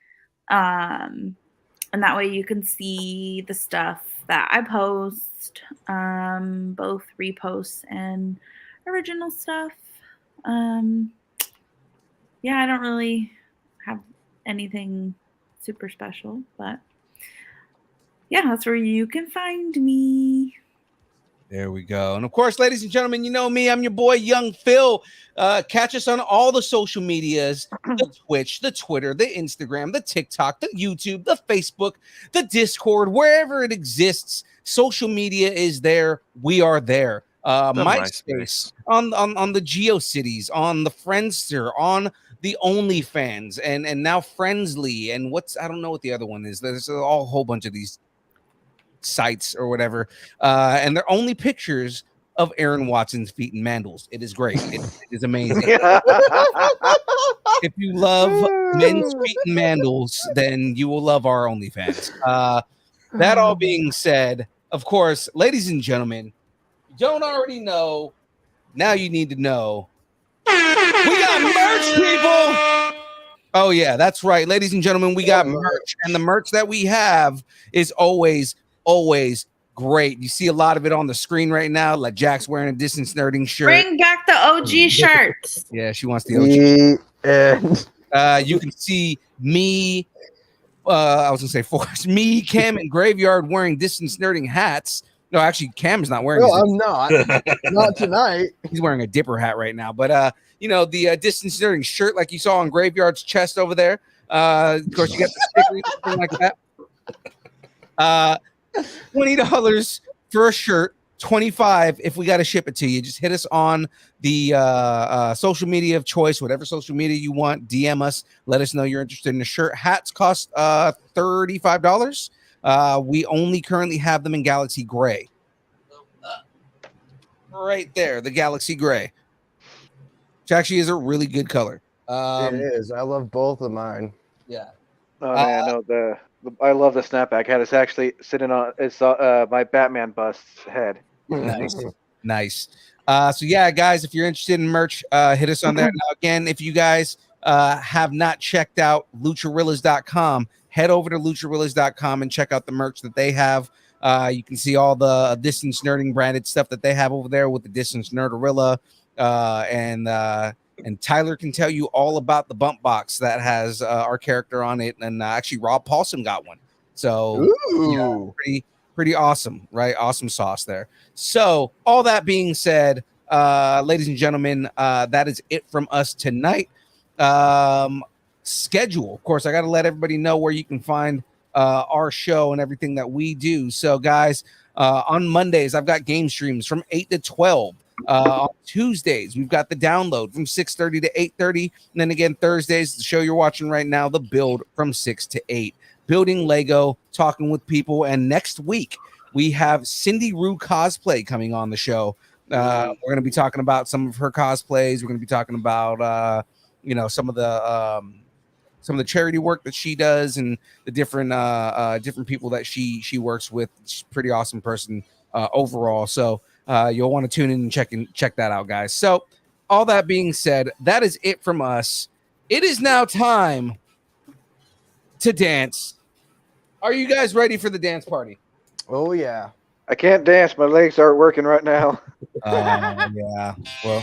And that way you can see the stuff that I post, both reposts and original stuff. Yeah, I don't really have anything super special, but yeah, that's where you can find me. There we go. And of course, ladies and gentlemen, you know me, I'm your boy, Young Phil. Catch us on all the social medias, the Twitch, the Twitter, the Instagram, the TikTok, the YouTube, the Facebook, the Discord, wherever it exists. Social media is there. We are there. MySpace, on the GeoCities, on the Friendster, on the OnlyFans, and now Friendsly, and I don't know what the other one is. There's a whole bunch of these sites or whatever, and they're only pictures of Aaron Watson's feet and mandals. It is great. It is amazing. If you love men's feet and mandals, then you will love our OnlyFans. That all being said, of course, ladies and gentlemen, you don't already know, now you need to know. We got merch, people. Oh yeah, that's right, ladies and gentlemen, we got merch, and the merch that we have is always great. You see a lot of it on the screen right now. Like Jack's wearing a Distance Nerding shirt. Bring back the OG shirts. Yeah, she wants the OG. And You can see me. I was gonna say Forrest, me, Cam, and Graveyard wearing Distance Nerding hats. No, actually, Cam's not wearing. No, I'm not. Not tonight. He's wearing a Dipper hat right now. But you know, the Distance Nerding shirt, like you saw on Graveyard's chest over there. Of course, you got the sticker, something like that. $20 for a shirt, $25 if we got to ship it to you. Just hit us on the social media of choice, whatever social media you want. DM us, let us know you're interested in the shirt. Hats cost $35. We only currently have them in Galaxy Gray. Right there, the Galaxy Gray, which actually is a really good color. It is. I love both of mine. Yeah. Oh man, no, I love the snapback hat. It's actually sitting on my Batman bust's head. Nice. So yeah, guys, if you're interested in merch, hit us on there. Now, again, if you guys have not checked out lucharillas.com, head over to lucharillas.com and check out the merch that they have. You can see all the Distance Nerding branded stuff that they have over there with the Distance Nerdarilla, and Tyler can tell you all about the bump box that has our character on it, and actually Rob Paulson got one. So yeah, pretty awesome, right? Awesome sauce there. So all that being said, ladies and gentlemen, that is it from us tonight. Schedule, of course, I got to let everybody know where you can find our show and everything that we do. So guys, on Mondays I've got game streams from 8 to 12. On Tuesdays we've got the download from 6:30 to 8:30, and then again Thursdays, the show you're watching right now, the build, from 6 to 8. Building Lego, talking with people, and next week we have Cindy Rue Cosplay coming on the show. We're going to be talking about some of her cosplays. We're going to be talking about some of the charity work that she does, and the different people that she works with. She's a pretty awesome person overall. So you'll want to tune in and check that out, guys. So all that being said, that is it from us. It is now time to dance. Are you guys ready for the dance party? Oh yeah. I can't dance. My legs aren't working right now. Yeah. Well,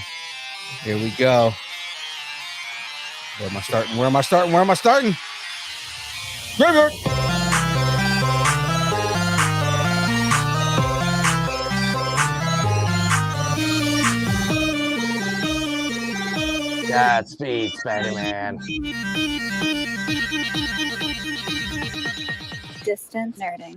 here we go. Where am I starting? Graveyard. Godspeed, Spider-Man. Distance nerding.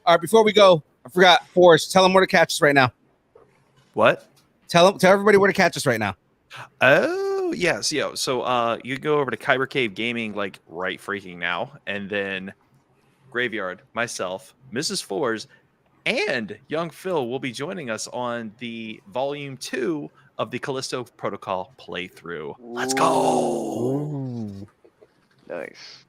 All right, before we go, I forgot. Forrest, tell them where to catch us right now. What? Tell everybody where to catch us right now. Oh, yes. Yeah. So you go over to Kyber Cave Gaming like right freaking now. And then Graveyard, myself, Mrs. Fours, and young Phil will be joining us on the volume 2 of the Callisto Protocol playthrough. Let's go. Ooh. Nice.